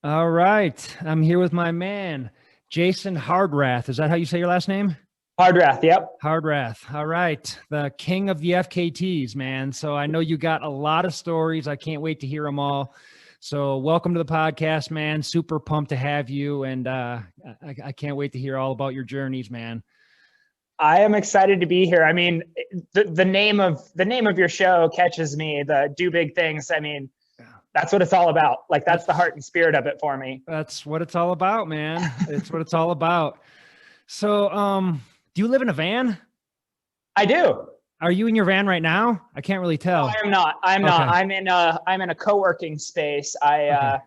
All right. I'm here with my man, Jason Hardrath. Is that how you say your last name? Hardrath, yep. Hardrath. All right. The king of the FKTs, man. So I know you got a lot of stories. I can't wait to hear them all. So welcome to the podcast, man. Super pumped to have you. And I can't wait to hear all about your journeys, man. I am excited to be here. I mean, the name of your show catches me. The Do Big Things. I mean, that's what it's all about. Like that's the heart and spirit of it for me. That's what it's all about, man. It's what it's all about. So, do you live in a van? I do. Are you in your van right now? I can't really No, tell. I am not. I'm Okay. not. I'm in a co-working space. I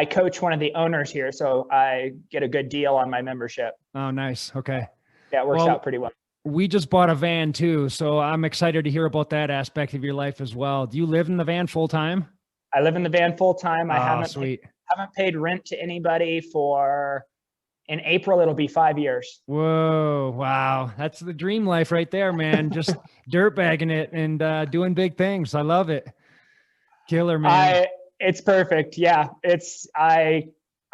coach one of the owners here, so I get a good deal on my membership. Oh, nice. Okay. Yeah, it works out pretty well. We just bought a van too, so I'm excited to hear about that aspect of your life as well. Do you live in the van full time? I live in the van full time. I Sweet. haven't paid rent to anybody in April, it'll be 5 years. Whoa. Wow. That's the dream life right there, man. Just dirt bagging it and doing big things. I love it. Killer, man. It's perfect. Yeah. I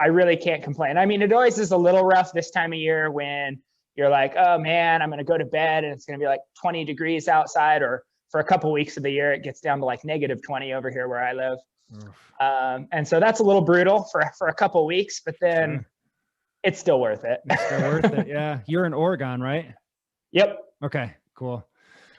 really can't complain. I mean, it always is a little rough this time of year when you're like, oh man, I'm going to go to bed and it's going to be like 20 degrees outside, or for a couple of weeks of the year, it gets down to like -20 over here where I live. And so that's a little brutal for a couple of weeks, but then Sure. It's still worth it. It's still worth it. Yeah. You're in Oregon, right? Yep. Okay, cool.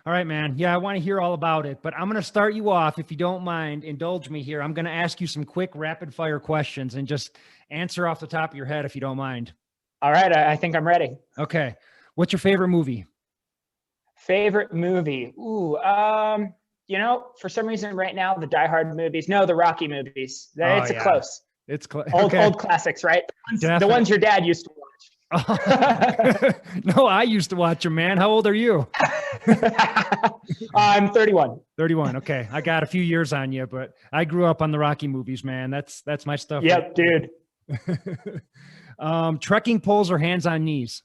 All right, man. Yeah, I want to hear all about it, but I'm going to start you off. If you don't mind, indulge me here. I'm going to ask you some quick rapid fire questions and just answer off the top of your head if you don't mind. All right. I think I'm ready. Okay. What's your favorite movie? Favorite movie? Ooh, for some reason right now, the Die Hard movies, no, the Rocky movies. It's close. It's old classics, right? The ones your dad used to watch. No, I used to watch them, man. How old are you? I'm 31. 31. Okay. I got a few years on you, but I grew up on the Rocky movies, man. That's my stuff. Yep, dude. Trekking poles or hands on knees?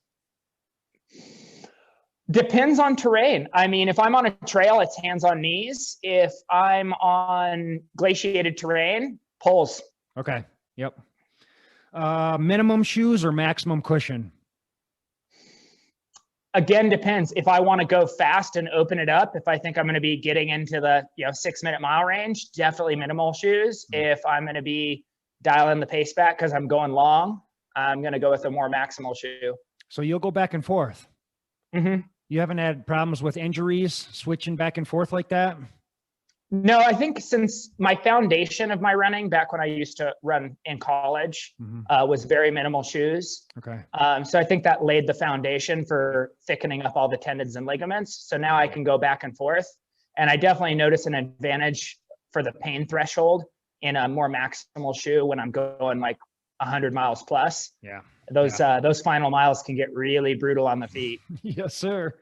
Depends on terrain. I mean, if I'm on a trail, it's hands on knees. If I'm on glaciated terrain, poles. Okay. Yep. Minimum shoes or maximum cushion? Again, depends. If I want to go fast and open it up, if I think I'm going to be getting into the 6-minute mile range, definitely minimal shoes. If I'm going to be dialing the pace back because I'm going long, I'm going to go with a more maximal shoe. So you'll go back and forth. Mm-hmm. You haven't had problems with injuries switching back and forth like that? No, I think since my foundation of my running back when I used to run in college was very minimal shoes. Okay. So I think that laid the foundation for thickening up all the tendons and ligaments. So now I can go back and forth. And I definitely notice an advantage for the pain threshold in a more maximal shoe when I'm going like 100 miles plus. Yeah. Those final miles can get really brutal on the feet. Yes, sir.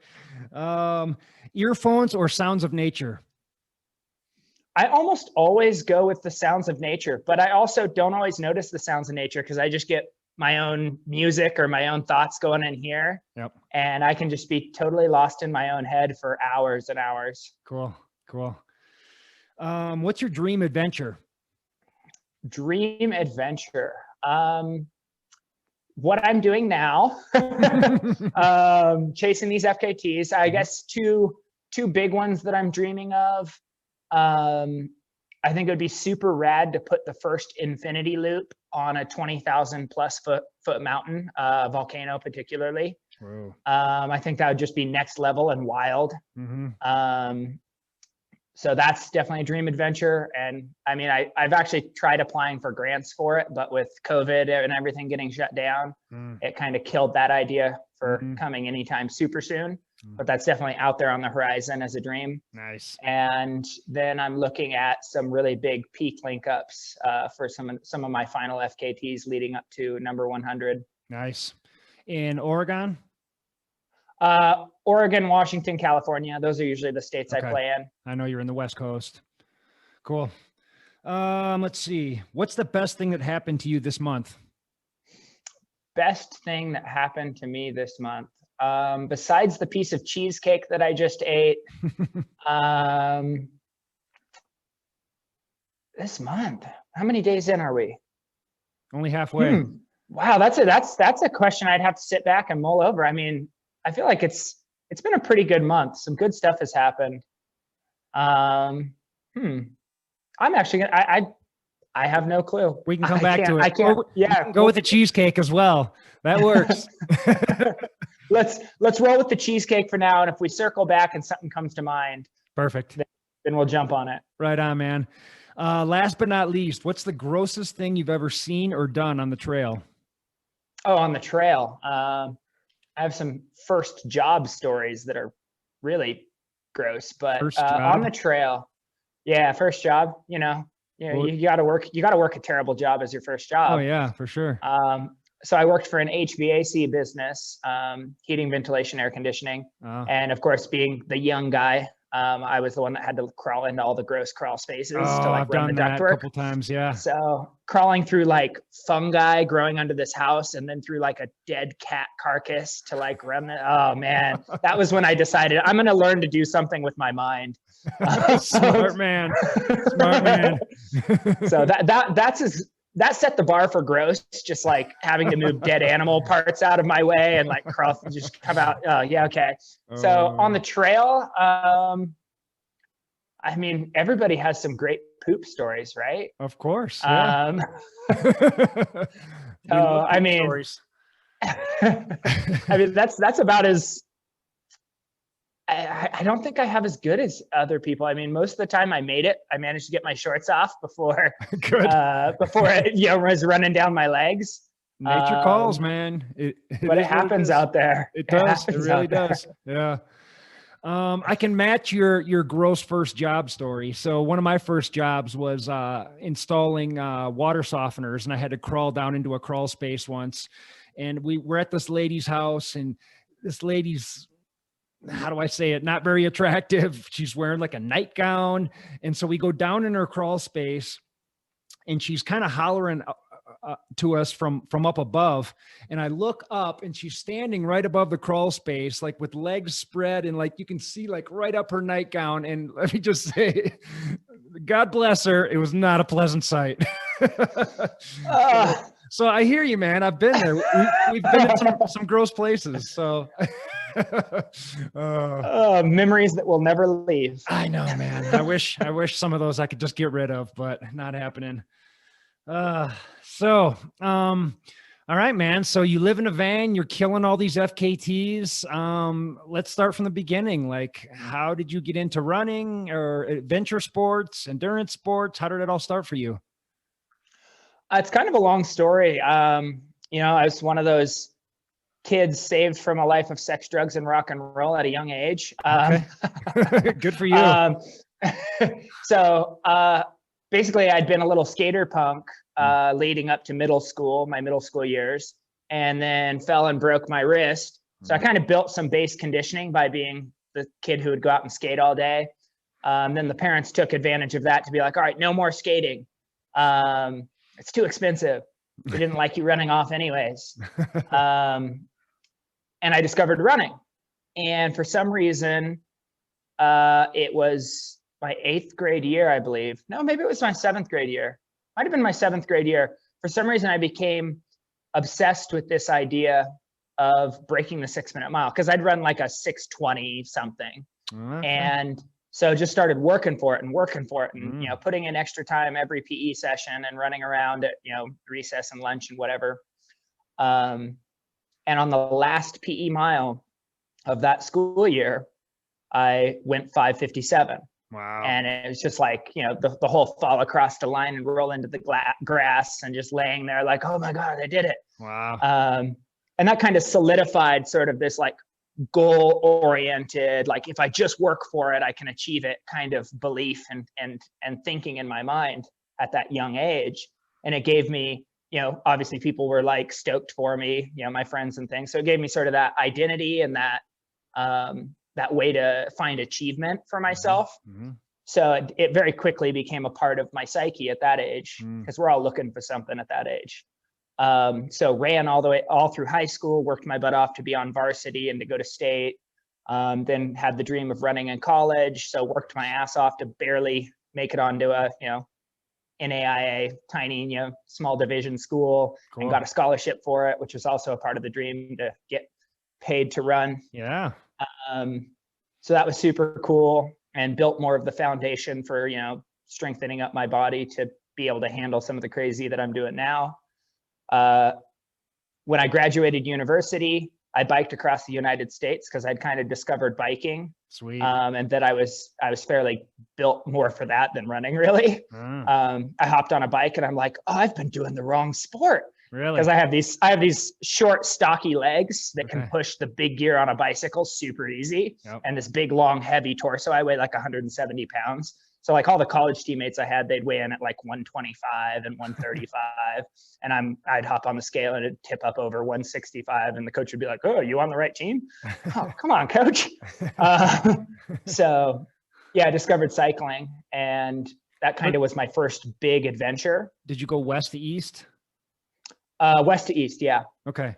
Earphones or sounds of nature? I almost always go with the sounds of nature, but I also don't always notice the sounds of nature because I just get my own music or my own thoughts going in here. Yep. And I can just be totally lost in my own head for hours and hours. Cool. What's your dream adventure? Dream adventure. What I'm doing now, chasing these FKTs, I guess two big ones that I'm dreaming of. I think it would be super rad to put the first infinity loop on a 20,000 plus foot mountain, volcano particularly. I think that would just be next level and wild. So that's definitely a dream adventure. And I mean, I've actually tried applying for grants for it, but with COVID and everything getting shut down, it kind of killed that idea for coming anytime super soon. But that's definitely out there on the horizon as a dream. Nice. And then I'm looking at some really big peak link ups for some of my final FKTs leading up to number 100. Nice. In Oregon? Oregon, Washington, California. Those are usually the states I play in. I know you're in the West Coast. Cool. Let's see. What's the best thing that happened to you this month? Best thing that happened to me this month. Besides the piece of cheesecake that I just ate, this month, how many days in are we? Only halfway. Wow, that's a question I'd have to sit back and mull over. I mean, I feel like it's been a pretty good month. Some good stuff has happened. I'm actually gonna. I have no clue. We can come back to it. I can't. Yeah, go with the cheesecake as well. That works. Let's roll with the cheesecake for now, and if we circle back and something comes to mind, perfect. Then we'll jump on it. Right on, man. Last but not least, what's the grossest thing you've ever seen or done on the trail? Oh, on the trail. I have some first job stories that are really gross, but on the trail, yeah, first job, you got to work a terrible job as your first job. Oh yeah, for sure. So I worked for an HVAC business, heating, ventilation, air conditioning. Oh. And of course, being the young guy, I was the one that had to crawl into all the gross crawl spaces to I've run the ductwork. A couple times, yeah. So crawling through like fungi growing under this house, and then through like a dead cat carcass to like run it. Oh man, that was when I decided I'm going to learn to do something with my mind. Smart man. Smart man. So that set the bar for gross, just like having to move dead animal parts out of my way and like crawl, just come out. Oh yeah. Okay. So on the trail, I mean, everybody has some great poop stories, right? Of course. Yeah. I mean, stories. I mean, that's about as, I don't think I have as good as other people. I mean, most of the time I made it. I managed to get my shorts off before it was running down my legs. Nature calls, man. But it happens out there. It does. It really does. Yeah. I can match your gross first job story. So one of my first jobs was installing water softeners, and I had to crawl down into a crawl space once. And we were at this lady's house, and this lady's, how do I say it, not very attractive. She's wearing like a nightgown. And so we go down in her crawl space, and she's kind of hollering to us from up above. And I look up, and she's standing right above the crawl space, like with legs spread, and like you can see like right up her nightgown. And let me just say, God bless her, it was not a pleasant sight. So I hear you, man. I've been there. We've been in some gross places. So memories that will never leave. I know, man. I wish some of those I could just get rid of, but not happening. All right, man. So you live in a van, you're killing all these FKTs. Let's start from the beginning. Like, how did you get into running or adventure sports, endurance sports? How did it all start for you? It's kind of a long story. I was one of those kids saved from a life of sex, drugs, and rock and roll at a young age. Okay. Good for you. So basically, I'd been a little skater punk leading up to my middle school years, and then fell and broke my wrist. So I kind of built some base conditioning by being the kid who would go out and skate all day. Then the parents took advantage of that to be like, all right, no more skating. It's too expensive. We didn't like you running off anyways. And I discovered running. And for some reason, it was my 8th grade year, I believe. No, maybe it was my 7th grade year. Might've been my 7th grade year. For some reason, I became obsessed with this idea of breaking the 6-minute mile, because I'd run like a 6:20 something. Okay. And so just started working for it and putting in extra time every PE session and running around at, recess and lunch and whatever. And on the last PE mile of that school year, I went 5:57. Wow. And it was just like, the whole fall across the line and roll into the grass and just laying there like, oh my God, I did it. Wow. And that kind of solidified sort of this like goal oriented, like if I just work for it, I can achieve it kind of belief and thinking in my mind at that young age. And it gave me, obviously people were like stoked for me, my friends and things. So it gave me sort of that identity and that way to find achievement for myself. Mm-hmm. So it very quickly became a part of my psyche at that age, because we're all looking for something at that age. So ran all through high school, worked my butt off to be on varsity and to go to state. Then had the dream of running in college. So worked my ass off to barely make it onto a, NAIA, tiny, small division school, and got a scholarship for it, which was also a part of the dream to get paid to run. Yeah. So that was super cool, and built more of the foundation for, strengthening up my body to be able to handle some of the crazy that I'm doing now. When I graduated university, I biked across the United States because I'd kind of discovered biking. Sweet. And that I was fairly built more for that than running, really. I hopped on a bike and I'm like, oh, I've been doing the wrong sport. Really? Because I have these short, stocky legs that can push the big gear on a bicycle super easy. Yep. And this big, long, heavy torso. I weigh like 170 pounds. So like all the college teammates I had, they'd weigh in at like 125 and 135. And I'd hop on the scale and it'd tip up over 165. And the coach would be like, oh, you on the right team? Oh, come on, coach. So yeah, I discovered cycling, and that kind of was my first big adventure. Did you go west to east? West to east, yeah. Okay.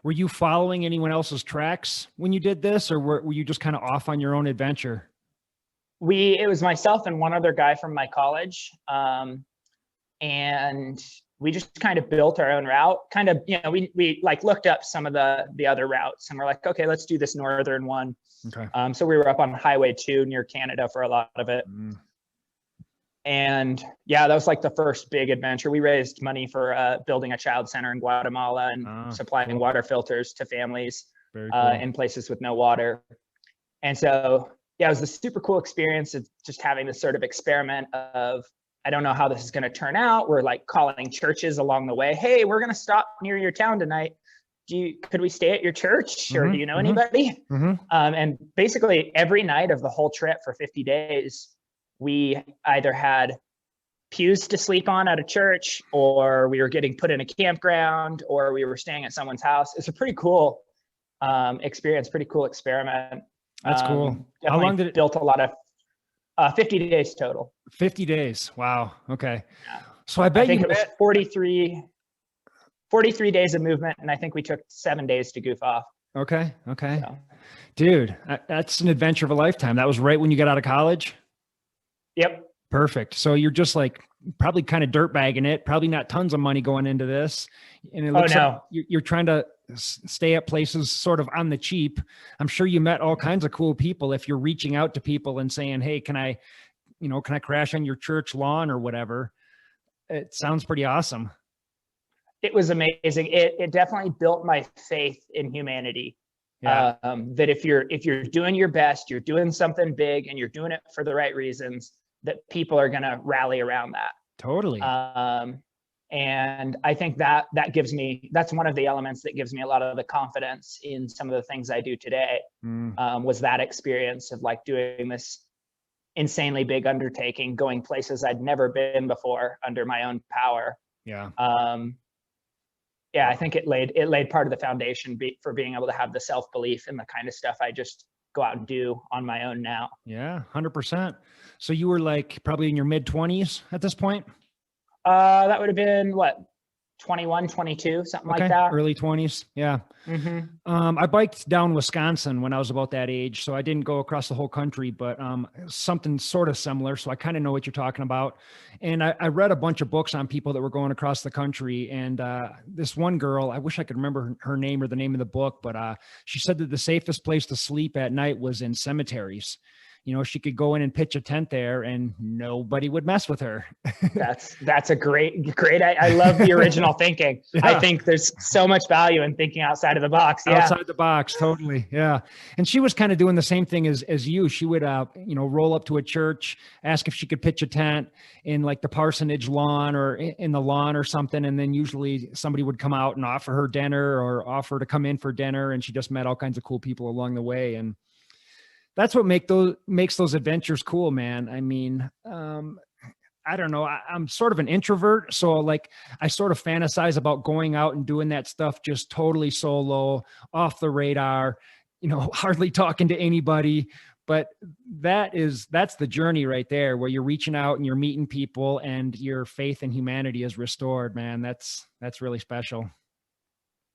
Were you following anyone else's tracks when you did this, or were you just kind of off on your own adventure? It was myself and one other guy from my college. And we just kind of built our own route. Kind of, we like looked up some of the other routes, and we're like, okay, let's do this northern one. Okay. So we were up on Highway 2 near Canada for a lot of it. And yeah, that was like the first big adventure. We raised money for building a child center in Guatemala and supplying water filters to families in places with no water. And so, yeah, it was a super cool experience of just having this sort of experiment of, I don't know how this is going to turn out. We're like calling churches along the way. Hey, we're going to stop near your town tonight. Could we stay at your church, or do you know anybody? And basically every night of the whole trip for 50 days, we either had pews to sleep on at a church, or we were getting put in a campground, or we were staying at someone's house. It's a pretty cool experience, pretty cool experiment. That's cool. How long did it built a lot of 50 days total. 50 days. Wow. Okay. Yeah. So I bet it was 43 days of movement, and I think we took 7 days to goof off. Okay. So. Dude, that's an adventure of a lifetime. That was right when you got out of college? Yep. Perfect. So you're just like probably kind of dirtbagging it, probably not tons of money going into this. And it looks like you're trying to stay at places sort of on the cheap. I'm sure you met all kinds of cool people if you're reaching out to people and saying, hey, can I crash on your church lawn or whatever? It sounds pretty awesome. It was amazing. It definitely built my faith in humanity. Yeah. That if you're doing your best, you're doing something big, and you're doing it for the right reasons, that people are going to rally around that. Totally. And I think that's one of the elements that gives me a lot of the confidence in some of the things I do today. Was that experience of like doing this insanely big undertaking, going places I'd never been before under my own power. Yeah. Yeah, I think it laid part of the foundation for being able to have the self-belief in the kind of stuff I just go out and do on my own now. Yeah, 100%. So you were like probably in your mid-20s at this point? That would have been what, 21, 22, something like that. Early 20s. Yeah. I biked down Wisconsin when I was about that age. So I didn't go across the whole country, but something sort of similar. So I kind of know what you're talking about. And I read a bunch of books on people that were going across the country. And this one girl, I wish I could remember her name or the name of the book, but she said that the safest place to sleep at night was in cemeteries. She could go in and pitch a tent there and nobody would mess with her. That's a great. I love the original thinking. Yeah. I think there's so much value in thinking outside of the box. Yeah. Outside the box. Totally. Yeah. And she was kind of doing the same thing as you. She would, roll up to a church, ask if she could pitch a tent in like the parsonage lawn or in the lawn or something. And then usually somebody would come out and offer her dinner or offer to come in for dinner. And she just met all kinds of cool people along the way. And that's what makes those adventures cool, man. I mean, I don't know. I'm sort of an introvert. So like I sort of fantasize about going out and doing that stuff just totally solo, off the radar, hardly talking to anybody. But that's the journey right there, where you're reaching out and you're meeting people and your faith in humanity is restored, man. That's really special.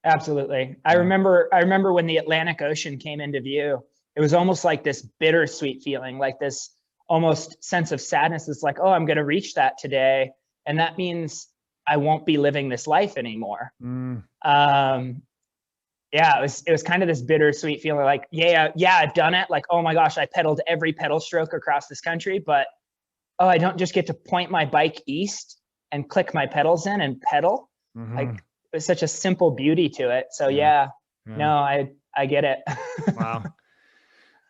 Absolutely. I remember when the Atlantic Ocean came into view. It was almost like this bittersweet feeling, like this almost sense of sadness. It's like, oh, I'm going to reach that today. and that means I won't be living this life anymore. Yeah, it was kind of this bittersweet feeling like, yeah, I've done it. Like, oh my gosh, I pedaled every pedal stroke across this country, but oh, I don't just get to point my bike east and click my pedals in and pedal. Like, there's such a simple beauty to it. So no, I get it. Wow.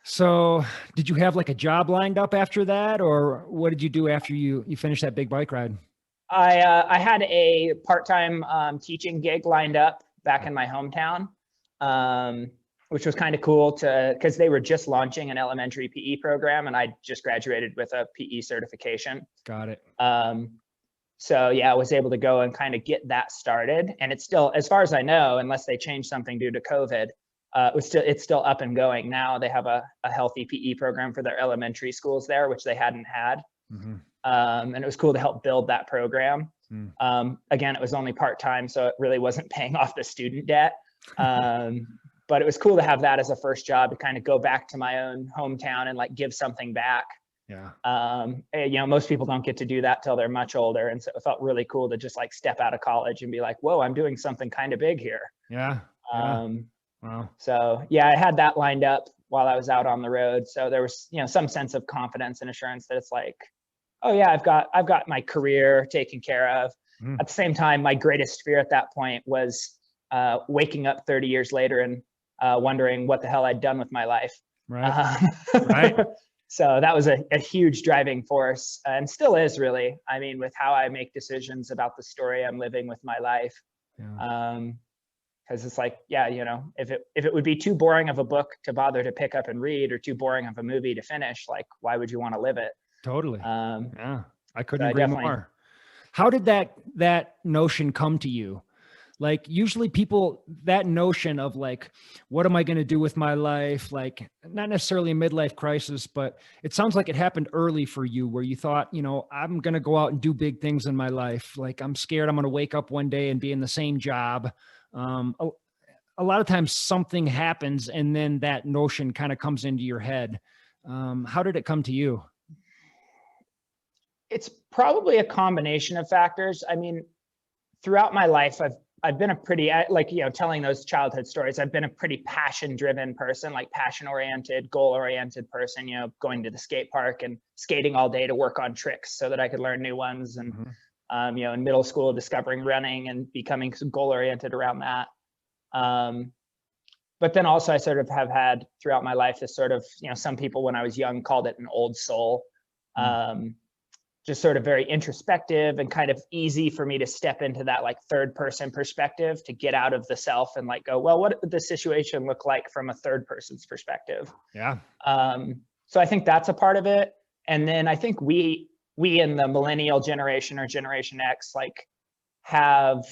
So did you have like a job lined up after that, or what did you do after you finished that big bike ride? I had a part-time teaching gig lined up back in my hometown, which was kind of cool because they were just launching an elementary PE program, and I just graduated with a PE certification. Got it. So yeah, I was able to go and kind of get that started, and it's still, as far as I know, unless they changed something due to COVID, it's still up and going now. They have a healthy PE program for their elementary schools there, which they hadn't had. And it was cool to help build that program. Again, it was only part-time, so it really wasn't paying off the student debt. But it was cool to have that as a first job, to kind of go back to my own hometown and like give something back. Yeah. Most people don't get to do that till they're much older. And so it felt really cool to just like step out of college and be like, whoa, I'm doing something kind of big here. Yeah. Wow. So yeah, I had that lined up while I was out on the road. So there was, some sense of confidence and assurance that it's like, oh yeah, I've got my career taken care of. At the same time, my greatest fear at that point was waking up 30 years later and wondering what the hell I'd done with my life. Right. So that was a huge driving force, and still is, really. I mean, with how I make decisions about the story I'm living with my life. Because it's like, yeah, if it would be too boring of a book to bother to pick up and read, or too boring of a movie to finish, like, why would you want to live it? Totally. Yeah, I couldn't so agree more. How did that notion come to you? Like, usually people, that notion of like, what am I going to do with my life? Like, not necessarily a midlife crisis, but it sounds like it happened early for you, where you thought, I'm going to go out and do big things in my life. Like, I'm scared I'm going to wake up one day and be in the same job. A lot of times something happens and then that notion kind of comes into your head. How did it come to you? It's probably a combination of factors. I mean, throughout my life, I've been a pretty, telling those childhood stories, I've been a pretty passion-driven person, like passion-oriented, goal-oriented person, going to the skate park and skating all day to work on tricks so that I could learn new ones. And, in middle school, discovering running and becoming goal-oriented around that. But then also I sort of have had throughout my life this sort of, some people when I was young called it an old soul. Just sort of very introspective and kind of easy for me to step into that like third person perspective, to get out of the self and like go, well, what would the situation look like from a third person's perspective? Yeah. So I think that's a part of it. And then I think we in the millennial generation, or Generation X, like have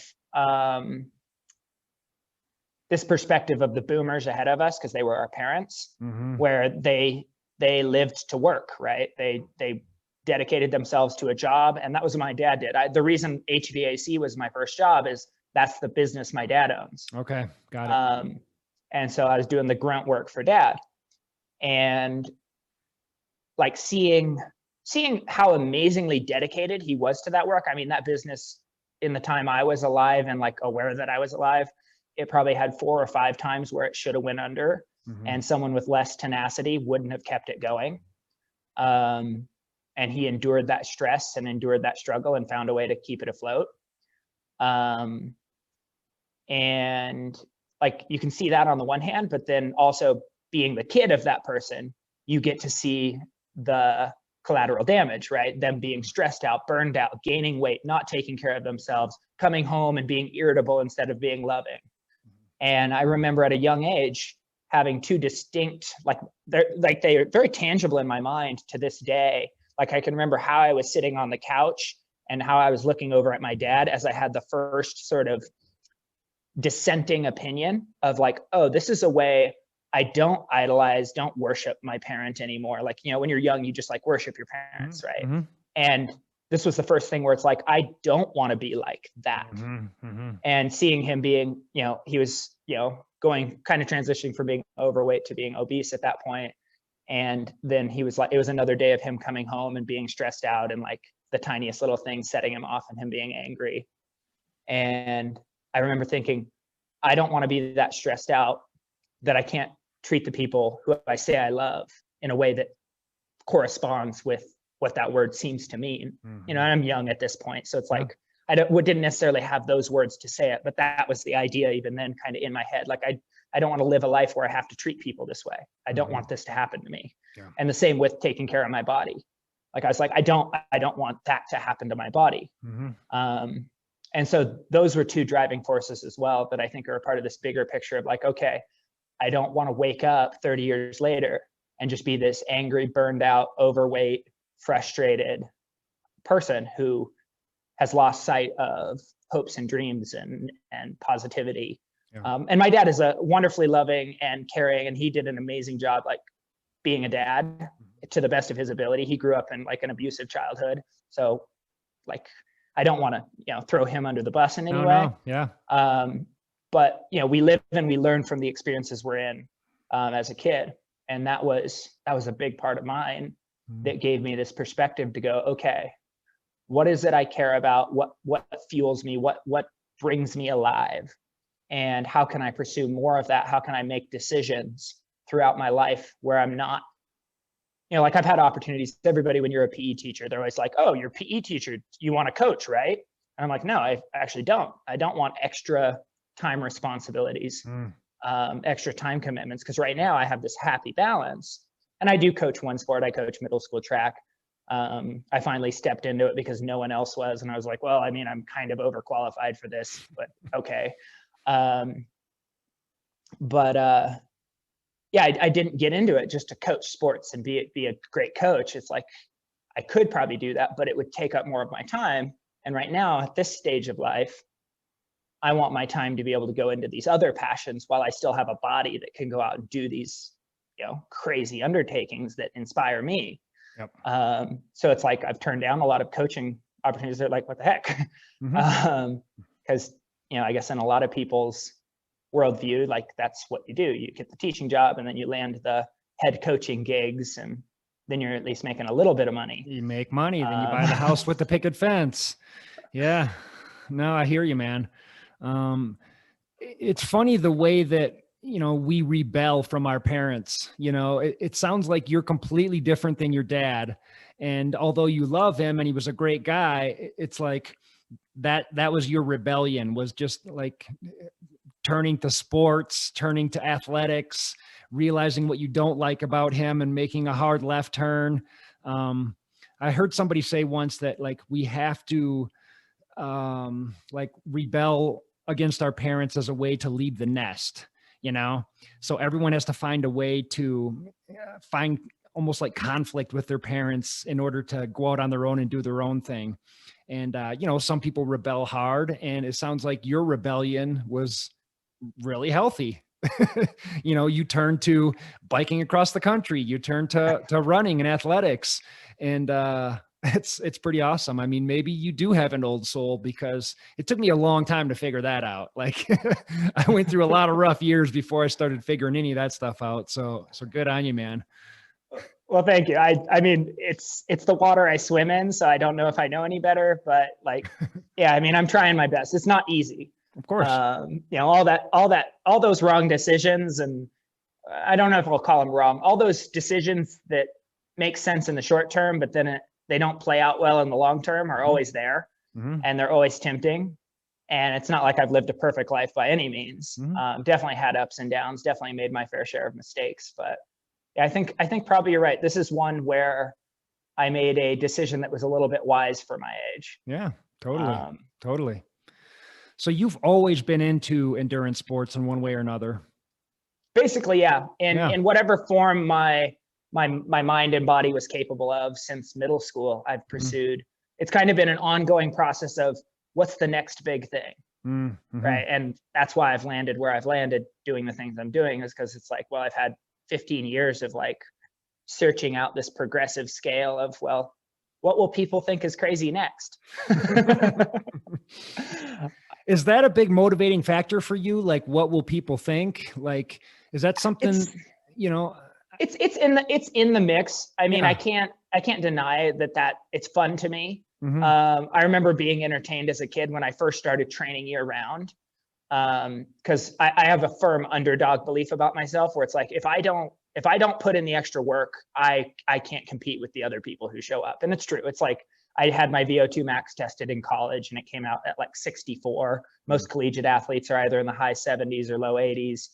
this perspective of the boomers ahead of us, because they were our parents, where they lived to work, right? They dedicated themselves to a job, and that was what my dad did. The reason HVAC was my first job is that's the business my dad owns. Okay, got it. And so I was doing the grunt work for dad, and like seeing how amazingly dedicated he was to that work. I mean, that business, in the time I was alive and like aware that I was alive, it probably had 4 or 5 times where it should have went under, and someone with less tenacity wouldn't have kept it going. And he endured that stress and endured that struggle and found a way to keep it afloat. And like, you can see that on the one hand, but then also being the kid of that person, you get to see the collateral damage, right? Them being stressed out, burned out, gaining weight, not taking care of themselves, coming home and being irritable instead of being loving. And I remember at a young age having 2 distinct, they're very tangible in my mind to this day. Like, I can remember how I was sitting on the couch and how I was looking over at my dad as I had the first sort of dissenting opinion of like, oh, this is a way I don't idolize, don't worship my parent anymore. Like, when you're young, you just like worship your parents, right? And this was the first thing where it's like, I don't want to be like that. And seeing him being, he was, going kind of transitioning from being overweight to being obese at that point. And then he was like, it was another day of him coming home and being stressed out and like the tiniest little thing setting him off and him being angry. And I remember thinking, I don't want to be that stressed out that I can't treat the people who I say I love in a way that corresponds with what that word seems to mean. You know, I'm young at this point, so it's like I didn't necessarily have those words to say it, but that was the idea even then, kind of in my head. Like I don't want to live a life where I have to treat people this way. I don't want this to happen to me. And the same with taking care of my body. Like I was like, I don't want that to happen to my body. And so those were two driving forces as well that I think are a part of this bigger picture of like, okay, I don't want to wake up 30 years later and just be this angry, burned out, overweight, frustrated person who has lost sight of hopes and dreams and positivity. And my dad is a wonderfully loving and caring, and he did an amazing job, like being a dad to the best of his ability. He grew up in like an abusive childhood. So like, I don't want to, you know, throw him under the bus in any way. But, you know, we live and we learn from the experiences we're in as a kid. And that was a big part of mine that gave me this perspective to go, okay, what is it I care about? What fuels me? What brings me alive? And how can I pursue more of that? How can I make decisions throughout my life where I'm not, you know, like I've had opportunities. Everybody, when you're a PE teacher, they're always like, oh, you're a PE teacher, you want to coach, right? And I'm like, no, I actually don't. I don't want extra time responsibilities, extra time commitments. Because right now I have this happy balance. And I do coach one sport. I coach middle school track. I finally stepped into it because no one else was. And I was like, well, I mean, I'm kind of overqualified for this, but okay. Yeah, I didn't get into it just to coach sports and be a great coach. It's like, I could probably do that, but it would take up more of my time. And right now at this stage of life, I want my time to be able to go into these other passions while I still have a body that can go out and do these, you know, crazy undertakings that inspire me. So it's like, I've turned down a lot of coaching opportunities. They're like, what the heck? Because, you know, I guess in a lot of people's worldview, like that's what you do. You get the teaching job and then you land the head coaching gigs, and then you're at least making a little bit of money. You make money, then you buy the house with the picket fence. Yeah, no, I hear you, man. It's funny the way that, you know, we rebel from our parents. You know, it sounds like you're completely different than your dad. And although you love him and he was a great guy, it's like that was your rebellion, was just like turning to sports, turning to athletics, realizing what you don't like about him and making a hard left turn. I heard somebody say once that like we have to like rebel against our parents as a way to leave the nest, you know? So everyone has to find a way to find almost like conflict with their parents in order to go out on their own and do their own thing. And, you know, some people rebel hard, and it sounds like your rebellion was really healthy. You know, you turn to biking across the country, you turn to running and athletics, and it's pretty awesome. I mean, maybe you do have an old soul, because it took me a long time to figure that out. Like I went through a lot of rough years before I started figuring any of that stuff out. So good on you, man. Well, thank you. I mean, it's the water I swim in, so I don't know if I know any better, but like, yeah, I mean, I'm trying my best. It's not easy. Of course. You know, all those wrong decisions, and I don't know if I'll call them wrong, all those decisions that make sense in the short term, but then they don't play out well in the long term, are always there, and they're always tempting. And it's not like I've lived a perfect life by any means. Definitely had ups and downs, definitely made my fair share of mistakes, but yeah, I think probably you're right. This is one where I made a decision that was a little bit wise for my age. Yeah, totally. Totally. So you've always been into endurance sports in one way or another. Basically, yeah. In whatever form my mind and body was capable of since middle school, I've pursued. It's kind of been an ongoing process of what's the next big thing, right? And that's why I've landed where I've landed doing the things I'm doing, is because it's like, well, I've had 15 years of like searching out this progressive scale of, well, what will people think is crazy next? Is that a big motivating factor for you? Like, what will people think? Like, is that something, you know? It's in the mix. I mean, I can't deny that it's fun to me. I remember being entertained as a kid when I first started training year round. Because I have a firm underdog belief about myself where it's like, if I don't put in the extra work, I can't compete with the other people who show up. And it's true. It's like, I had my VO2 max tested in college and it came out at like 64. Most collegiate athletes are either in the high 70s or low 80s.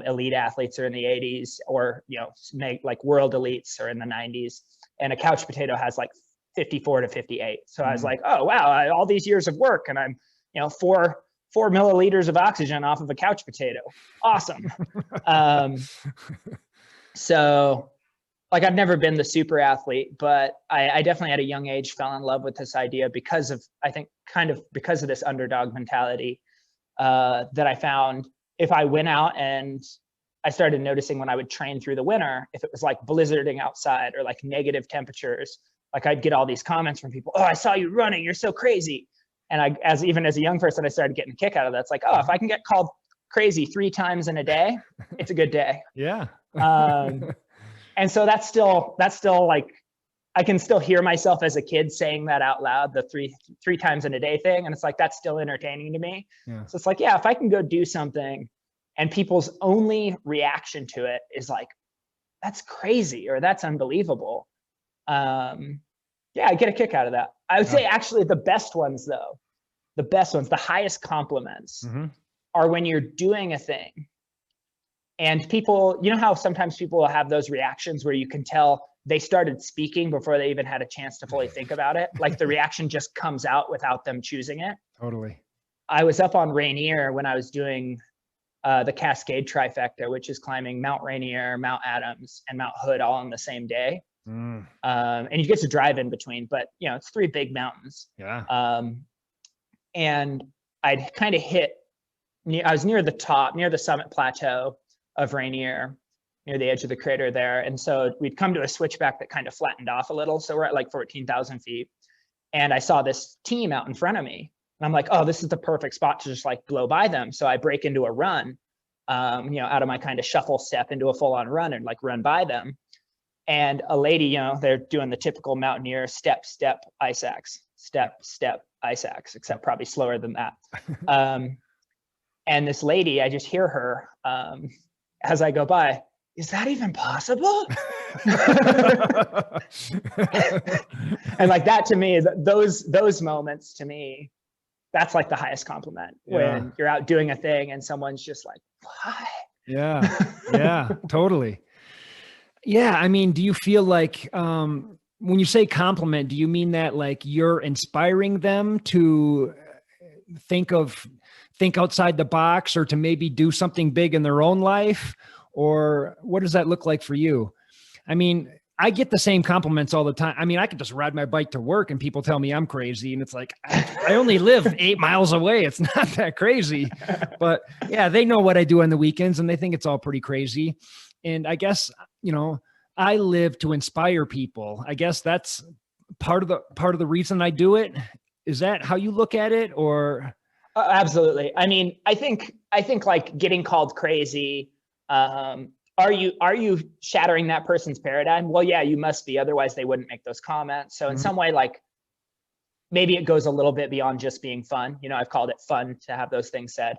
Elite athletes are in the 80s, or, like world elites are in the 90s. And a couch potato has like 54 to 58. So I was like, oh, wow, all these years of work and I'm, 4 milliliters of oxygen off of a couch potato. Awesome. So like, I've never been the super athlete, but I definitely at a young age fell in love with this idea because of this underdog mentality that I found. If I went out and I started noticing when I would train through the winter, if it was like blizzarding outside or like negative temperatures, like I'd get all these comments from people, oh, I saw you running, you're so crazy. And even as a young person, I started getting a kick out of that. It's like, oh, if I can get called crazy 3 times in a day, it's a good day. Yeah. And so that's still like, I can still hear myself as a kid saying that out loud, the three times in a day thing. And it's like, that's still entertaining to me. Yeah. So it's like, yeah, if I can go do something and people's only reaction to it is like, that's crazy, or that's unbelievable. Yeah, I get a kick out of that. I would say actually the best ones, the highest compliments are when you're doing a thing and people, how sometimes people will have those reactions where you can tell they started speaking before they even had a chance to fully think about it. Like the reaction just comes out without them choosing it. Totally. I was up on Rainier when I was doing the Cascade trifecta, which is climbing Mount Rainier, Mount Adams, and Mount Hood all on the same day. And you get to drive in between, but it's 3 big mountains. Yeah. And I'd kind of I was near the top, near the summit plateau of Rainier, near the edge of the crater there. And so we'd come to a switchback that kind of flattened off a little. So we're at like 14,000 feet. And I saw this team out in front of me. And I'm like, oh, this is the perfect spot to just like blow by them. So I break into a run, out of my kind of shuffle step into a full on run and like run by them. And a lady, they're doing the typical mountaineer step, step, ice axe, step, step, ice axe, except probably slower than that. And this lady, I just hear her as I go by, is that even possible? And like that to me, those moments to me, that's like the highest compliment when you're out doing a thing and someone's just like, what? Yeah. Yeah, totally. Yeah. I mean, do you feel like, when you say compliment, do you mean that like you're inspiring them to think outside the box or to maybe do something big in their own life? Or what does that look like for you? I mean, I get the same compliments all the time. I mean, I could just ride my bike to work and people tell me I'm crazy. And it's like, I only live 8 miles away. It's not that crazy. But yeah, they know what I do on the weekends and they think it's all pretty crazy. And I guess, I live to inspire people. I guess that's part of the reason I do it. Is that how you look at it? Or? Absolutely. I mean, I think like getting called crazy, are you shattering that person's paradigm? Well, yeah, you must be. Otherwise they wouldn't make those comments. So in some way, like maybe it goes a little bit beyond just being fun. I've called it fun to have those things said.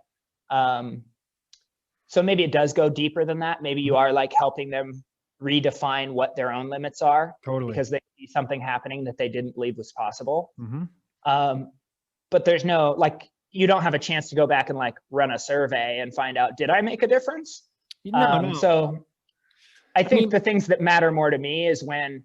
So maybe it does go deeper than that. Maybe you are like helping them redefine what their own limits are. Totally. Because they see something happening that they didn't believe was possible. But there's no, like, you don't have a chance to go back and like run a survey and find out, did I make a difference? No. So I think the things that matter more to me is when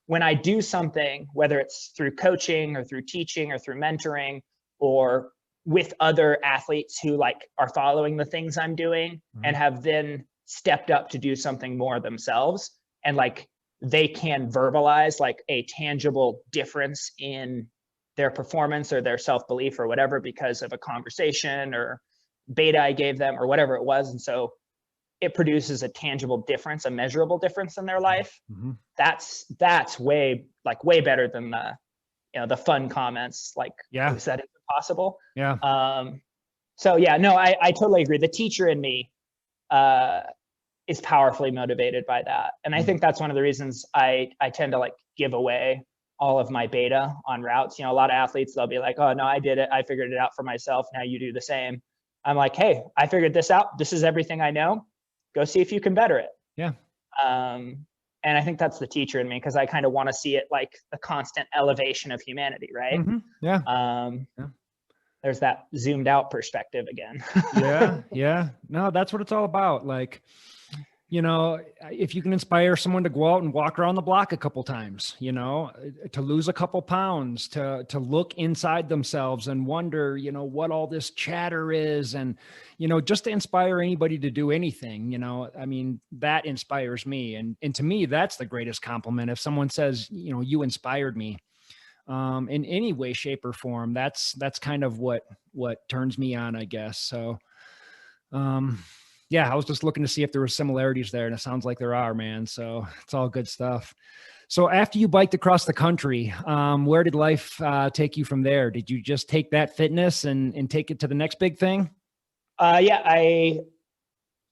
I do something, whether it's through coaching or through teaching or through mentoring or with other athletes who like are following the things I'm doing and have then stepped up to do something more themselves. And like, they can verbalize like a tangible difference in their performance or their self-belief or whatever, because of a conversation or beta I gave them or whatever it was. And so it produces a tangible difference, a measurable difference in their life. That's way better than the fun comments. Like, who said it's impossible? Yeah. So yeah, no, I totally agree. The teacher in me is powerfully motivated by that. And I think that's one of the reasons I tend to like give away all of my beta on routes. You know, a lot of athletes, they'll be like, oh no, I did it. I figured it out for myself. Now you do the same. I'm like, hey, I figured this out. This is everything I know. Go see if you can better it. Yeah. And I think that's the teacher in me, because I kind of want to see it like the constant elevation of humanity, right? Mm-hmm. Yeah. Yeah. There's that zoomed out perspective again. Yeah. No, that's what it's all about. Like, you know, if you can inspire someone to go out and walk around the block a couple times, you know, to lose a couple pounds, to look inside themselves and wonder, you know, what all this chatter is, and, you know, just to inspire anybody to do anything, you know, I mean, that inspires me. And to me, that's the greatest compliment. If someone says, you know, you inspired me, in any way, shape, or form, that's kind of what turns me on, I guess. So, yeah, I was just looking to see if there were similarities there, and it sounds like there are, man. So it's all good stuff. So after you biked across the country, where did life take you from there? Did you just take that fitness and take it to the next big thing? Yeah, I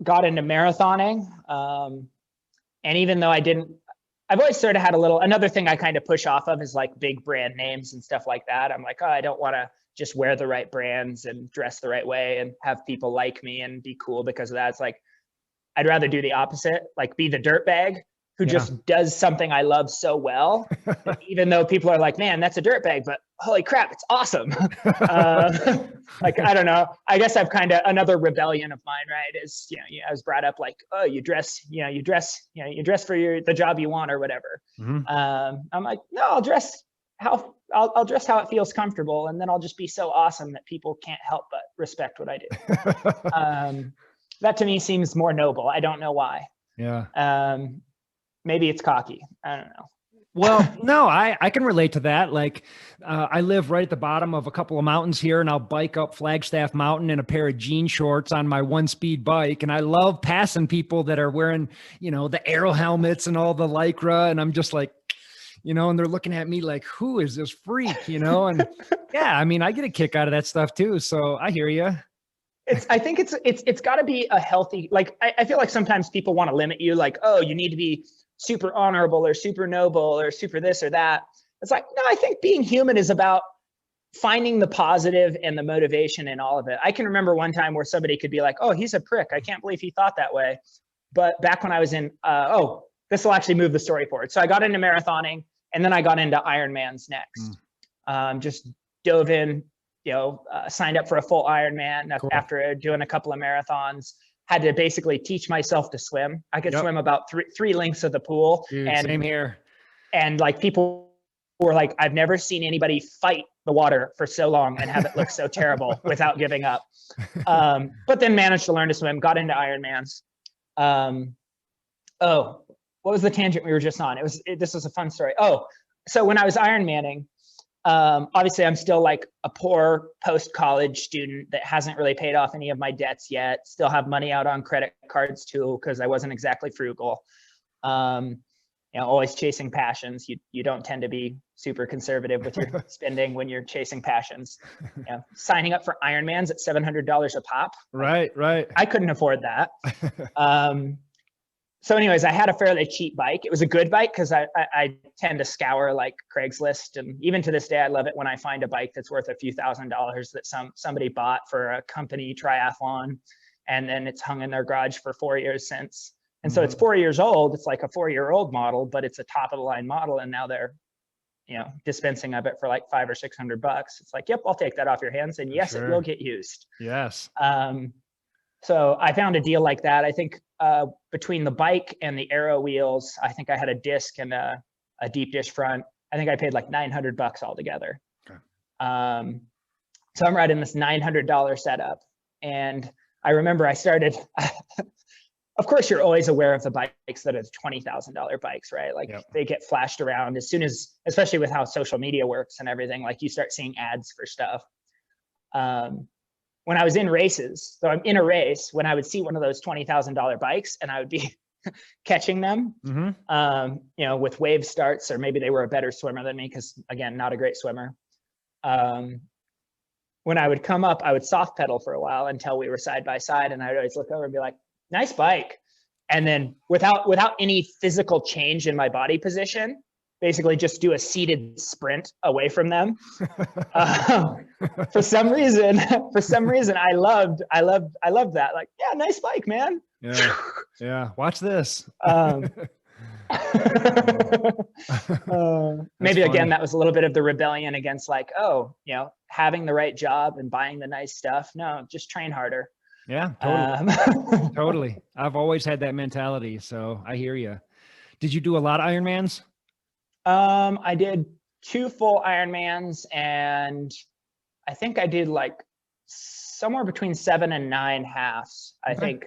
got into marathoning. And even though I've always sort of had another thing I kind of push off of is like big brand names and stuff like that. I'm like, oh, I don't want to just wear the right brands and dress the right way and have people like me and be cool because of that. It's like, I'd rather do the opposite, like be the dirtbag who just does something I love so well, even though people are like, man, that's a dirtbag, but holy crap, it's awesome. Like, I don't know. I guess I've kind of, another rebellion of mine, right, is, you know, I was brought up like, oh, you dress for the job you want or whatever. Mm-hmm. I'm like, no, I'll dress how it feels comfortable, and then I'll just be so awesome that people can't help but respect what I do. That to me seems more noble. I don't know why. Yeah. Maybe it's cocky. I don't know. Well, no, I can relate to that. Like, I live right at the bottom of a couple of mountains here, and I'll bike up Flagstaff Mountain in a pair of jean shorts on my 1-speed bike. And I love passing people that are wearing, you know, the aero helmets and all the Lycra. And I'm just like, you know, and they're looking at me like, who is this freak, you know? And yeah, I mean, I get a kick out of that stuff too. So I hear you. I think it's got to be a healthy, like, I feel like sometimes people want to limit you, like, oh, you need to be super honorable or super noble or super this or that. It's like, no, I think being human is about finding the positive and the motivation in all of it. I can remember one time where somebody could be like, oh, he's a prick, I can't believe he thought that way. But back when I was in, this will actually move the story forward. So I got into marathoning, and then I got into Ironmans next. Just dove in, you know, signed up for a full Ironman after doing a couple of marathons. Had to basically teach myself to swim. I could swim about three lengths of the pool. Dude, and same here. And like, people were like, I've never seen anybody fight the water for so long and have it look so terrible without giving up. But then managed to learn to swim, got into Ironmans. What was the tangent we were just on? This was a fun story. Oh, so when I was Ironmanning, obviously I'm still like a poor post-college student that hasn't really paid off any of my debts yet. Still have money out on credit cards too, because I wasn't exactly frugal. You know, always chasing passions. You don't tend to be super conservative with your spending when you're chasing passions. You know, signing up for Ironmans at $700 a pop. Right. I couldn't afford that. So anyways, I had a fairly cheap bike. It was a good bike because I tend to scour like Craigslist. And even to this day, I love it when I find a bike that's worth a few $1,000s that somebody bought for a company triathlon, and then it's hung in their garage for 4 years since. And so it's 4 years old. It's like a 4-year-old model, but it's a top of the line model. And now they're, you know, dispensing of it for like $500 or $600. It's like, yep, I'll take that off your hands. And yes, it will get used. Yes. So I found a deal like that. I think between the bike and the aero wheels, I think I had a disc and a deep dish front. I think I paid like $900 altogether. Okay. So I'm riding this $900 setup. And I remember I started, of course, you're always aware of the bikes that are $20,000 bikes, right? Like they get flashed around as soon as, especially with how social media works and everything, like you start seeing ads for stuff. When I was in races, so I'm in a race, when I would see one of those $20,000 bikes and I would be catching them, you know, with wave starts, or maybe they were a better swimmer than me because, again, not a great swimmer. When I would come up, I would soft pedal for a while until we were side by side, and I'd always look over and be like, nice bike. And then without any physical change in my body position, basically just do a seated sprint away from them. For some reason, I loved that. Like, yeah, nice bike, man. Yeah. Yeah. Watch this. Maybe again, funny. that was a little bit of the rebellion against like, oh, you know, having the right job and buying the nice stuff. No, just train harder. Yeah, totally. Totally. I've always had that mentality. So I hear you. Did you do a lot of Ironmans? I did 2 full Ironmans, and I think I did like somewhere between 7 and 9 halves. Okay.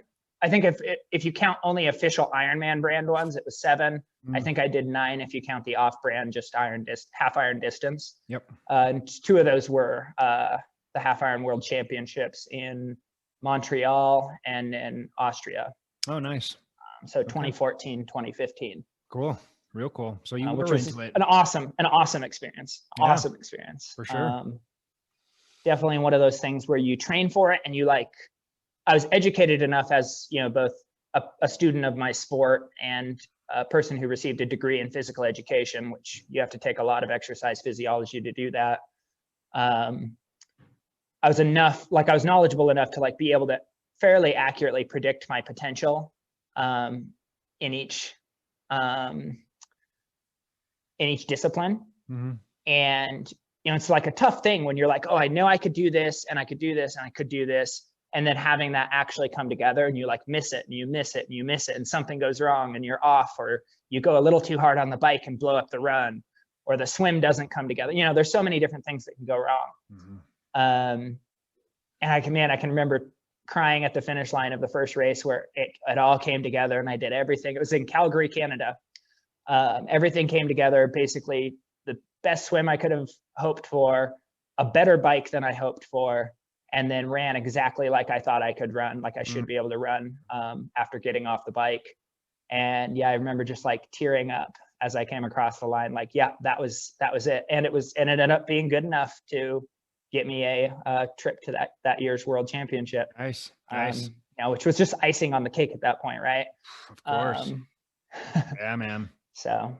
I think if you count only official Ironman brand ones, it was 7. I think I did 9 if you count the off-brand, just half iron distance. Yep. And 2 of those were the half iron world championships in Montreal and in Austria. Oh, nice. So 2014, 2015. Cool. Real cool. So you which were was into it. an awesome experience. Yeah, Awesome experience. for sure. Definitely one of those things where you train for it, and you like, I was educated enough as, you know, both a student of my sport and a person who received a degree in physical education, which you have to take a lot of exercise physiology to do that. I was knowledgeable enough to like be able to fairly accurately predict my potential in each discipline. Mm-hmm. And, you know, it's like a tough thing when you're like, oh, I know I could do this and I could do this and I could do this. And then having that actually come together, and you like miss it and you miss it and you miss it, and something goes wrong and you're off, or you go a little too hard on the bike and blow up the run, or the swim doesn't come together. You know, there's so many different things that can go wrong. Mm-hmm. And I can remember crying at the finish line of the first race where it all came together, and I did everything. It was in Calgary, Canada. Everything came together. Basically, the best swim I could have hoped for, a better bike than I hoped for, and then ran exactly like I thought I could run, like I should be able to run after getting off the bike. And yeah, I remember just like tearing up as I came across the line, like, yeah, that was it. And it ended up being good enough to get me a trip to that year's world championship. Nice. You know, which was just icing on the cake at that point, right? Of course. Yeah, man. So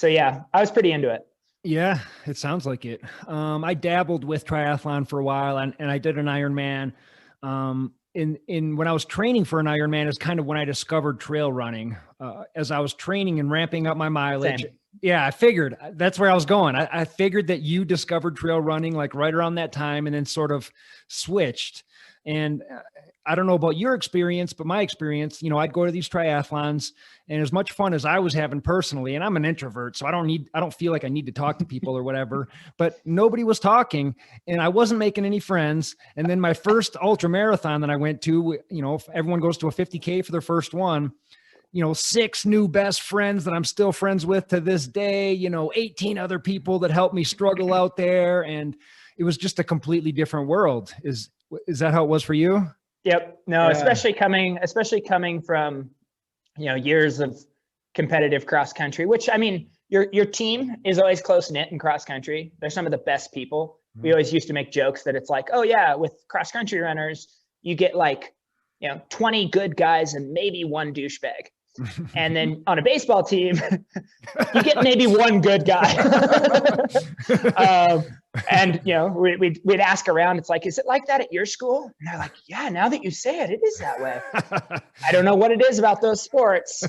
yeah, I was pretty into it. Yeah, it sounds like it. I dabbled with triathlon for a while, and I did an Ironman. When I was training for an Ironman is kind of when I discovered trail running. As I was training and ramping up my mileage. Same. Yeah, I figured that's where I was going. I figured that you discovered trail running like right around that time, and then sort of switched. And I don't know about your experience, but my experience, you know, I'd go to these triathlons, and as much fun as I was having personally, and I'm an introvert, so I don't feel like I need to talk to people or whatever, but nobody was talking, and I wasn't making any friends. And then my first ultra marathon that I went to, you know, if everyone goes to a 50K for their first one, you know, 6 new best friends that I'm still friends with to this day, you know, 18 other people that helped me struggle out there. And it was just a completely different world. Is that how it was for you? Yep. No, Yeah. especially coming from, you know, years of competitive cross country, which, I mean, your team is always close knit in cross country. They're some of the best people. Mm-hmm. We always used to make jokes that it's like, oh yeah, with cross country runners, you get like, you know, 20 good guys and maybe 1 douchebag. And then on a baseball team, you get maybe 1 good guy. And, you know, we'd ask around, it's like, is it like that at your school? And they're like, yeah, now that you say it, it is that way. I don't know what it is about those sports.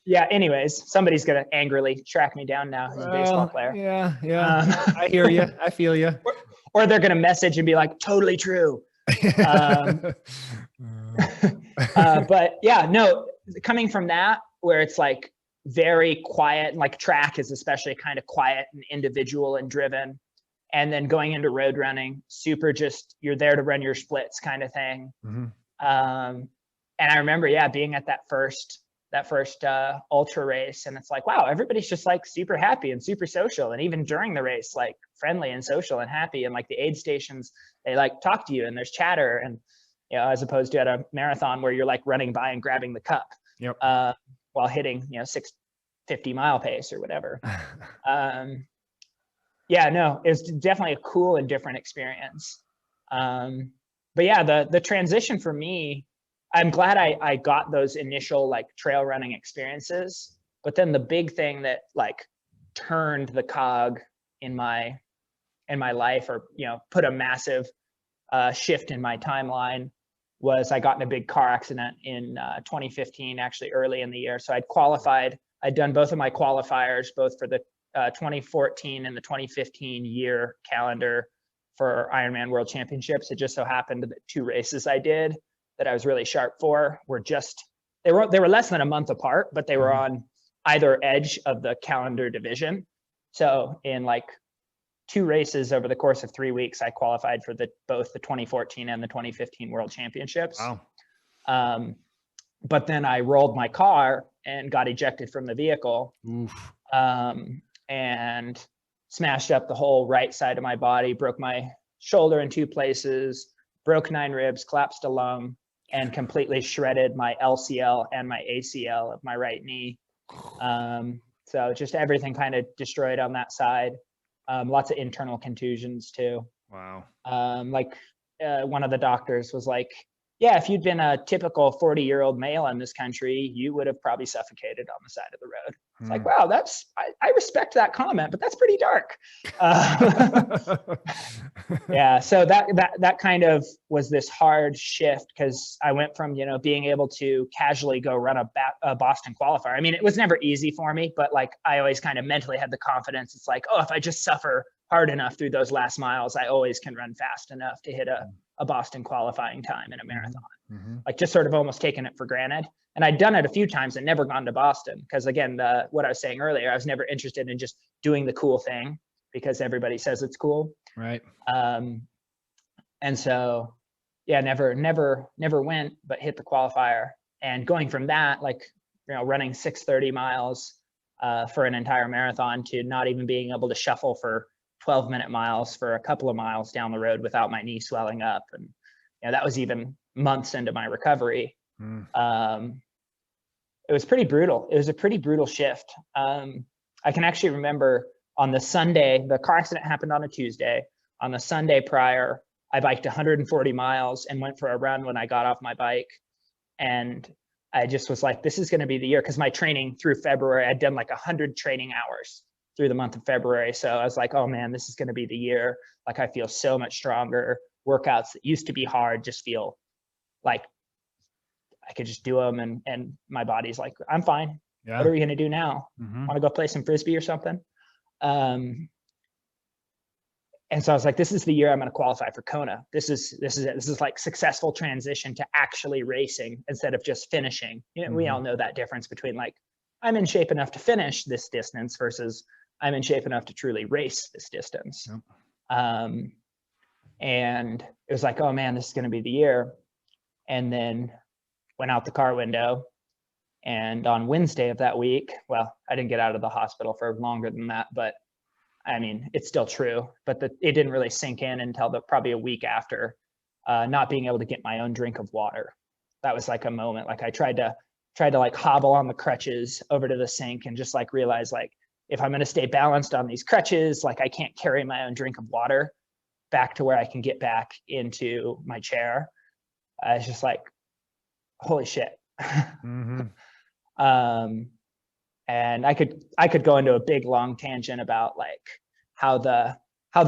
Yeah, anyways, somebody's going to angrily track me down now as a baseball player. Yeah. I hear you. I feel you. Or they're going to message and be like, totally true. But yeah, no, coming from that, where it's like very quiet, and like track is especially kind of quiet and individual and driven, and then going into road running, super just, you're there to run your splits kind of thing. Mm-hmm. And I remember, yeah, being at that first ultra race, and it's like, wow, everybody's just like super happy and super social, and even during the race, like friendly and social and happy, and like the aid stations, they like talk to you and there's chatter, and you know, as opposed to at a marathon where you're like running by and grabbing the cup. Yep. While hitting, you know, 650 mile pace or whatever. Yeah, no, it's definitely a cool and different experience. But yeah, the transition for me, I'm glad I got those initial like trail running experiences, But then the big thing that like turned the cog in my life, or, you know, put a massive shift in my timeline, was I got in a big car accident in 2015, actually early in the year. So I'd qualified, I'd done both of my qualifiers, both for the 2014 and the 2015 year calendar for Ironman World Championships. It just so happened that 2 races I did that I was really sharp for were just, they were less than a month apart, but they were on either edge of the calendar division. So in like 2 races over the course of 3 weeks, I qualified for both the 2014 and the 2015 World Championships. Wow. But then I rolled my car and got ejected from the vehicle. Oof. And smashed up the whole right side of my body, broke my shoulder in 2 places, broke 9 ribs, collapsed a lung, and completely shredded my LCL and my ACL of my right knee. So just everything kind of destroyed on that side. Lots of internal contusions too. Wow. One of the doctors was like, yeah, if you'd been a typical 40-year-old male in this country, you would have probably suffocated on the side of the road. It's like, wow, I respect that comment, but that's pretty dark. Yeah, so that kind of was this hard shift, because I went from, you know, being able to casually go run a Boston qualifier. I mean, it was never easy for me, but like I always kind of mentally had the confidence. It's like, oh, if I just suffer hard enough through those last miles, I always can run fast enough to hit a Boston qualifying time in a marathon. Like just sort of almost taking it for granted. And I'd done it a few times and never gone to Boston, because again, what I was saying earlier, I was never interested in just doing the cool thing because everybody says it's cool. Right. And so, yeah, never went, but hit the qualifier. And going from that, like, you know, running 630 miles for an entire marathon, to not even being able to shuffle for 12-minute miles for a couple of miles down the road without my knee swelling up. And, you know, that was even months into my recovery. It was pretty brutal. It was a pretty brutal shift. I can actually remember on the Sunday, the car accident happened on a Tuesday. On the Sunday prior, I biked 140 miles and went for a run when I got off my bike. And I just was like, this is going to be the year, because my training through February, I'd done like 100 training hours through the month of February. So I was like, oh man, this is going to be the year. Like, I feel so much stronger. Workouts that used to be hard just feel like I could just do them. And my body's like, I'm fine. Yeah. What are we going to do now? Want to go play some Frisbee or something? And so I was like, this is the year I'm going to qualify for Kona. This is like successful transition to actually racing instead of just finishing. You know, we all know that difference between like, I'm in shape enough to finish this distance versus I'm in shape enough to truly race this distance. Yep. And it was like, oh man, this is going to be the year. And then went out the car window. And on Wednesday of that week, well, I didn't get out of the hospital for longer than that, but I mean, it's still true, but it didn't really sink in until probably a week after, not being able to get my own drink of water. That was like a moment. Like I tried to like hobble on the crutches over to the sink and just like realize, like, if I'm going to stay balanced on these crutches, like I can't carry my own drink of water back to where I can get back into my chair. I was just like, holy shit. And I could go into a big long tangent about like how the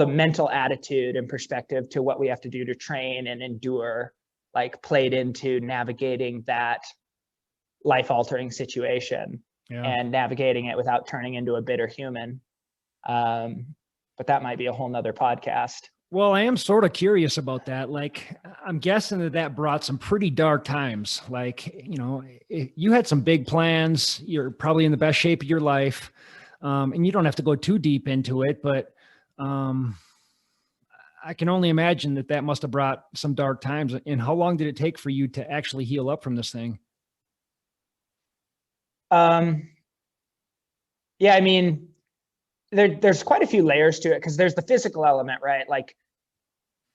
mental attitude and perspective to what we have to do to train and endure like played into navigating that life-altering situation. Yeah. And navigating it without turning into a bitter human. But that might be a whole nother podcast. Well, I am sort of curious about that. Like, I'm guessing that brought some pretty dark times. Like, you know, you had some big plans. You're probably in the best shape of your life. And you don't have to go too deep into it, but I can only imagine that must have brought some dark times. And how long did it take for you to actually heal up from this thing? Yeah, I mean, there's quite a few layers to it, because there's the physical element, right? Like,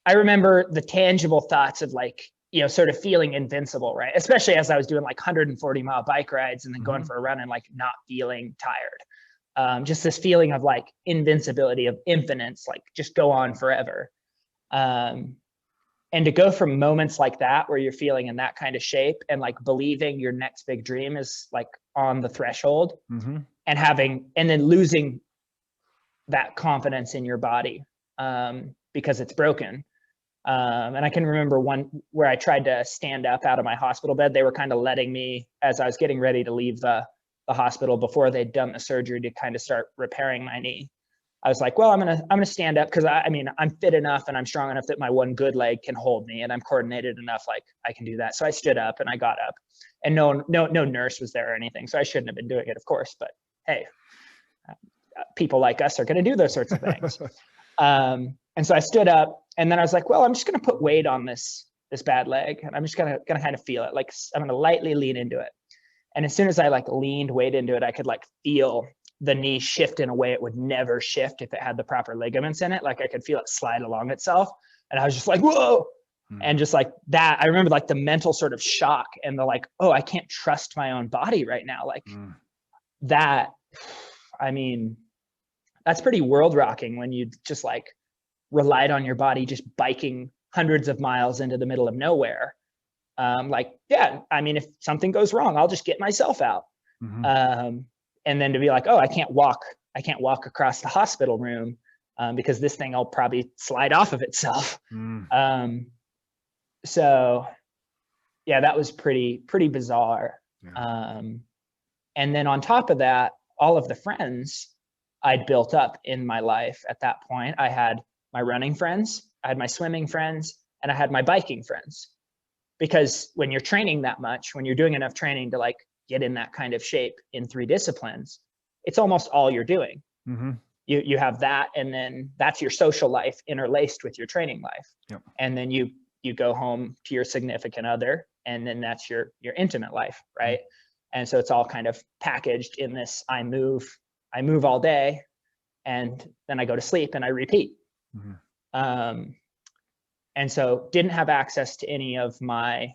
I remember the tangible thoughts of like, you know, sort of feeling invincible, right? Especially as I was doing like 140-mile bike rides and then going for a run and like not feeling tired. Just this feeling of like invincibility, of infinite, like just go on forever. And to go from moments like that, where you're feeling in that kind of shape and like believing your next big dream is like on the threshold, Mm-hmm. and then losing that confidence in your body because it's broken. And I can remember one where I tried to stand up out of my hospital bed. They were kind of letting me, as I was getting ready to leave the hospital before they'd done the surgery to kind of start repairing my knee. I was like, well, I'm gonna stand up because I'm fit enough and I'm strong enough that my one good leg can hold me, and I'm coordinated enough, like I can do that. So I stood up and I got up, and no nurse was there or anything, so I shouldn't have been doing it, of course. But hey, people like us are going to do those sorts of things. And so I stood up, and then I was like, well, I'm just going to put weight on this bad leg, and I'm just gonna kind of feel it. Like I'm gonna lightly lean into it. And as soon as I like leaned weight into it, I could like feel the knee shift in a way it would never shift if it had the proper ligaments in it. Like I could feel it slide along itself. And I was just like, whoa. And just like that, I remember like the mental sort of shock and the like, oh, I can't trust my own body right now. Like that, I mean, that's pretty world rocking when you just like relied on your body just biking hundreds of miles into the middle of nowhere. Like, yeah, I mean, if something goes wrong, I'll just get myself out. And then to be like, oh, I can't walk across the hospital room because this thing will probably slide off of itself. So yeah, that was pretty bizarre. Yeah. And then on top of that, all of the friends I'd built up in my life at that point, I had my running friends, I had my swimming friends, and I had my biking friends. Because when you're training that much, when you're doing enough training to like get in that kind of shape in 3 disciplines, it's almost all you're doing. You have that, and then that's your social life interlaced with your training life. Yep. And then you go home to your significant other, and then that's your intimate life, right? And so it's all kind of packaged in this, I move all day, and then I go to sleep and I repeat. And so didn't have access to any of my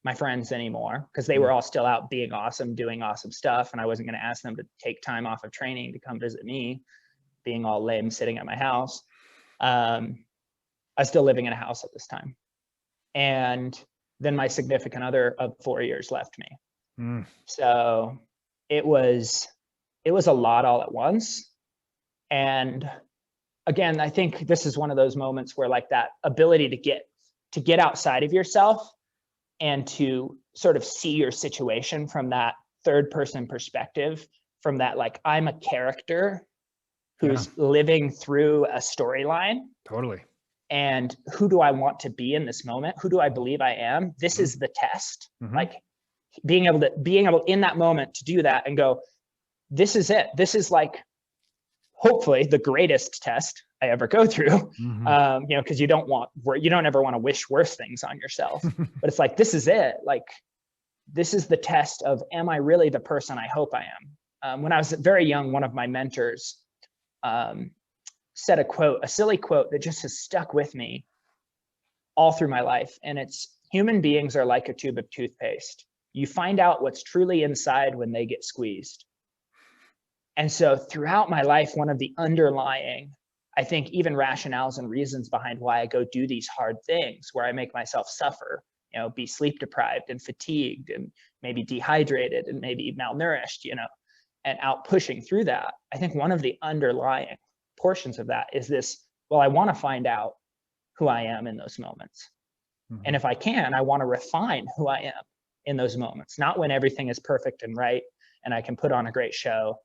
my friends anymore because they were all still out being awesome, doing awesome stuff. And I wasn't going to ask them to take time off of training to come visit me, being all lame sitting at my house. I was still living in a house at this time. And then my significant other of 4 years left me. So it was a lot all at once. And again, I think this is one of those moments where like that ability to get outside of yourself and to sort of see your situation from that third person perspective, from that, like, I'm a character who's living through a storyline. Totally. And who do I want to be in this moment? Who do I believe I am? This is the test. Like being able in that moment to do that and go, this is it. This is like, hopefully the greatest test I ever go through, because you don't ever want to wish worse things on yourself, but it's like, this is it. Like, this is the test of, am I really the person I hope I am? When I was very young, one of my mentors said a silly quote that just has stuck with me all through my life. And it's, human beings are like a tube of toothpaste. You find out what's truly inside when they get squeezed. And so throughout my life, one of the underlying, I think, even rationales and reasons behind why I go do these hard things, where I make myself suffer, be sleep deprived and fatigued and maybe dehydrated and maybe malnourished, and out pushing through that. I think one of the underlying portions of that is this, well, I want to find out who I am in those moments. And if I can, I want to refine who I am in those moments, not when everything is perfect and right and I can put on a great show,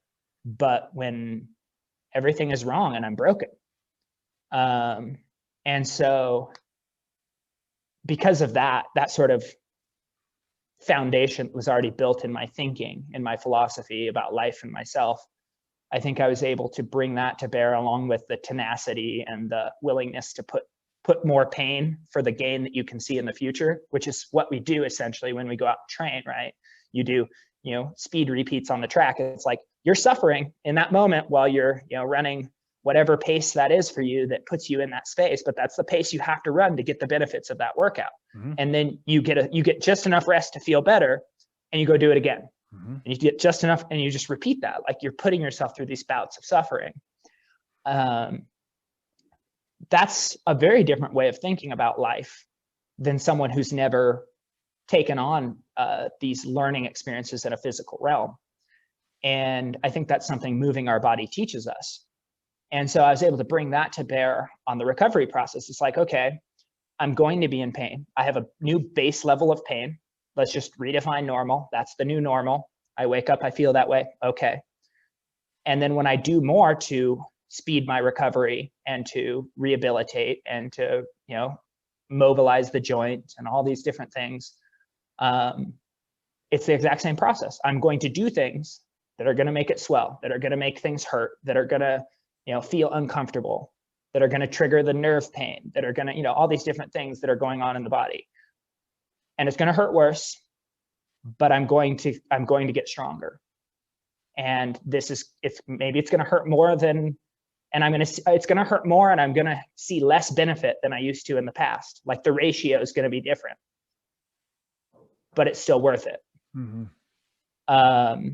but when everything is wrong and I'm broken. And so because of that sort of foundation was already built in my thinking, in my philosophy about life and myself, I think I was able to bring that to bear, along with the tenacity and the willingness to put more pain for the gain that you can see in the future, which is what we do essentially when we go out and train, right? You do, speed repeats on the track. It's like you're suffering in that moment while you're, running whatever pace that is for you that puts you in that space, but that's the pace you have to run to get the benefits of that workout. And then you get just enough rest to feel better, and you go do it again. And you get just enough, and you just repeat that. Like, you're putting yourself through these bouts of suffering. That's a very different way of thinking about life than someone who's never taken on these learning experiences in a physical realm. And I think that's something moving our body teaches us. And so I was able to bring that to bear on the recovery process. It's like, okay, I'm going to be in pain. I have a new base level of pain. Let's just redefine normal. That's the new normal. I wake up, I feel that way. Okay. And then when I do more to speed my recovery and to rehabilitate and to, you know, mobilize the joint and all these different things, it's the exact same process. I'm going to do things that are going to make it swell, that are going to make things hurt, that are going to, you know, feel uncomfortable, that are going to trigger the nerve pain, that are going to, you know, all these different things that are going on in the body. And it's going to hurt worse, but I'm going to get stronger. And maybe it's going to hurt more than, and it's going to hurt more, and I'm going to see less benefit than I used to in the past. Like the ratio is going to be different, but it's still worth it. Mm-hmm.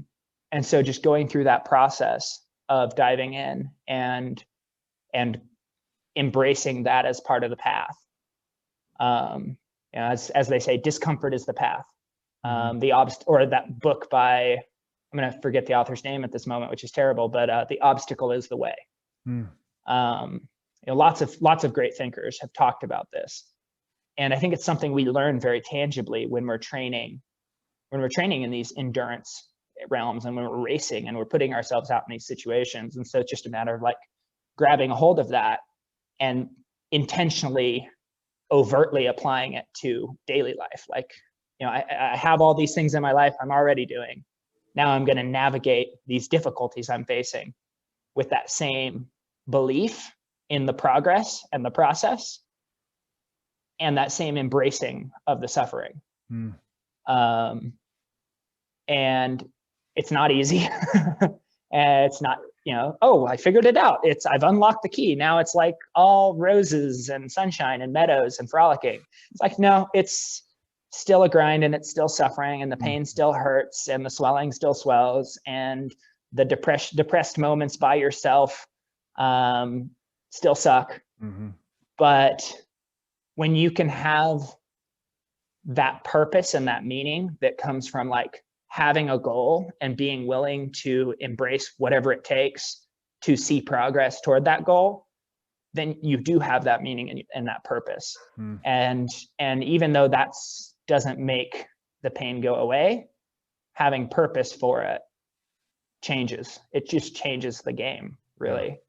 And so just going through that process of diving in and embracing that as part of the path. You know, as they say, discomfort is the path. Or that book by, I'm going to forget the author's name at this moment, which is terrible, but The Obstacle is the Way. You know, lots of great thinkers have talked about this. And I think it's something we learn very tangibly when we're training in these endurance realms, and when we're racing and we're putting ourselves out in these situations. And so it's just a matter of like grabbing a hold of that and intentionally, overtly applying it to daily life. Like, you know, I have all these things in my life I'm already doing. Now I'm going to navigate these difficulties I'm facing with that same belief in the progress and the process, and that same embracing of the suffering. And it's not easy. And it's not, you know, oh, I figured it out. I've unlocked the key. Now it's like all roses and sunshine and meadows and frolicking. It's like, no, it's still a grind, and it's still suffering, and the pain still hurts, and the swelling still swells, and the depressed moments by yourself still suck. But when you can have that purpose and that meaning that comes from like having a goal and being willing to embrace whatever it takes to see progress toward that goal, then you do have that meaning and that purpose. And even though that doesn't make the pain go away, having purpose for it just changes the game, really.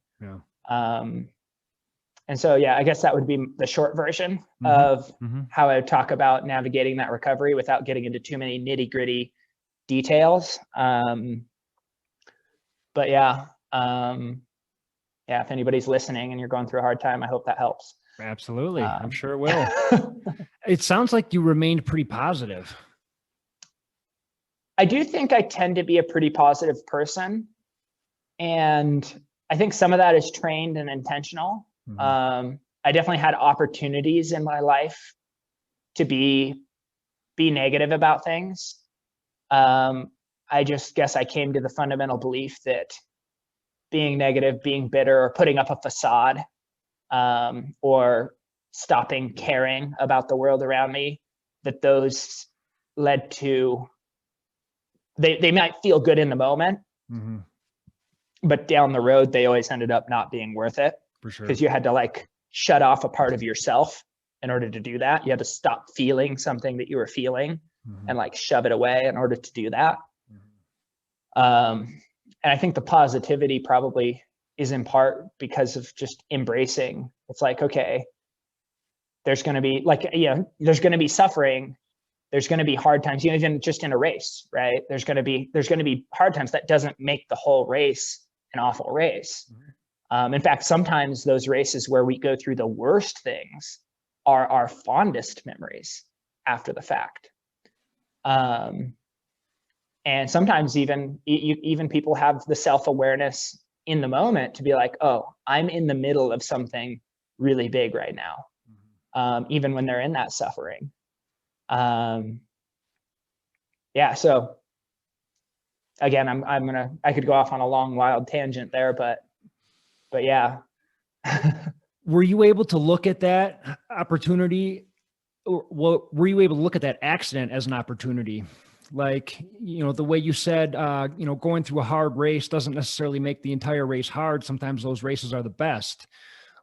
And so, yeah, I guess that would be the short version of how I would talk about navigating that recovery without getting into too many nitty-gritty details. But yeah, if anybody's listening and you're going through a hard time, I hope that helps. Absolutely. I'm sure it will. It sounds like you remained pretty positive. I do think I tend to be a pretty positive person. And I think some of that is trained and intentional. I definitely had opportunities in my life to be negative about things. I just guess I came to the fundamental belief that being negative, being bitter, or putting up a facade, or stopping caring about the world around me, that those led to, they might feel good in the moment, but down the road, they always ended up not being worth it. For sure. Because you had to like shut off a part of yourself in order to do that. You had to stop feeling something that you were feeling and like shove it away in order to do that. And I think the positivity probably is in part because of just embracing. It's like, okay, there's going to be like, there's going to be suffering. There's going to be hard times, even just in a race, right? There's going to be hard times. That doesn't make the whole race an awful race. In fact, sometimes those races where we go through the worst things are our fondest memories after the fact. And sometimes even people have the self-awareness in the moment to be like, oh, I'm in the middle of something really big right now, even when they're in that suffering. So again, I could go off on a long, wild tangent there, but yeah. Were you able to look at that opportunity were you able to look at that accident as an opportunity? Like, the way you said, going through a hard race doesn't necessarily make the entire race hard. Sometimes those races are the best.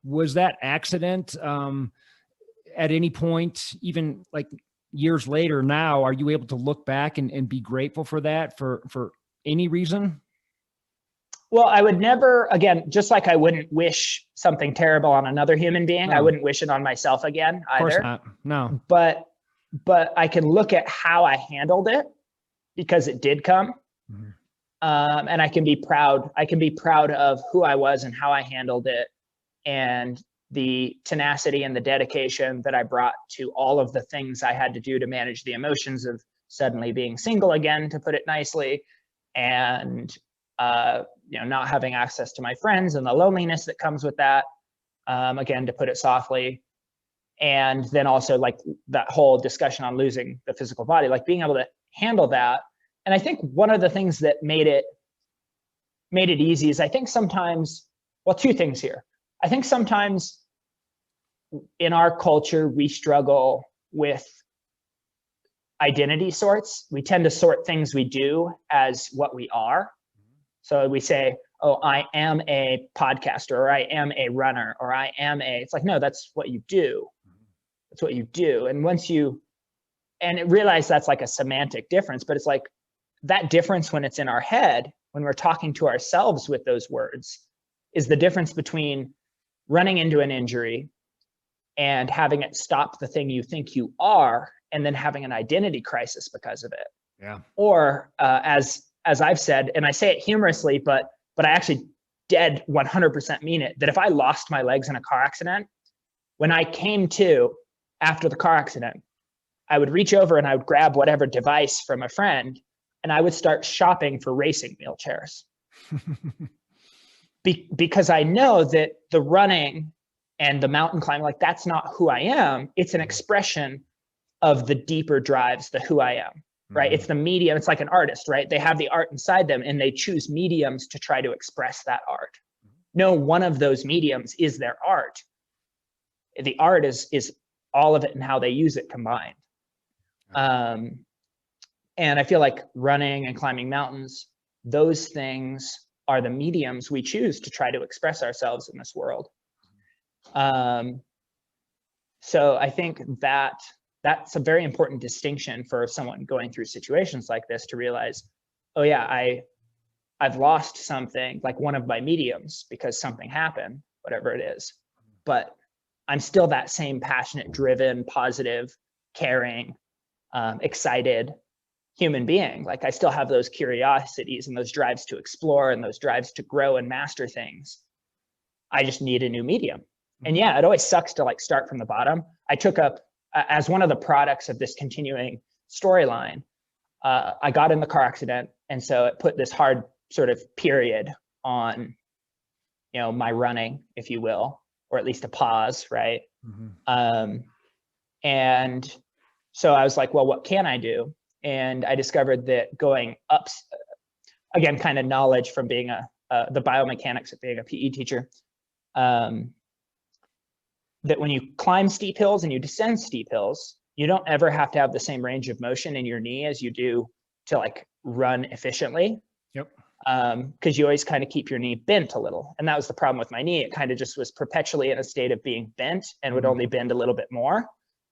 Was that accident at any point, even like years later now, are you able to look back and be grateful for that for any reason? Well, I would never, again, just like I wouldn't wish something terrible on another human being, I wouldn't wish it on myself again either. Of course not. No. But I can look at how I handled it, because it did come. Mm-hmm. And I can be proud. I can be proud of who I was and how I handled it, and the tenacity and the dedication that I brought to all of the things I had to do to manage the emotions of suddenly being single again, to put it nicely, and not having access to my friends and the loneliness that comes with that, again, to put it softly. And then also like that whole discussion on losing the physical body, like being able to handle that. And I think one of the things that made it easy is, I think sometimes, well, two things here. I think sometimes in our culture, we struggle with identity sorts. We tend to sort things we do as what we are. So we say, oh, I am a podcaster, or I am a runner, or I am it's like, no, that's what you do. That's what you do. And realize that's like a semantic difference, but it's like that difference when it's in our head, when we're talking to ourselves with those words, is the difference between running into an injury and having it stop the thing you think you are, and then having an identity crisis because of it. Yeah. Or as I've said, and I say it humorously, but I actually dead 100% mean it, that if I lost my legs in a car accident, when I came to after the car accident, I would reach over and I would grab whatever device from a friend, and I would start shopping for racing wheelchairs. Because I know that the running and the mountain climbing, like, that's not who I am. It's an expression of the deeper drives, the who I am, right? Mm-hmm. It's the medium. It's like an artist, right? They have the art inside them and they choose mediums to try to express that art. No one of those mediums is their art. The art is all of it and how they use it combined. And I feel like running and climbing mountains, those things are the mediums we choose to try to express ourselves in this world. So I think that's a very important distinction for someone going through situations like this, to realize, oh yeah, I've lost something, like one of my mediums, because something happened, whatever it is, but I'm still that same passionate, driven, positive, caring, excited human being. Like, I still have those curiosities and those drives to explore and those drives to grow and master things. I just need a new medium. And yeah, it always sucks to like start from the bottom. I took up, as one of the products of this continuing storyline, I got in the car accident. And so it put this hard sort of period on, my running, if you will, or at least a pause, right? Mm-hmm. And so I was like, well, what can I do? And I discovered that going up, again, kind of knowledge from being the biomechanics of being a PE teacher, that when you climb steep hills and you descend steep hills, you don't ever have to have the same range of motion in your knee as you do to like run efficiently. Yep. Because you always kind of keep your knee bent a little. And that was the problem with my knee. It kind of just was perpetually in a state of being bent and would only bend a little bit more.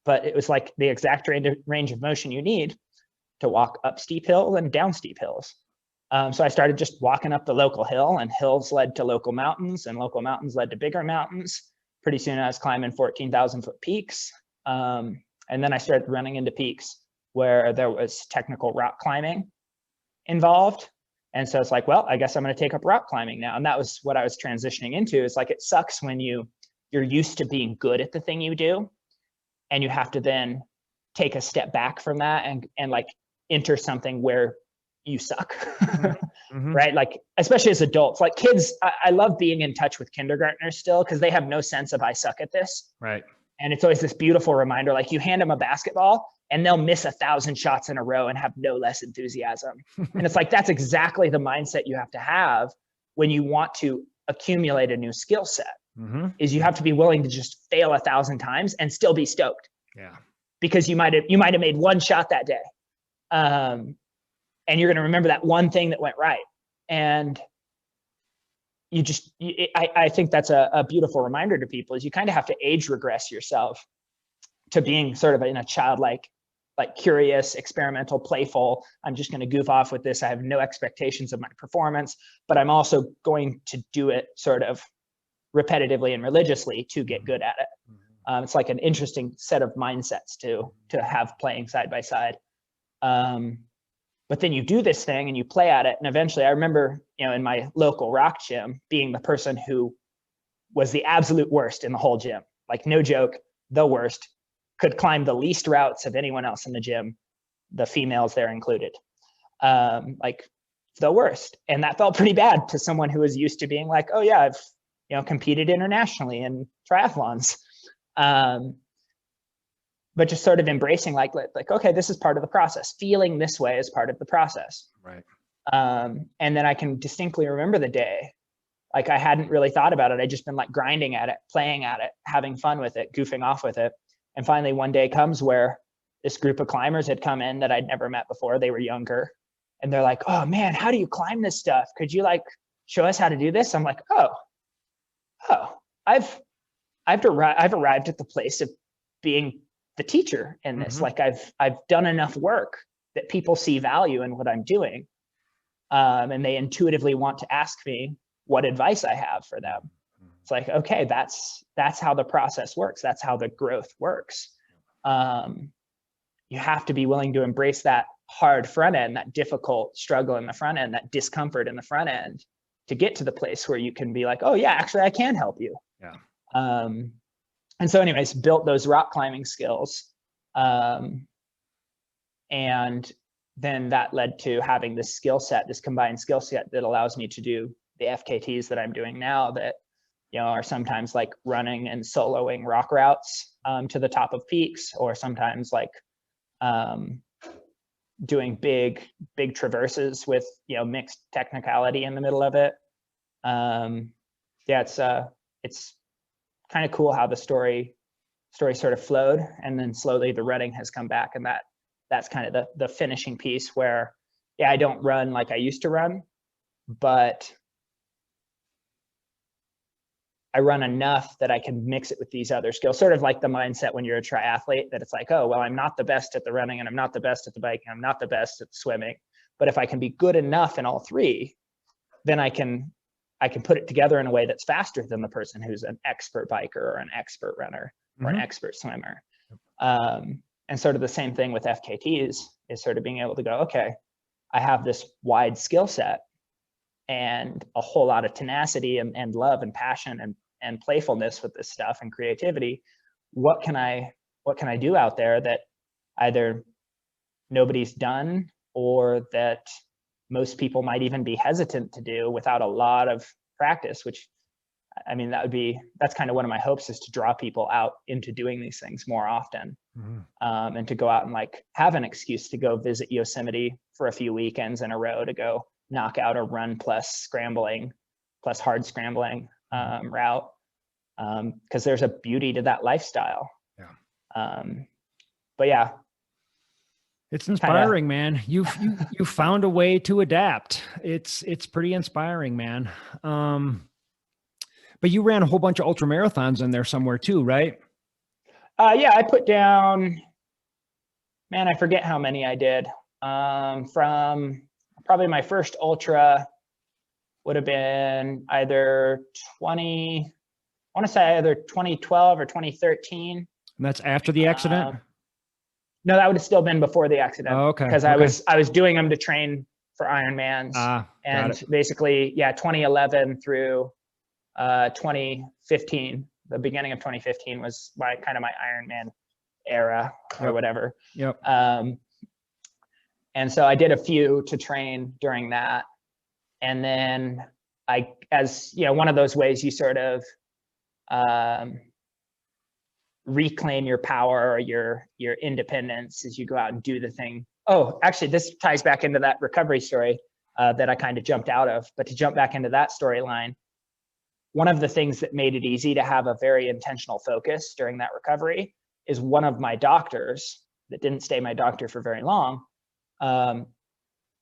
But it was like the exact range of motion you need to walk up steep hills and down steep hills. So I started just walking up the local hill, and hills led to local mountains, and local mountains led to bigger mountains. Pretty soon I was climbing 14,000 foot peaks. And then I started running into peaks where there was technical rock climbing involved. And so it's like, well, I guess I'm going to take up rock climbing now. And that was what I was transitioning into. It's like, it sucks when you're used to being good at the thing you do, and you have to then take a step back from that and like enter something where you suck. Mm-hmm. Right? Like, especially as adults, like kids, I love being in touch with kindergartners still, because they have no sense of I suck at this. Right. And it's always this beautiful reminder, like you hand them a basketball and they'll miss 1,000 shots in a row and have no less enthusiasm. And it's like, that's exactly the mindset you have to have when you want to accumulate a new skill set. Mm-hmm. Is you have to be willing to just fail 1,000 times and still be stoked. Yeah. because you might have made one shot that day. And you're going to remember that one thing that went right. And I think that's a beautiful reminder to people, is you kind of have to age regress yourself to being sort of in a childlike, like curious, experimental, playful. I'm just going to goof off with this. I have no expectations of my performance, but I'm also going to do it sort of repetitively and religiously to get good at it. It's like an interesting set of mindsets to have playing side by side. But then you do this thing and you play at it. And eventually I remember, in my local rock gym, being the person who was the absolute worst in the whole gym. Like, no joke, the worst. Could climb the least routes of anyone else in the gym, the females there included. Like, the worst. And that felt pretty bad to someone who was used to being like, oh yeah, I've, competed internationally in triathlons. But just sort of embracing like, okay, this is part of the process. Feeling this way is part of the process. Right. And then I can distinctly remember the day. Like, I hadn't really thought about it. I'd just been like grinding at it, playing at it, having fun with it, goofing off with it. And finally one day comes where this group of climbers had come in that I'd never met before. They were younger. And they're like, oh man, how do you climb this stuff? Could you like show us how to do this? I'm like, oh, I've arrived at the place of being the teacher in this. Like, I've done enough work that people see value in what I'm doing. And they intuitively want to ask me what advice I have for them. It's like, okay, that's how the process works. That's how the growth works. You have to be willing to embrace that hard front end, that difficult struggle in the front end, that discomfort in the front end, to get to the place where you can be like, oh yeah, actually I can help you. Yeah. And so anyways, built those rock climbing skills. And then that led to having this skill set, this combined skill set that allows me to do the FKTs that I'm doing now, that, are sometimes like running and soloing rock routes to the top of peaks, or sometimes like doing big traverses with, mixed technicality in the middle of it. Yeah, it's kind of cool how the story sort of flowed, and then slowly the running has come back, and that's kind of the finishing piece where, yeah, I don't run like I used to run, but I run enough that I can mix it with these other skills. Sort of like the mindset when you're a triathlete, that it's like, oh, well, I'm not the best at the running, and I'm not the best at the biking, I'm not the best at the swimming, but if I can be good enough in all three, then I can put it together in a way that's faster than the person who's an expert biker or an expert runner or an expert swimmer. And sort of the same thing with FKTs, is sort of being able to go, okay, I have this wide skill set and a whole lot of tenacity and love and passion and playfulness with this stuff and creativity. What can I do out there that either nobody's done, or that most people might even be hesitant to do without a lot of practice? Which, I mean, that's kind of one of my hopes, is to draw people out into doing these things more often. And to go out and like have an excuse to go visit Yosemite for a few weekends in a row, to go knock out a run plus scrambling plus hard scrambling route, because there's a beauty to that lifestyle. But yeah, it's inspiring, man. You found a way to adapt. It's pretty inspiring, man. But you ran a whole bunch of ultra marathons in there somewhere too, right? Yeah, I put down, man, I forget how many I did. From probably my first ultra would have been either 2012 or 2013. And that's after the accident? No, that would have still been before the accident. Oh, okay. Because I was doing them to train for Ironmans. And basically, yeah, 2011 through 2015. The beginning of 2015 was my Ironman era or whatever. Yep. And so I did a few to train during that. And then one of those ways you sort of reclaim your power or your independence, is you go out and do the thing. Oh, actually, this ties back into that recovery story that I kind of jumped out of. But to jump back into that storyline, one of the things that made it easy to have a very intentional focus during that recovery is one of my doctors that didn't stay my doctor for very long. I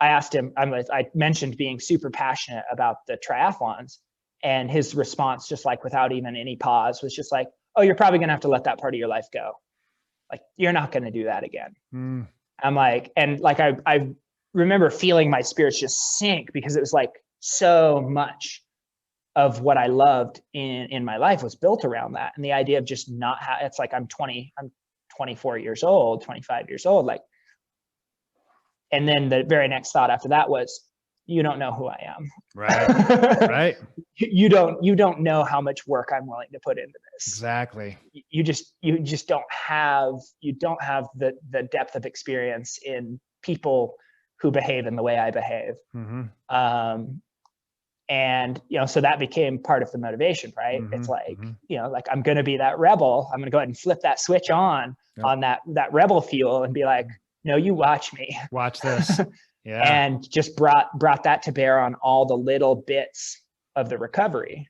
asked him, I mentioned being super passionate about the triathlons, and his response, just like without even any pause, was just like, oh, you're probably going to have to let that part of your life go. Like, you're not going to do that again. I'm like, and like, I remember feeling my spirits just sink, because it was like so much of what I loved in my life was built around that. And the idea of just not it's like, I'm 24 years old, 25 years old. Like, and then the very next thought after that was, you don't know who I am. Right. Right. You don't know how much work I'm willing to put into this. Exactly. You just don't have the depth of experience in people who behave in the way I behave. And, so that became part of the motivation, right? It's like, like, I'm going to be that rebel. I'm going to go ahead and flip that switch on that rebel fuel and be like, no, you watch me. Watch this. Yeah. And just brought that to bear on all the little bits of the recovery,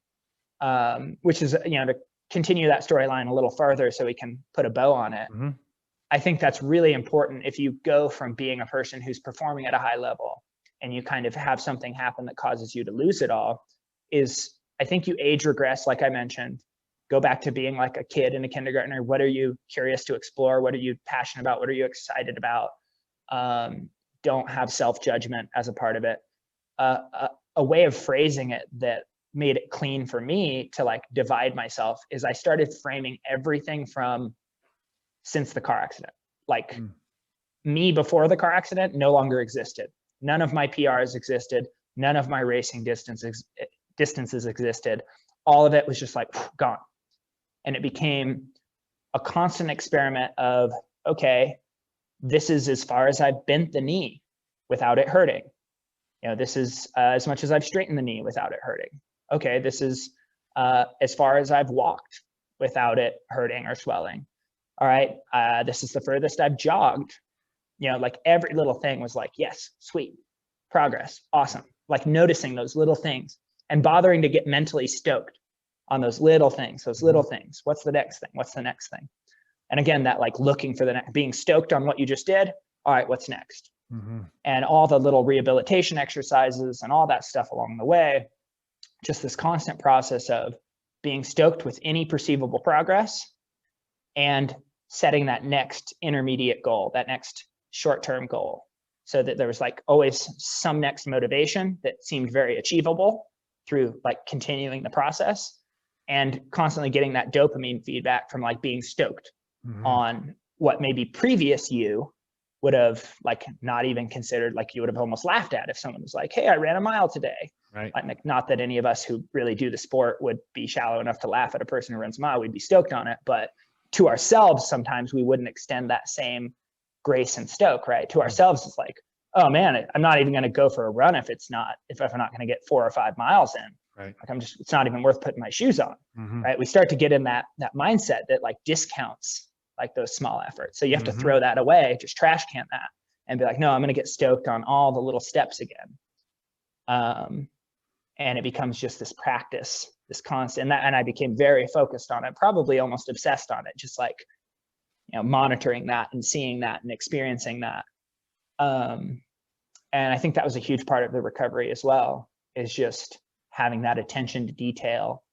which is, to continue that storyline a little further so we can put a bow on it. I think that's really important. If you go from being a person who's performing at a high level and you kind of have something happen that causes you to lose it all, is I think you age regress, like I mentioned, go back to being like a kid and a kindergartner. What are you curious to explore? What are you passionate about? What are you excited about? Don't have self-judgment as a part of it. A way of phrasing it that made it clean for me to like divide myself is I started framing everything from since the car accident. Like me before the car accident no longer existed. None of my PRs existed. None of my racing distances existed. All of it was just like gone. And it became a constant experiment of, okay, this is as far as I've bent the knee without it hurting. This is as much as I've straightened the knee without it hurting. Okay, this is as far as I've walked without it hurting or swelling. All right, this is the furthest I've jogged. Like every little thing was like, yes, sweet, progress, awesome. Like noticing those little things and bothering to get mentally stoked on those little things, What's the next thing? What's the next thing? And again, that like looking for the next, being stoked on what you just did. All right, what's next? And all the little rehabilitation exercises and all that stuff along the way, just this constant process of being stoked with any perceivable progress and setting that next intermediate goal, that next short-term goal, so that there was like always some next motivation that seemed very achievable through like continuing the process, and constantly getting that dopamine feedback from like being stoked on what maybe previous you would have like not even considered, like you would have almost laughed at if someone was like, hey, I ran a mile today. Right. Like, not that any of us who really do the sport would be shallow enough to laugh at a person who runs a mile. We'd be stoked on it. But to ourselves, sometimes we wouldn't extend that same grace and stoke, right? To ourselves, it's like, oh man, I'm not even going to go for a run if I'm not going to get 4 or 5 miles in. Right. Like it's not even worth putting my shoes on. Right. We start to get in that mindset that like discounts like those small efforts. So you have to throw that away, just trash can that, and be like, no, I'm going to get stoked on all the little steps again. And it becomes just this practice, this constant, and I became very focused on it, probably almost obsessed on it, just like, monitoring that and seeing that and experiencing that. And I think that was a huge part of the recovery as well, is just having that attention to detail.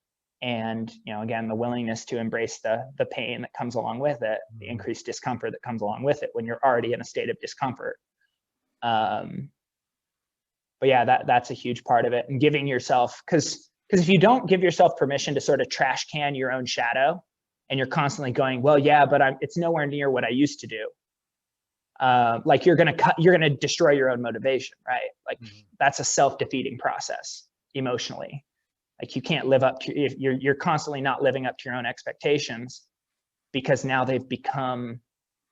And, again, the willingness to embrace the pain that comes along with it, the increased discomfort that comes along with it when you're already in a state of discomfort. But yeah, that's a huge part of it. And giving yourself, because if you don't give yourself permission to sort of trash can your own shadow, and you're constantly going, well, yeah, but it's nowhere near what I used to do. Like you're gonna destroy your own motivation, right? Like that's a self-defeating process emotionally. Like you can't live up to, if you're constantly not living up to your own expectations, because now they've become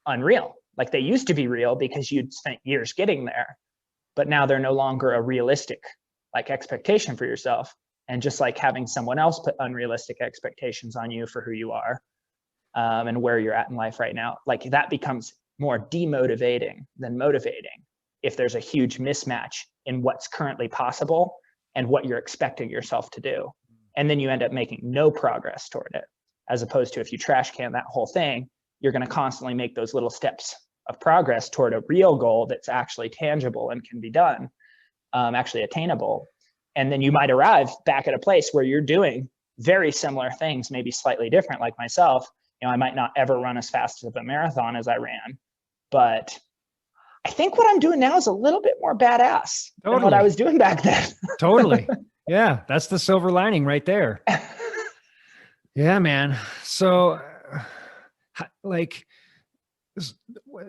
unreal. Like they used to be real because you'd spent years getting there, but now they're no longer a realistic like expectation for yourself. And just like having someone else put unrealistic expectations on you for who you are, and where you're at in life right now, like that becomes more demotivating than motivating if there's a huge mismatch in what's currently possible and what you're expecting yourself to do. And then you end up making no progress toward it, as opposed to if you trash can that whole thing, you're going to constantly make those little steps of progress toward a real goal that's actually tangible and can be done, actually attainable. And then you might arrive back at a place where you're doing very similar things, maybe slightly different. Like myself, I might not ever run as fast as a marathon as I ran, but I think what I'm doing now is a little bit more badass than what I was doing back then. Totally. Yeah. That's the silver lining right there. Yeah, man. So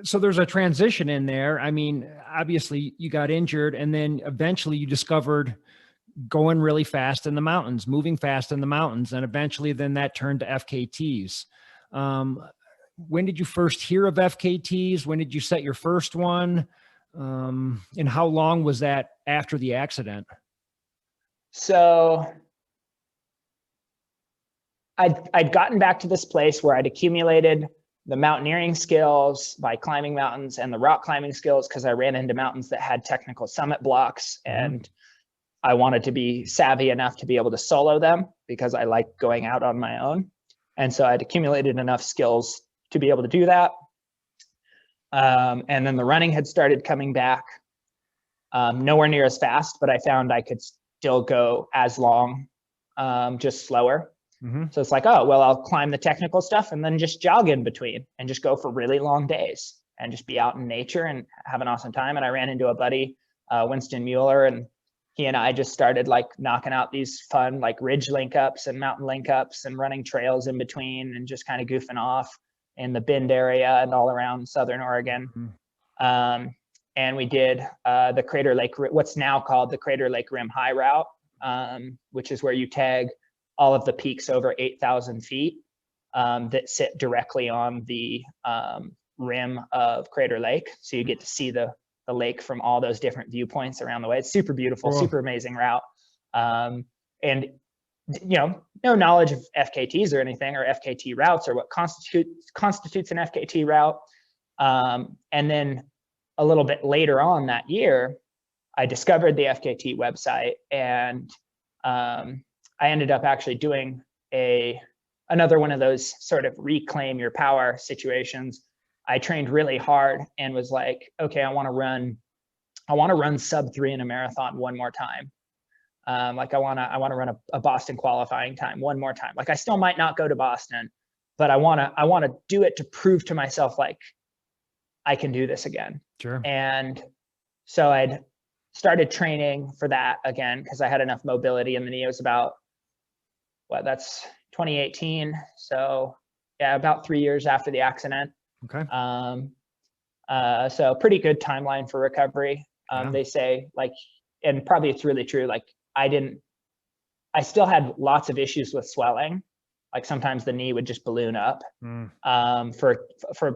so there's a transition in there. I mean, obviously you got injured and then eventually you discovered going really fast in the mountains, moving fast in the mountains. And eventually then that turned to FKTs. When did you first hear of FKTs? When did you set your first one? And how long was that after the accident? So I'd gotten back to this place where I'd accumulated the mountaineering skills by climbing mountains and the rock climbing skills, because I ran into mountains that had technical summit blocks, and I wanted to be savvy enough to be able to solo them because I like going out on my own. And so I'd accumulated enough skills to be able to do that. And then the running had started coming back, nowhere near as fast, but I found I could still go as long, just slower. So it's like, oh, well, I'll climb the technical stuff and then just jog in between and just go for really long days and just be out in nature and have an awesome time. And I ran into a buddy, Winston Mueller, and he and I just started like knocking out these fun, like ridge link ups and mountain link ups and running trails in between and just kind of goofing off in the Bend area and all around Southern Oregon. And we did the Crater Lake, what's now called the Crater Lake Rim High Route, which is where you tag all of the peaks over 8,000 feet that sit directly on the rim of Crater Lake. So you get to see the lake from all those different viewpoints around the way. It's super beautiful, super amazing route. And, no knowledge of FKTs or anything, or FKT routes or what constitutes an FKT route. And then a little bit later on that year, I discovered the FKT website, and I ended up actually doing another one of those sort of reclaim your power situations. I trained really hard and was like, okay, I want to run sub-3 in a marathon one more time. Like I want to run a Boston qualifying time one more time. Like I still might not go to Boston, but I want to do it to prove to myself like I can do this again. Sure. And so I'd started training for that again because I had enough mobility in the knee. It was about, that's 2018. So yeah, about 3 years after the accident. Okay. So pretty good timeline for recovery. They say, like, and probably it's really true. Like I still had lots of issues with swelling. Like sometimes the knee would just balloon up for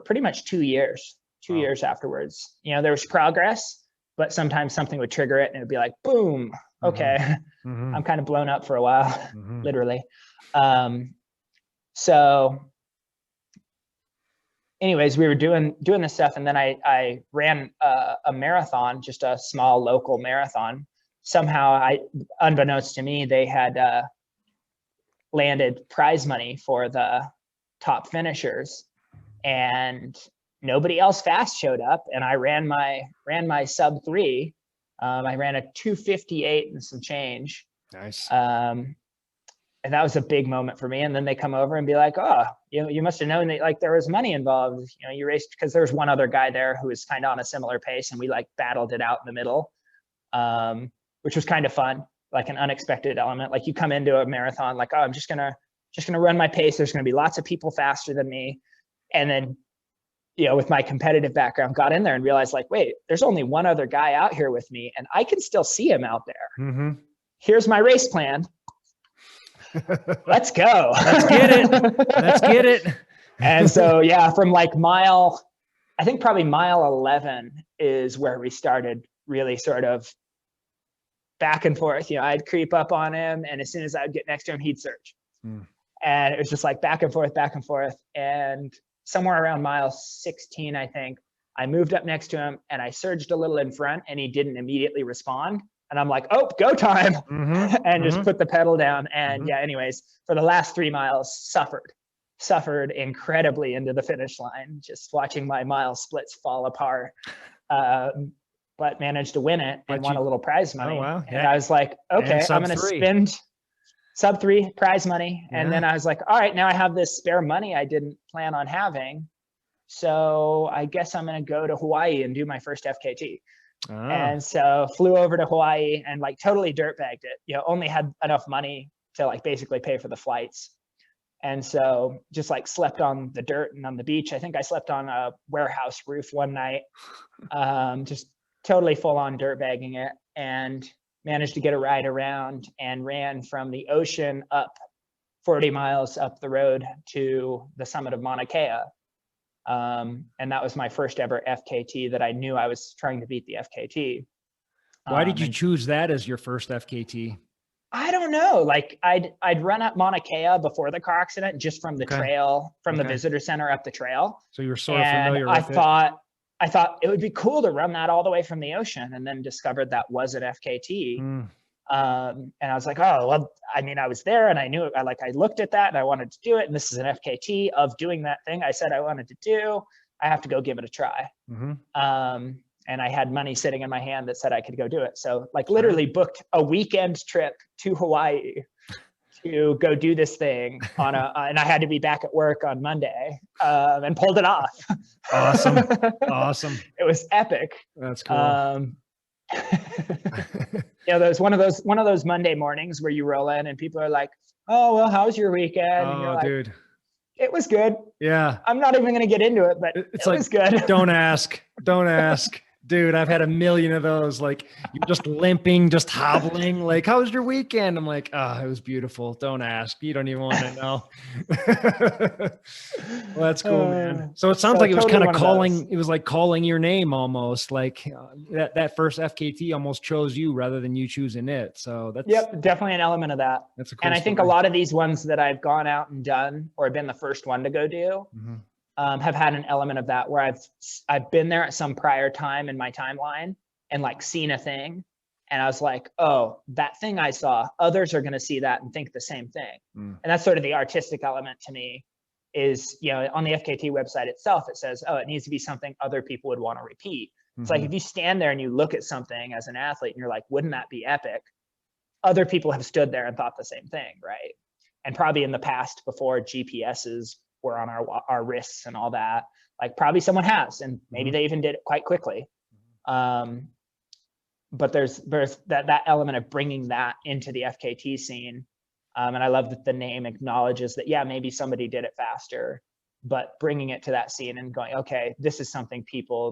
pretty much 2 years. 2 years afterwards, there was progress, but sometimes something would trigger it and it would be like, boom, okay, I'm kind of blown up for a while, literally. So anyways, we were doing this stuff, and then I ran a marathon, just a small local marathon. Somehow, unbeknownst to me, they had landed prize money for the top finishers, and nobody else fast showed up, and I ran my sub-3. I ran a 2:58 and some change. Nice. And that was a big moment for me. And then they come over and be like, "Oh, you must have known that like there was money involved. You raced," because there was one other guy there who was kind of on a similar pace, and we like battled it out in the middle, which was kind of fun, like an unexpected element. Like you come into a marathon like, "Oh, I'm just gonna run my pace. There's gonna be lots of people faster than me," and then, with my competitive background, got in there and realized like, wait, there's only one other guy out here with me, and I can still see him out there. Here's my race plan. Let's go. Let's get it. Let's get it. And so, yeah, from like I think probably mile 11 is where we started really sort of back and forth. I'd creep up on him, and as soon as I'd get next to him, he'd surge. And it was just like back and forth, back and forth. And somewhere around mile 16, I think, I moved up next to him and I surged a little in front, and he didn't immediately respond. And I'm like, oh, go time, and just put the pedal down. And yeah, anyways, for the last 3 miles, suffered suffered incredibly into the finish line, just watching my mile splits fall apart. But managed to win it and won a little prize money. Oh, wow. And I was like, okay, I'm going to spend sub 3 prize money. And then I was like, all right, now I have this spare money I didn't plan on having. So I guess I'm going to go to Hawaii and do my first FKT. Oh. And so flew over to Hawaii and like totally dirtbagged it. You know, only had enough money to like basically pay for the flights. And so just like slept on the dirt and on the beach. I think I slept on a warehouse roof one night. Just totally full on dirtbagging it, and managed to get a ride around and ran from the ocean up 40 miles up the road to the summit of Mauna Kea. And that was my first ever FKT that I knew I was trying to beat the FKT. Why did you choose that as your first FKT? I don't know. Like I'd run up Mauna Kea before the car accident, just from the trail, from the visitor center up the trail. So you were sort of familiar with it. I thought it would be cool to run that all the way from the ocean, and then discovered that was an FKT. And I was like, oh, well, I mean, I was there and I knew it. I looked at that and I wanted to do it. And this is an FKT of doing that thing I said I wanted to do. I have to go give it a try. And I had money sitting in my hand that said I could go do it. So like literally booked a weekend trip to Hawaii to go do this thing on and I had to be back at work on Monday, and pulled it off. Awesome. Awesome. It was epic. That's cool. You know, there's one of those Monday mornings where you roll in and people are like, oh, well, how's your weekend? And you're like, dude, it was good. Yeah. I'm not even going to get into it, but it was good. Don't ask. Dude, I've had a million of those. Like, you're just limping, just hobbling. Like, how was your weekend? I'm like, oh, it was beautiful. Don't ask. You don't even want to know. Well, that's cool, man. So it sounds like it was kind of calling. It was like calling your name almost. Like that first FKT almost chose you rather than you choosing it. So that's definitely an element of that. That's a cool. And I think a lot of these ones that I've gone out and done, or been the first one to go do. Have had an element of that where I've been there at some prior time in my timeline and like seen a thing, and I was like, oh, that thing I saw, others are going to see that and think the same thing. And that's sort of the artistic element to me. Is, you know, on the FKT website itself, it says, oh, it needs to be something other people would want to repeat. It's like if you stand there and you look at something as an athlete and you're like, wouldn't that be epic? Other people have stood there and thought the same thing, right? And probably in the past, before GPSs were on our wrists and all that, like probably someone has, and maybe they even did it quite quickly. But there's that element of bringing that into the FKT scene. And I love that the name acknowledges that, yeah, maybe somebody did it faster, but bringing it to that scene and going, okay, this is something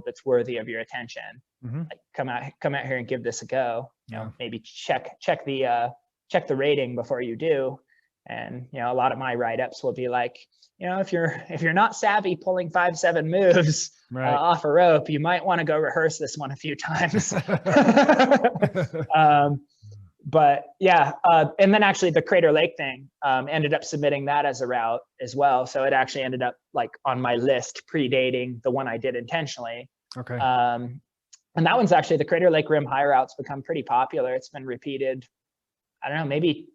that's worthy of your attention. Like, come out here and give this a go. You know, maybe check the rating before you do. And, you know, a lot of my write-ups will be like, you know, if you're not savvy pulling 5-7 moves off a rope, you might want to go rehearse this one a few times. But yeah, and then actually the Crater Lake thing, ended up submitting that as a route as well. So it actually ended up like on my list predating the one I did intentionally. Okay. And that one's actually, the Crater Lake Rim high route's become pretty popular. It's been repeated, I don't know, maybe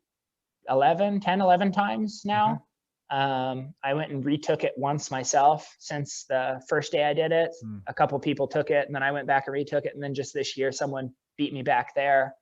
11 times now. I went and retook it once myself since the first day I did it. A couple people took it, and then I went back and retook it. And then just this year, someone beat me back there.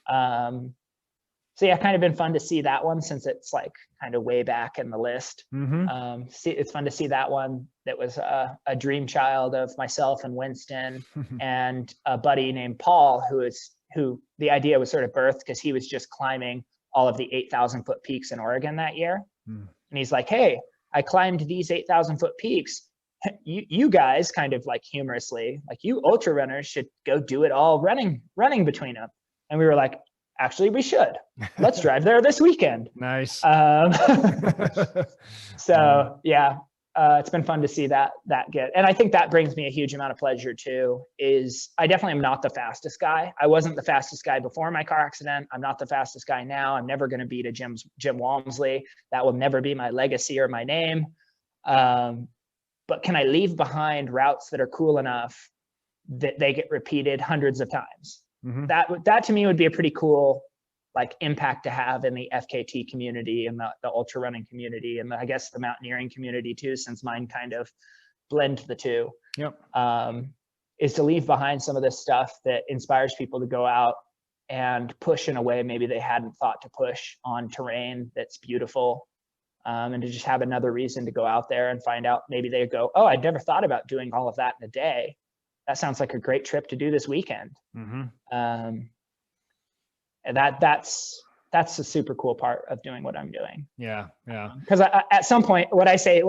So yeah, kind of been fun to see that one, since it's like kind of way back in the list. It's fun to see that one. That was a dream child of myself and Winston and a buddy named Paul, who the idea was sort of birthed because he was just climbing all of the 8,000 foot peaks in Oregon that year. And he's like, hey, I climbed these 8,000 foot peaks. You guys, kind of like humorously, like, you ultra runners should go do it all running between them. And we were like, actually, we should. Let's drive there this weekend. Nice. So yeah, it's been fun to see that get. And I think that brings me a huge amount of pleasure too, is I definitely am not the fastest guy. I wasn't the fastest guy before my car accident. I'm not the fastest guy now. I'm never going to beat a Jim Walmsley. That will never be my legacy or my name. But can I leave behind routes that are cool enough that they get repeated hundreds of times? That to me would be a pretty cool like impact to have in the FKT community and the ultra running community, and I guess the mountaineering community too, since mine kind of blend the two. Yep. Is to leave behind some of this stuff that inspires people to go out and push in a way maybe they hadn't thought to push on terrain that's beautiful, and to just have another reason to go out there and find out. Maybe they go, oh, I'd never thought about doing all of that in a day. That sounds like a great trip to do this weekend. And that's the super cool part of doing what I'm doing. Yeah. Because at some point, what I say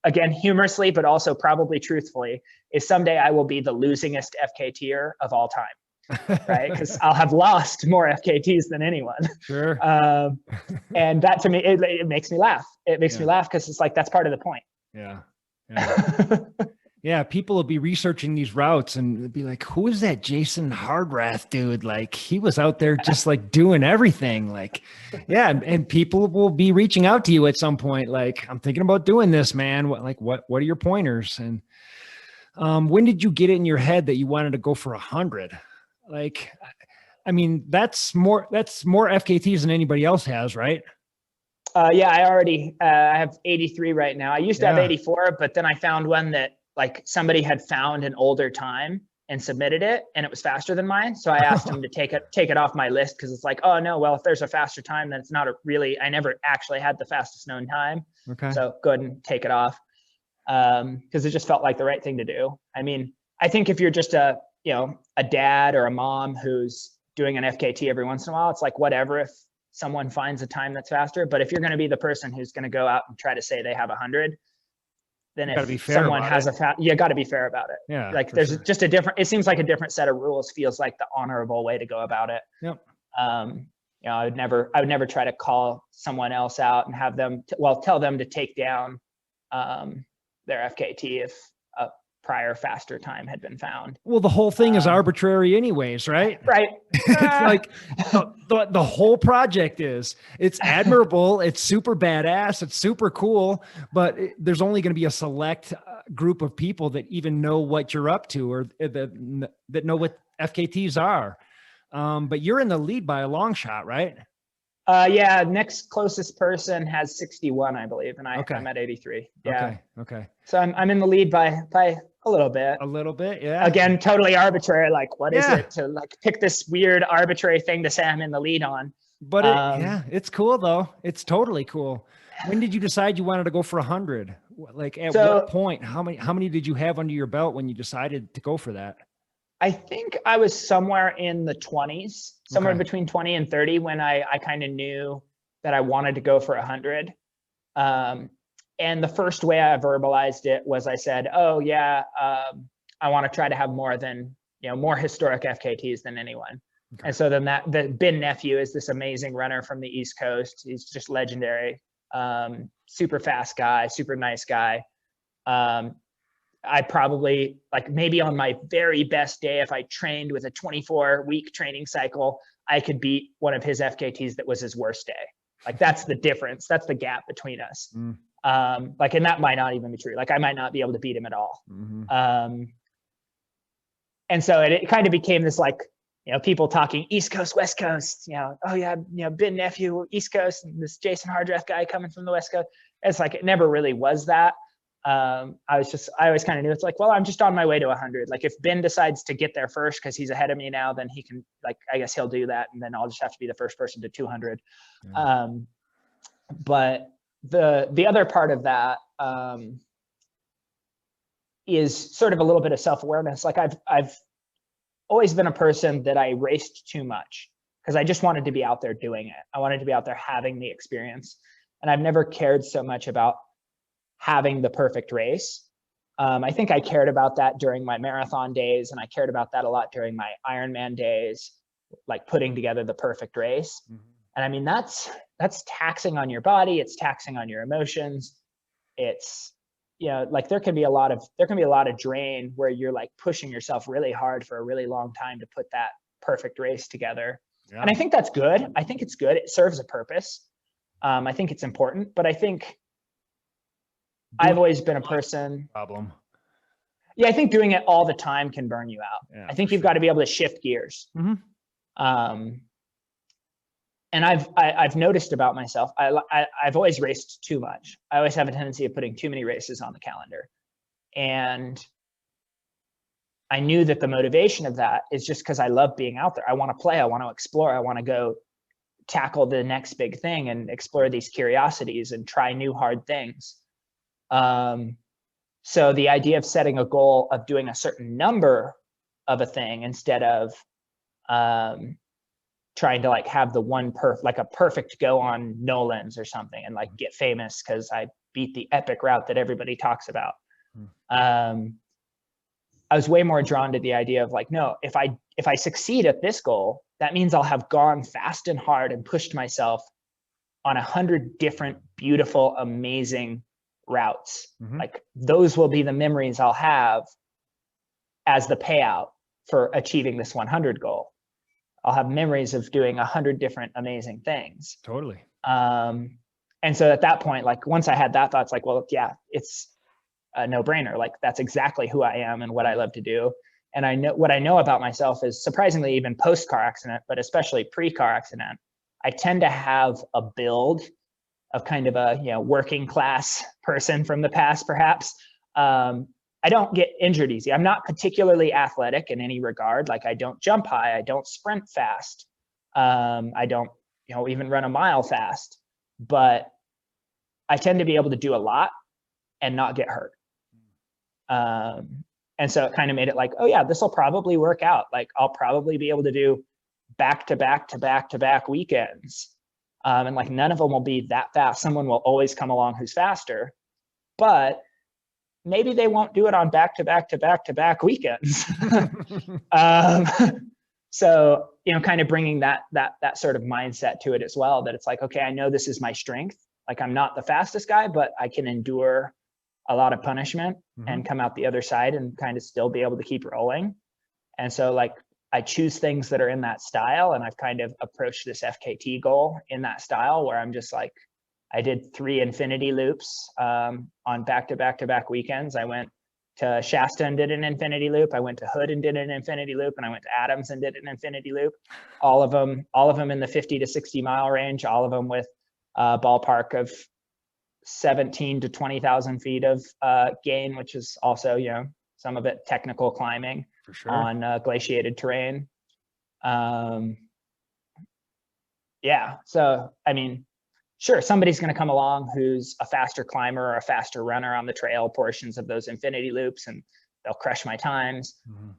again, humorously, but also probably truthfully, is someday I will be the losingest FKTer of all time, right? Because I'll have lost more FKTs than anyone. Sure. And that to me, it makes me laugh. It makes me laugh because it's like, that's part of the point. Yeah. Yeah, people will be researching these routes and be like, who is that Jason Hardrath dude? Like, he was out there just like doing everything. Like, yeah. And people will be reaching out to you at some point. Like, I'm thinking about doing this, man. What are your pointers? And when did you get it in your head that you wanted to go for 100? Like, I mean, that's more FKTs than anybody else has, right? Yeah, I have 83 right now. I used to have 84, but then I found one that, like, somebody had found an older time and submitted it, and it was faster than mine. So I asked him to take it off my list, because it's like, oh no, well, if there's a faster time, then it's not I never actually had the fastest known time. Okay. So go ahead and take it off. Because it just felt like the right thing to do. I mean, I think if you're just a dad or a mom who's doing an FKT every once in a while, it's like, whatever if someone finds a time that's faster. But if you're going to be the person who's going to go out and try to say they have 100, then if someone has you got to be fair about it. Yeah. Like, there's just it seems like a different set of rules feels like the honorable way to go about it. Yep. I would never try to call someone else out and have them, tell them to take down their FKT if a prior faster time had been found. Well, the whole thing is arbitrary anyways, right? Right. It's like the whole project it's admirable. It's super badass. It's super cool, but there's only going to be a select group of people that even know what you're up to, or that know what FKTs are. But you're in the lead by a long shot, right? Yeah, next closest person has 61, I believe, and I'm at 83. Yeah. Okay. So I'm in the lead by a little bit. A little bit, yeah. Again, totally arbitrary. Like, what is it to like pick this weird arbitrary thing to say I'm in the lead on? But it's cool though. It's totally cool. When did you decide you wanted to go for 100? Like, at what point? How many did you have under your belt when you decided to go for that? I think I was somewhere in the 20s, somewhere between 20 and 30 when I kind of knew that I wanted to go for 100. And the first way I verbalized it was I said, oh yeah, I want to try to have more historic FKTs than anyone. Okay. And so then the Ben Nephew is this amazing runner from the East Coast. He's just legendary, super fast guy, super nice guy. I probably, like, maybe on my very best day, if I trained with a 24-week training cycle, I could beat one of his FKTs that was his worst day. Like, that's the difference. That's the gap between us. And that might not even be true. Like, I might not be able to beat him at all. And so it kind of became this, like, people talking East Coast, West Coast, oh yeah, Ben Nephew, East Coast, and this Jason Hardrath guy coming from the West Coast. It's like, it never really was that. I always kind of knew, it's like, well, I'm just on my way to 100. Like, if Ben decides to get there first because he's ahead of me now, then he can, like, I guess he'll do that, and then I'll just have to be the first person to 200. But the other part of that is sort of a little bit of self-awareness. Like, I've always been a person that I raced too much because I just wanted to be out there doing it. I wanted to be out there having the experience, and I've never cared so much about having the perfect race. I think I cared about that during my marathon days, and I cared about that a lot during my Ironman days, like putting together the perfect race. And I mean, that's taxing on your body. It's taxing on your emotions. It's, like, there can be a lot of drain where you're like pushing yourself really hard for a really long time to put that perfect race together. Yeah. And I think that's good. I think it's good. It serves a purpose. I think it's important, but I think I've always been a person. Problem. Yeah, I think doing it all the time can burn you out. Yeah, I think you've got to be able to shift gears. and I've noticed about myself, I've always raced too much. I always have a tendency of putting too many races on the calendar. And I knew that the motivation of that is just because I love being out there. I want to play, I want to explore, I want to go tackle the next big thing and explore these curiosities and try new hard things. So the idea of setting a goal of doing a certain number of a thing instead of trying to like have the one like a perfect go on Nolan's or something and like get famous because I beat the epic route that everybody talks about. I was way more drawn to the idea of like, no, if I succeed at this goal, that means I'll have gone fast and hard and pushed myself on 100 different, beautiful, amazing routes. Like those will be the memories I'll have as the payout for achieving this 100 goal. I'll have memories of doing 100 different amazing things. Totally. And so at that point, like once I had that thought, it's like, well, yeah, it's a no-brainer. Like that's exactly who I am and what I love to do. And I know what I know about myself is surprisingly, even post-car accident, but especially pre-car accident, I tend to have a build of kind of a, you know, working class person from the past, perhaps. I don't get injured easy. I'm not particularly athletic in any regard. Like I don't jump high, I don't sprint fast. I don't, you know, even run a mile fast, but I tend to be able to do a lot and not get hurt. And so it kind of made it like, oh yeah, this will probably work out. Like I'll probably be able to do back to back weekends. And like none of them will be that fast. Someone will always come along who's faster, but maybe they won't do it on back to back weekends. So, you know, kind of bringing that sort of mindset to it as well, that it's like, okay, I know this is my strength. Like I'm not the fastest guy, but I can endure a lot of punishment and come out the other side and kind of still be able to keep rolling. And so like, I choose things that are in that style. And I've kind of approached this FKT goal in that style where I'm just like, I did 3 infinity loops on back to back weekends. I went to Shasta and did an infinity loop. I went to Hood and did an infinity loop, and I went to Adams and did an infinity loop. All of them in the 50 to 60 mile range. All of them with a ballpark of 17 to 20,000 feet of gain, which is also, you know, some of it technical climbing for sure on glaciated terrain. Yeah, so I mean, sure, somebody's going to come along who's a faster climber or a faster runner on the trail portions of those infinity loops, and they'll crush my times.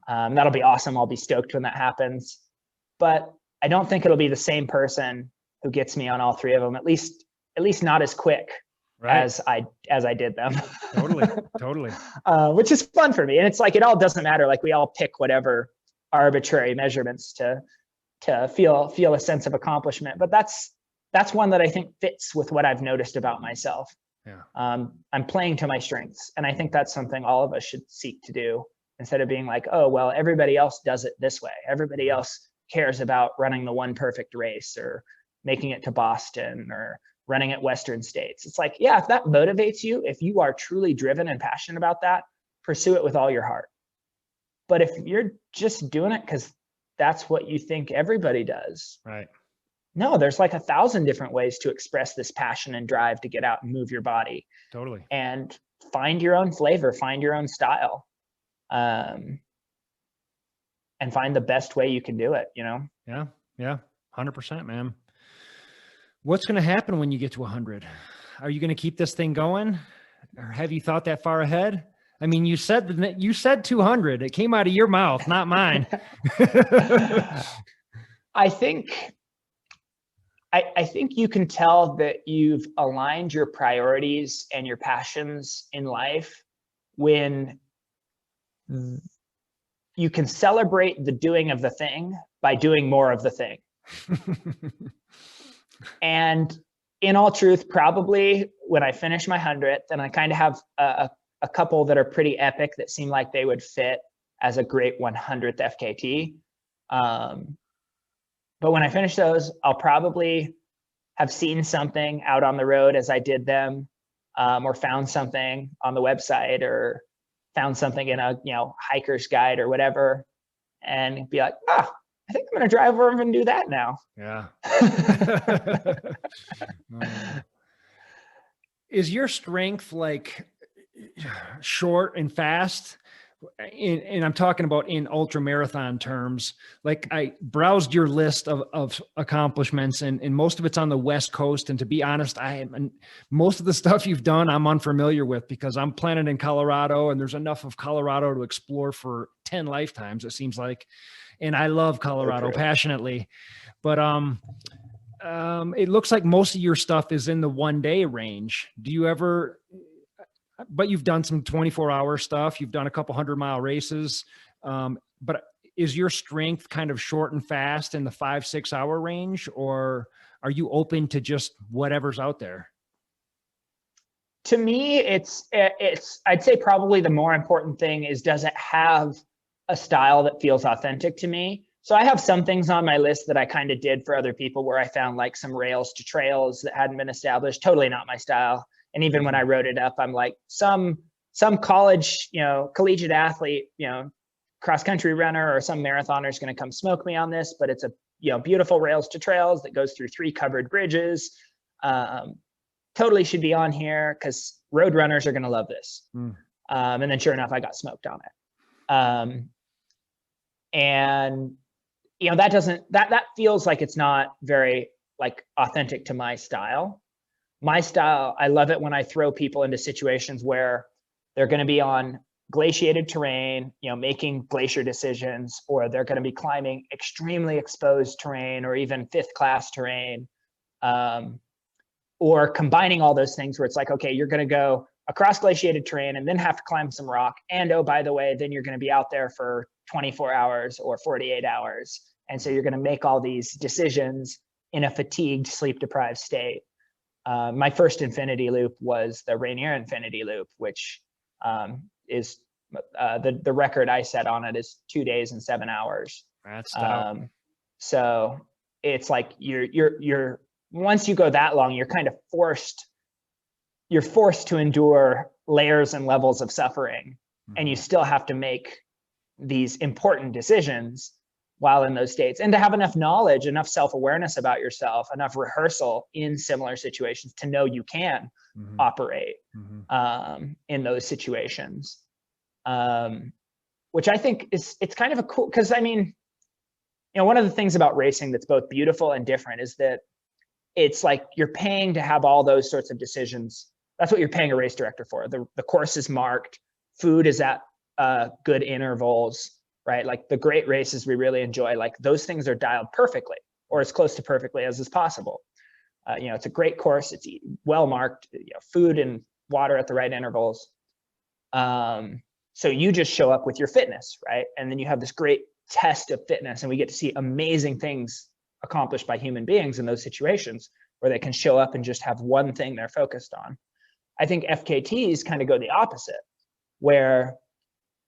That'll be awesome. I'll be stoked when that happens. But I don't think it'll be the same person who gets me on all 3 of them, at least not as quick as I did them. Totally. Which is fun for me. And it's like, it all doesn't matter. Like we all pick whatever arbitrary measurements to feel a sense of accomplishment. But that's one that I think fits with what I've noticed about myself. Yeah. I'm playing to my strengths. And I think that's something all of us should seek to do, instead of being like, oh, well, everybody else does it this way. Everybody else cares about running the one perfect race or making it to Boston or running at Western States. It's like, yeah, if that motivates you, if you are truly driven and passionate about that, pursue it with all your heart. But if you're just doing it because that's what you think everybody does, right? No, there's like 1,000 different ways to express this passion and drive to get out and move your body. Totally. And find your own flavor, find your own style, and find the best way you can do it, you know? Yeah. 100%, man. What's going to happen when you get to 100? Are you going to keep this thing going, or have you thought that far ahead? I mean, you said 200. It came out of your mouth, not mine. I think you can tell that you've aligned your priorities and your passions in life when you can celebrate the doing of the thing by doing more of the thing. And in all truth, probably when I finish my 100th, and I kind of have a couple that are pretty epic that seem like they would fit as a great 100th FKT. But when I finish those, I'll probably have seen something out on the road as I did them, or found something on the website, or found something in a hiker's guide or whatever, and be like, I think I'm going to drive over and do that now. Yeah. Is your strength like short and fast? And I'm talking about in ultra marathon terms. Like, I browsed your list of accomplishments, and most of it's on the West Coast. And to be honest, most of the stuff you've done, I'm unfamiliar with, because I'm planted in Colorado, and there's enough of Colorado to explore for 10 lifetimes, it seems like. And I love Colorado passionately, but it looks like most of your stuff is in the 1-day range. Do you ever? But you've done some 24-hour stuff. You've done a couple 100-mile races. But is your strength kind of short and fast in the 5-6 hour range, or are you open to just whatever's out there? To me, it's I'd say probably the more important thing is, does it have a style that feels authentic to me? So I have some things on my list that I kind of did for other people, where I found like some rails to trails that hadn't been established. Totally not my style. And even when I wrote it up, I'm like, some college, collegiate athlete, cross country runner or some marathoner is going to come smoke me on this, but it's a, beautiful rails to trails that goes through 3 covered bridges. Totally should be on here, because road runners are going to love this. And then sure enough, I got smoked on it. And that feels like it's not very like authentic to my style. My style, I love it when I throw people into situations where they're going to be on glaciated terrain, making glacier decisions, or they're going to be climbing extremely exposed terrain, or even 5th class terrain, or combining all those things where it's like, okay, you're going to go across glaciated terrain and then have to climb some rock. And oh, by the way, then you're going to be out there for 24 hours or 48 hours. And so you're going to make all these decisions in a fatigued, sleep deprived state. My first infinity loop was the Rainier Infinity Loop, which is the record I set on it is 2 days and 7 hours. That's tough. So it's like you're once you go that long, you're kind of forced to endure layers and levels of suffering, and you still have to make these important decisions while in those states, and to have enough knowledge, enough self-awareness about yourself, enough rehearsal in similar situations to know you can operate in those situations, which I think it's kind of a cool, because I mean, one of the things about racing that's both beautiful and different is that it's like you're paying to have all those sorts of decisions. That's what you're paying a race director for. The course is marked, food is at good intervals, right? Like the great races we really enjoy, like those things are dialed perfectly, or as close to perfectly as is possible. It's a great course. It's well marked, food and water at the right intervals. So you just show up with your fitness, right? And then you have this great test of fitness, and we get to see amazing things accomplished by human beings in those situations where they can show up and just have one thing they're focused on. I think FKTs kind of go the opposite, where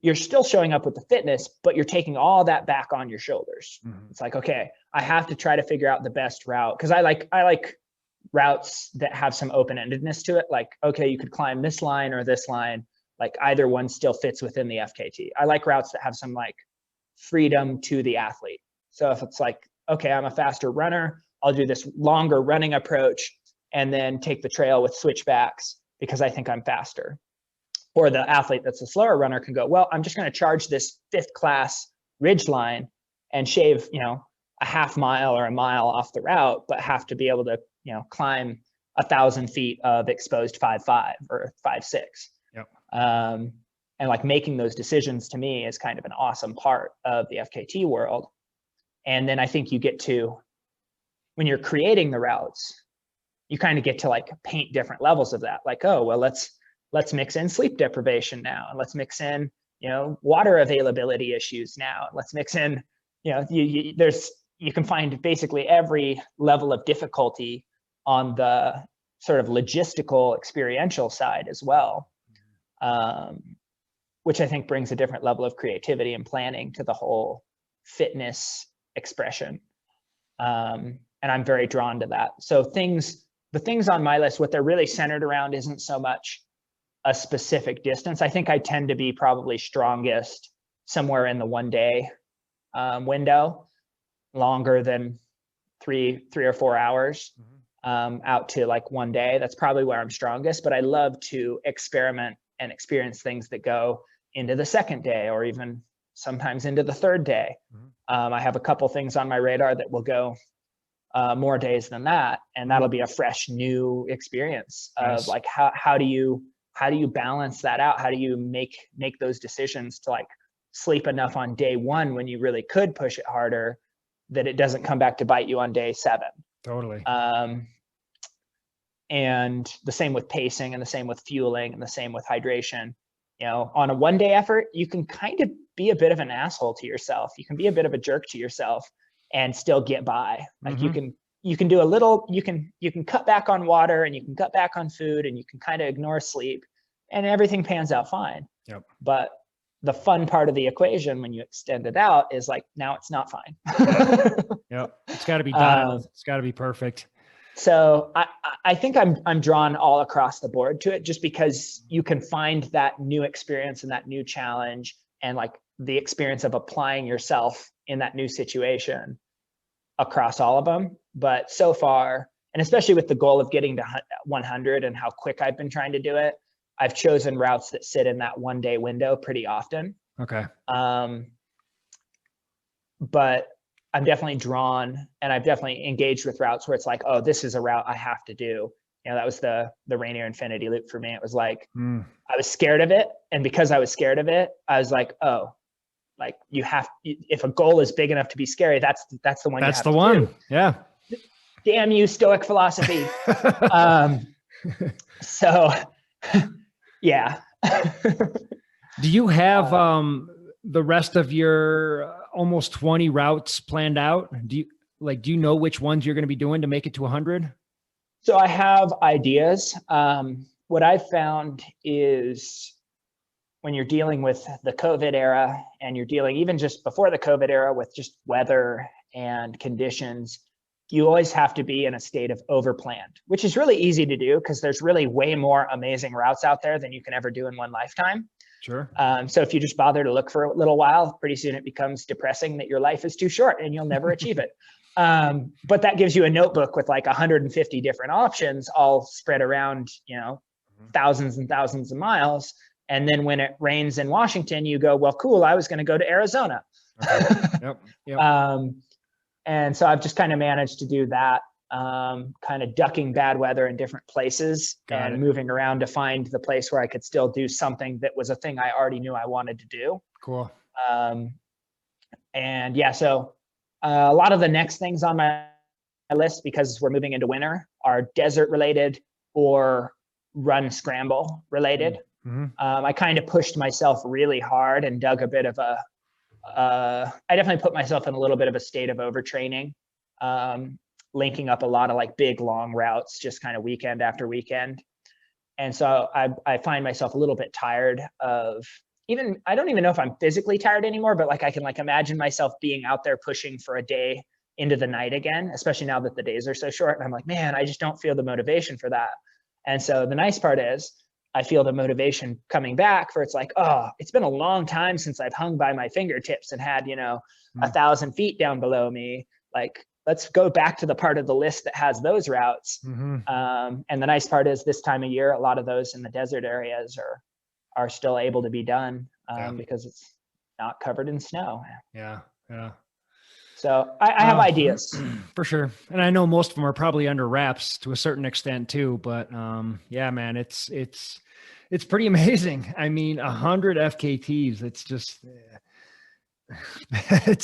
you're still showing up with the fitness, but you're taking all that back on your shoulders. It's like, okay, I have to try to figure out the best route, because I like routes that have some open-endedness to it. Like, okay, you could climb this line or this line, like either one still fits within the FKT. I like routes that have some like freedom to the athlete. So if it's like, okay, I'm a faster runner, I'll do this longer running approach and then take the trail with switchbacks because I think I'm faster. Or the athlete that's a slower runner can go, well, I'm just going to charge this 5th class ridge line and shave, a half mile or a mile off the route, but have to be able to, climb 1,000 feet of exposed 5.5 or 5.6. Yep. And like making those decisions to me is kind of an awesome part of the FKT world. And then I think you get to, when you're creating the routes, you kind of get to like paint different levels of that. Like, oh, well, let's mix in sleep deprivation now, and let's mix in, water availability issues now. Let's mix in, you can find basically every level of difficulty on the sort of logistical experiential side as well, which I think brings a different level of creativity and planning to the whole fitness expression. And I'm very drawn to that. So the things on my list, what they're really centered around isn't so much a specific distance. I think I tend to be probably strongest somewhere in the 1 day window. longer than three or 4 hours, out to like one day. That's probably where I'm strongest, but I love to experiment and experience things that go into the second day or even sometimes into the third day. I have a couple things on my radar that will go more days than that, and that'll be a fresh new experience of like how do you balance that out? How do you make those decisions to like sleep enough on day one when you really could push it harder, that it doesn't come back to bite you on day 7. Totally. And the same with pacing, and the same with fueling, and the same with hydration. You know, on a 1-day effort, you can kind of be a bit of an asshole to yourself. You can be a bit of a jerk to yourself and still get by. Like you can do a little, you can cut back on water, and you can cut back on food, and you can kind of ignore sleep, and everything pans out fine. Yep. But the fun part of the equation when you extend it out is like, now it's not fine. Yep. It's got to be dialed. It's got to be perfect. So I think I'm drawn all across the board to it, just because you can find that new experience and that new challenge, and like the experience of applying yourself in that new situation across all of them. But so far, and especially with the goal of getting to 100 and how quick I've been trying to do it, I've chosen routes that sit in that 1-day window pretty often. Okay. But I'm definitely drawn, and I've definitely engaged with routes where it's like, oh, this is a route I have to do. You know, that was the Rainier Infinity Loop for me. It was like, I was scared of it. And because I was scared of it, I was like, oh, like if a goal is big enough to be scary, that's the one. That's the one. Do. Yeah. Damn you, Stoic philosophy. So yeah. Do you have the rest of your almost 20 routes planned out? Do you know which ones you're going to be doing to make it to 100? So I have ideas. What I've found is when you're dealing with the COVID era, and you're dealing even just before the COVID era with just weather and conditions, you always have to be in a state of overplanned, which is really easy to do because there's really way more amazing routes out there than you can ever do in one lifetime. Sure. So if you just bother to look for a little while, pretty soon it becomes depressing that your life is too short and you'll never achieve it. But that gives you a notebook with like 150 different options, all spread around, thousands and thousands of miles. And then when it rains in Washington, you go, well, cool, I was going to go to Arizona. Okay. Yep. And so I've just kind of managed to do that, kind of ducking bad weather in different places and moving around to find the place where I could still do something that was a thing I already knew I wanted to do. Cool. And yeah, so a lot of the next things on my list, because we're moving into winter, are desert related or run scramble related. I kind of pushed myself really hard and dug a bit of I definitely put myself in a little bit of a state of overtraining, linking up a lot of like big long routes, just kind of weekend after weekend. And so I find myself a little bit tired of I don't even know if I'm physically tired anymore, but like I can like imagine myself being out there pushing for a day into the night again, especially now that the days are so short. And I'm like, man, I just don't feel the motivation for that. And so the nice part is I feel the motivation coming back for, it's like, oh, it's been a long time since I've hung by my fingertips and had, 1,000 feet down below me. Like, let's go back to the part of the list that has those routes. And the nice part is this time of year, a lot of those in the desert areas are still able to be done because it's not covered in snow. Yeah. Yeah. So I have ideas for sure. And I know most of them are probably under wraps to a certain extent too, but yeah, man, it's pretty amazing. I mean, 100 FKTs, it's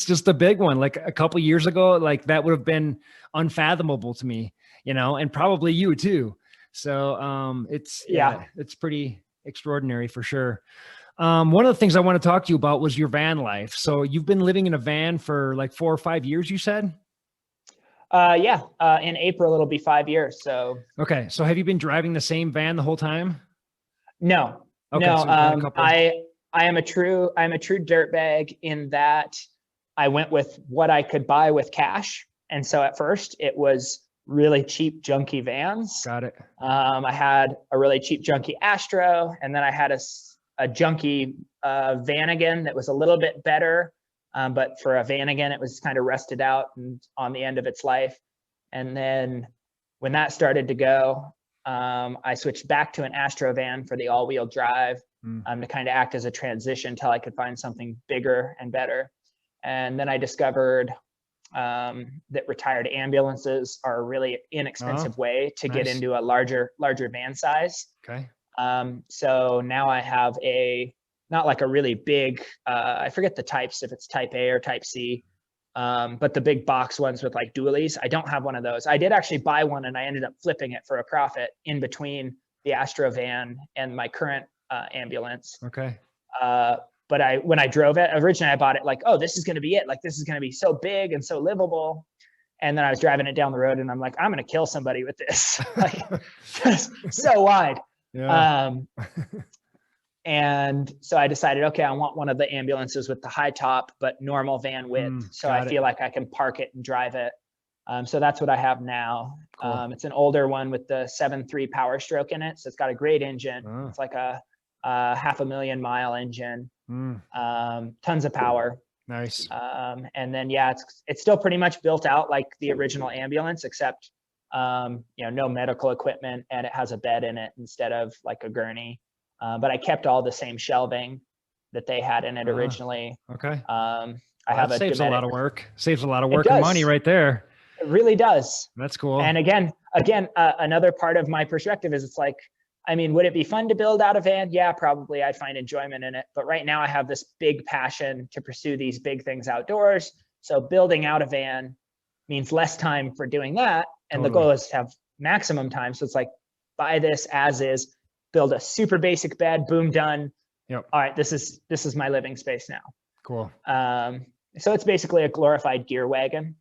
just a big one. Like a couple years ago, like that would have been unfathomable to me, and probably you too. So it's pretty extraordinary for sure. One of the things I want to talk to you about was your van life. So you've been living in a van for like 4 or 5 years, you said? Yeah. In April, it'll be 5 years. So. Okay. So have you been driving the same van the whole time? No. Okay, no. So I am a true dirtbag in that I went with what I could buy with cash. And so at first it was really cheap, junky vans. Got it. I had a really cheap, junky Astro, and then I had a junky Vanagon that was a little bit better, But for a van again, it was kind of rusted out and on the end of its life. And then when that started to go, I switched back to an Astro van for the all-wheel drive to kind of act as a transition until I could find something bigger and better. And then I discovered that retired ambulances are a really inexpensive way to get into a larger van size. Okay. So now I have not like a really big, I forget the types, if it's type A or type C, but the big box ones with like dualies. I don't have one of those. I did actually buy one and I ended up flipping it for a profit in between the Astro van and my current ambulance. Okay. But when I drove it, originally I bought it like, oh, this is going to be it. Like, this is going to be so big and so livable. And then I was driving it down the road and I'm like, I'm going to kill somebody with this. Like, just so wide. Yeah. And so I decided, okay, I want one of the ambulances with the high top, but normal van width. So I feel like I can park it and drive it. So that's what I have now. Cool. It's an older one with the 7.3 Power Stroke in it. So it's got a great engine. It's like a 500,000-mile engine. Tons of power. Nice. And then, yeah, it's still pretty much built out like the original ambulance, except, no medical equipment, and it has a bed in it instead of like a gurney. But I kept all the same shelving that they had in it originally. Okay. I have a saves Dometic. a lot of work. Saves a lot of work and money right there. It really does. That's cool. And again, another part of my perspective is it's like, I mean, would it be fun to build out a van? Yeah, probably. I'd find enjoyment in it. But right now I have this big passion to pursue these big things outdoors. So building out a van means less time for doing that. And the goal is to have maximum time. So it's like, buy this as is, build a super basic bed, boom, done. Yep. All right, this is my living space now. Cool. So it's basically a glorified gear wagon.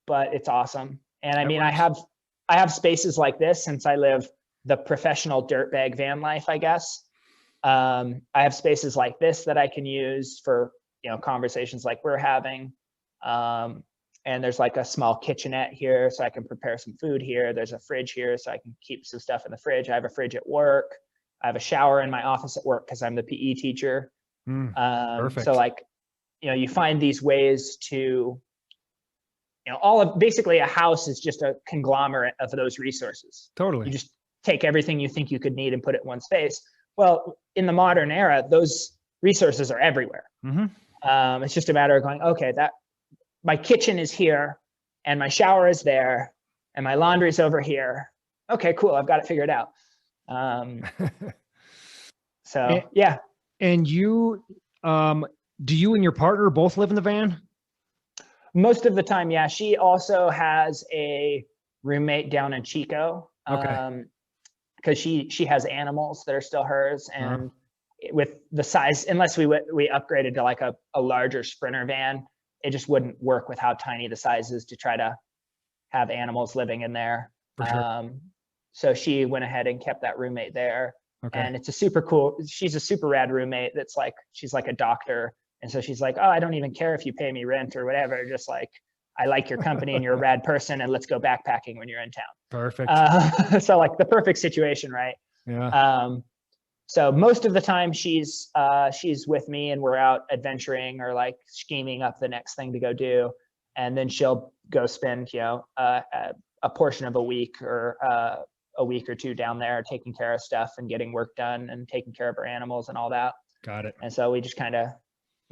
But it's awesome. And I mean, I have spaces like this since I live the professional dirtbag van life, I guess. I have spaces like this that I can use for, conversations like we're having. And there's like a small kitchenette here, so I can prepare some food here. There's a fridge here, so I can keep some stuff in the fridge. I have a fridge at work. I have a shower in my office at work because I'm the PE teacher. Perfect. So like, you find these ways to, basically a house is just a conglomerate of those resources. Totally. You just take everything you think you could need and put it in one space. Well, in the modern era, those resources are everywhere. It's just a matter of going, okay, my kitchen is here and my shower is there and my laundry's over here. Okay, cool. I've got it figured out. So yeah. And you, do you and your partner both live in the van? Most of the time, yeah. She also has a roommate down in Chico. Okay. Because she has animals that are still hers, and with the size, unless we upgraded to like a larger Sprinter van, it just wouldn't work with how tiny the size is to try to have animals living in there. For sure. So she went ahead and kept that roommate there. Okay. And she's a super rad roommate that's like, she's like a doctor. And so she's like, oh, I don't even care if you pay me rent or whatever. Just like, I like your company and you're a rad person, and let's go backpacking when you're in town. Perfect. So like the perfect situation, right? Yeah. So most of the time she's with me and we're out adventuring or like scheming up the next thing to go do. And then she'll go spend, a portion of a week or a week or two down there taking care of stuff and getting work done and taking care of her animals and all that. Got it. And so we just kind of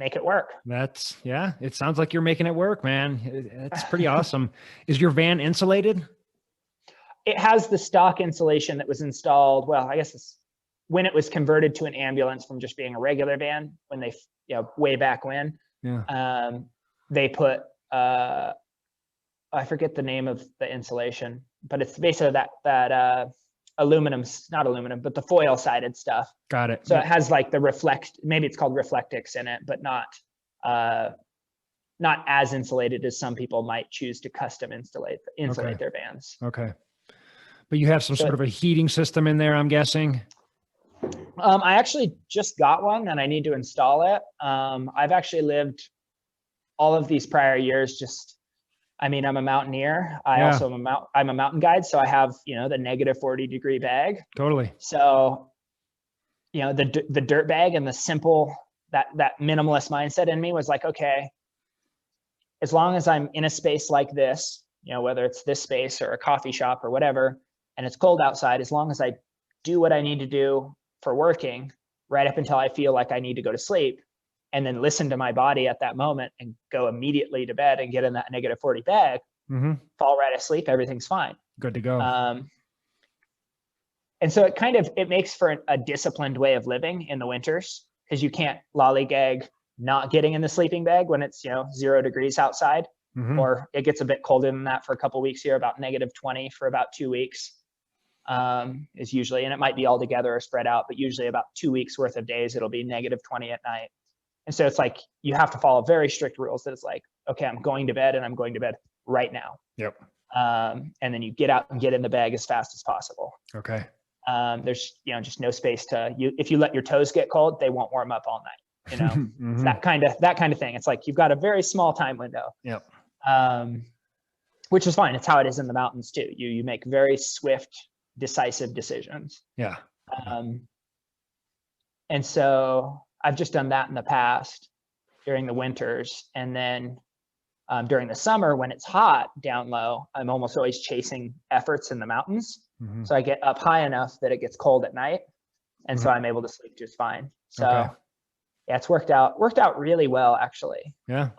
make it work. It sounds like you're making it work, man. It's pretty awesome. Is your van insulated? It has the stock insulation that was installed. Well, I guess when it was converted to an ambulance from just being a regular van, when they, way back when, they put, I forget the name of the insulation, but it's basically that not aluminum, but the foil sided stuff. Got it. So it has like maybe it's called Reflectix in it, but not as insulated as some people might choose to custom insulate their vans. Okay. But you have some sort of a heating system in there, I'm guessing. I actually just got one and I need to install it. I've actually lived all of these prior years I'm a mountaineer. I'm a mountain guide. So I have, the negative 40-degree bag. Totally. So, the dirt bag and the simple that minimalist mindset in me was like, okay, as long as I'm in a space like this, you know, whether it's this space or a coffee shop or whatever, and it's cold outside, as long as I do what I need to do for working right up until I feel like I need to go to sleep, and then listen to my body at that moment and go immediately to bed and get in that -40 bag, fall right asleep, everything's fine. Good to go. And so it makes for a disciplined way of living in the winters, because you can't lollygag not getting in the sleeping bag when it's, you know, 0 degrees outside, or it gets a bit colder than that for a couple of weeks here, about -20 for about 2 weeks is usually, and it might be all together or spread out, but usually about 2 weeks worth of days, it'll be -20 at night. And so it's like, you have to follow very strict rules that it's like, okay, I'm going to bed and I'm going to bed right now. Yep. And then you get out and get in the bag as fast as possible. Okay. There's, you know, just no space if you let your toes get cold, they won't warm up all night, you know. It's that kind of thing. It's like, you've got a very small time window. Yep. Which is fine. It's how it is in the mountains too. You make very swift, decisive decisions. Yeah. And so I've just done that in the past during the winters. And then during the summer, when it's hot down low, I'm almost always chasing efforts in the mountains. So I get up high enough that it gets cold at night. And so I'm able to sleep just fine. So yeah, it's worked out really well, actually. Yeah.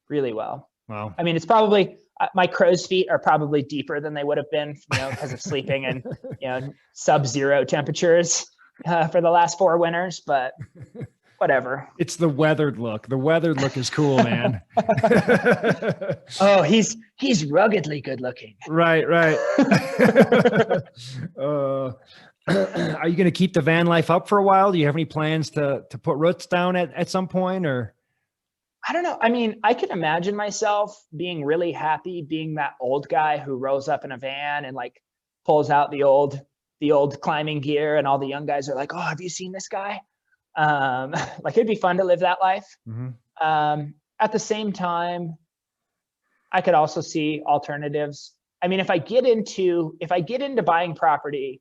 Really well. Wow. I mean, it's probably, my crow's feet are probably deeper than they would have been, you know, because of sleeping in, you know, sub-zero temperatures for the last 4 winters, but whatever. It's the weathered look. The weathered look is cool, man. Oh, he's ruggedly good looking. Right. Are you going to keep the van life up for a while? Do you have any plans to put roots down at some point, or? I don't know. I mean, I can imagine myself being really happy being that old guy who rolls up in a van and like pulls out the old climbing gear, and all the young guys are like, "Oh, have you seen this guy?" Like, it'd be fun to live that life. At the same time, I could also see alternatives. I mean, if I get into buying property,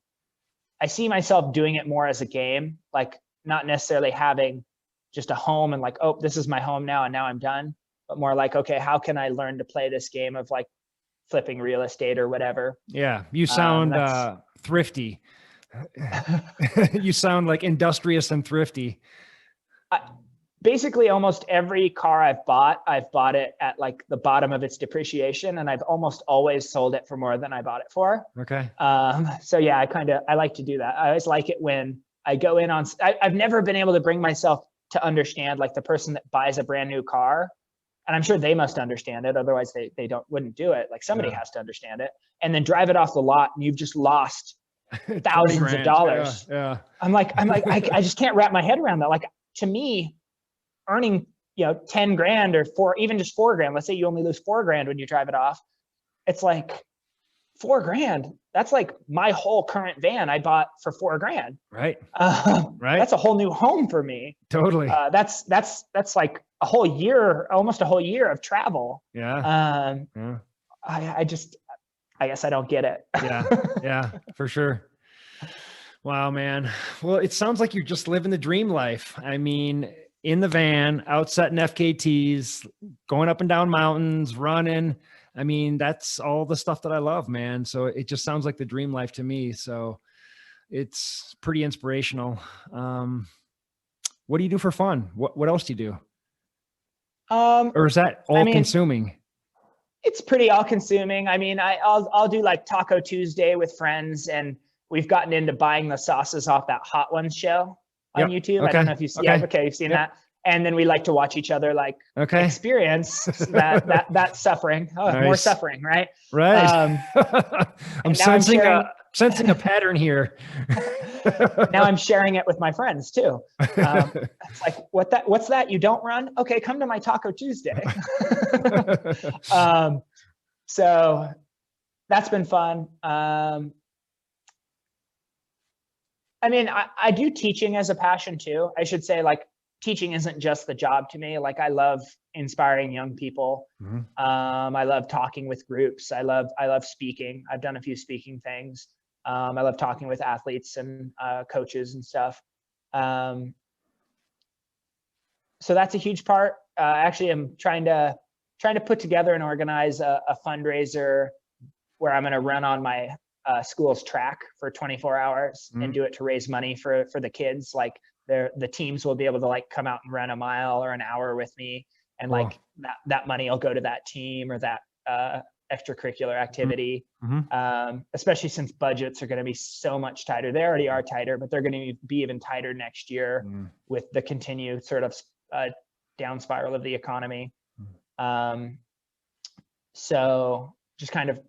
I see myself doing it more as a game, like not necessarily having just a home and like, oh, this is my home now and now I'm done, but more like, okay, how can I learn to play this game of like flipping real estate or whatever? Yeah, you sound thrifty. You sound like industrious and thrifty. Basically, almost every car I've bought it at like the bottom of its depreciation, and I've almost always sold it for more than I bought it for. Okay. So yeah, I like to do that. I always like it when I go in on, I've never been able to bring myself to understand like the person that buys a brand new car, and I'm sure they must understand it, otherwise they wouldn't do it. Like, somebody has to understand it, and then drive it off the lot, and you've just lost thousands of dollars. Yeah. I'm like, I just can't wrap my head around that. Like, to me, earning, you know, 10 grand or even just 4 grand, let's say you only lose 4 grand when you drive it off. It's like 4 grand. That's like my whole current van I bought for 4 grand. Right. Right. That's a whole new home for me. Totally. That's like a whole year, almost a whole year of travel. Yeah. I guess I don't get it. Yeah, for sure. Wow, man. Well, it sounds like you're just living the dream life. I mean, in the van, out setting FKTs, going up and down mountains, running. I mean, that's all the stuff that I love, man. So it just sounds like the dream life to me. So it's pretty inspirational. What do you do for fun? What else do you do? Or is that all consuming? It's pretty all consuming. I mean, I'll do like Taco Tuesday with friends, and we've gotten into buying the sauces off that Hot Ones show on YouTube. Okay. I don't know if you've seen you've seen that. And then we like to watch each other like experience that suffering. Oh, nice. More suffering, right? Right. I'm sensing a pattern here. Now I'm sharing it with my friends too. It's like, what's that? You don't run? Okay, come to my Taco Tuesday. So that's been fun. I mean, I do teaching as a passion too. I should say, like, teaching isn't just the job to me. Like, I love inspiring young people. I love talking with groups. I love speaking. I've done a few speaking things. I love talking with athletes and coaches and stuff. so that's a huge part. Actually, I'm trying to put together and organize a fundraiser where I'm going to run on my school's track for 24 hours and do it to raise money for the kids. Like the teams will be able to like come out and run a mile or an hour with me, and like that money will go to that team or that extracurricular activity. Especially since budgets are going to be so much tighter. They already are tighter, but they're going to be even tighter next year with the continued sort of down spiral of the economy. So just kind of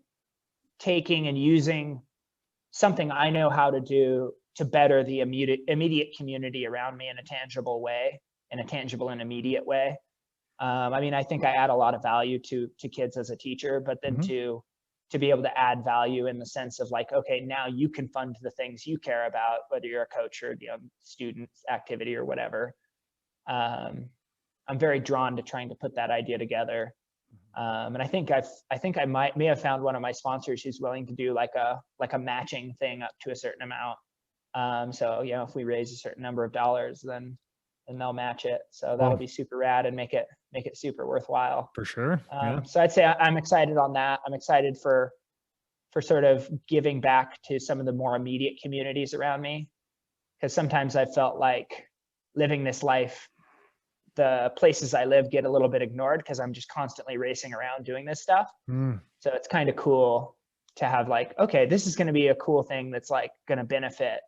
taking and using something I know how to do to better the immediate community around me in a tangible way, in a tangible and immediate way. I mean, I think I add a lot of value to kids as a teacher, but then to be able to add value in the sense of like, okay, now you can fund the things you care about, whether you're a coach or student activity or whatever. I'm very drawn to trying to put that idea together. And I think I may have found one of my sponsors who's willing to do like a matching thing up to a certain amount. So, if we raise a certain number of dollars, then they'll match it. So that'll be super rad and make it super worthwhile. For sure. So I'd say I'm excited on that. I'm excited for sort of giving back to some of the more immediate communities around me. Because sometimes I felt like living this life, the places I live get a little bit ignored because I'm just constantly racing around doing this stuff. So it's kind of cool to have like, okay, this is going to be a cool thing that's like going to benefit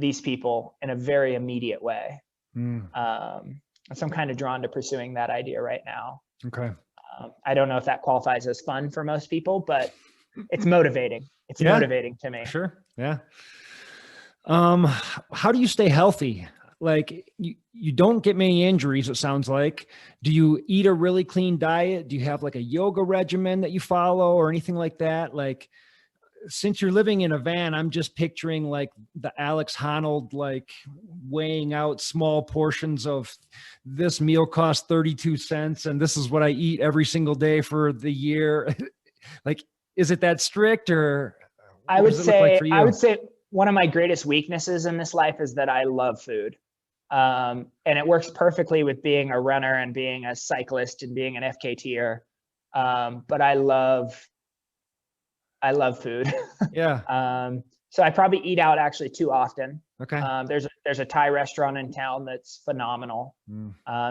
these people in a very immediate way. So I'm kind of drawn to pursuing that idea right now. Okay. I don't know if that qualifies as fun for most people, but it's motivating. It's motivating to me. Sure. Yeah. How do you stay healthy? Like you don't get many injuries, it sounds like. Do you eat a really clean diet? Do you have like a yoga regimen that you follow or anything like that? Like, since you're living in a van, I'm just picturing like the Alex Honnold, like weighing out small portions of this meal costs 32 cents. And this is what I eat every single day for the year. Like, is it that strict or I would say one of my greatest weaknesses in this life is that I love food. And it works perfectly with being a runner and being a cyclist and being an FKTer. But I love food. Yeah. So I probably eat out actually too often. Okay. There's a Thai restaurant in town that's phenomenal.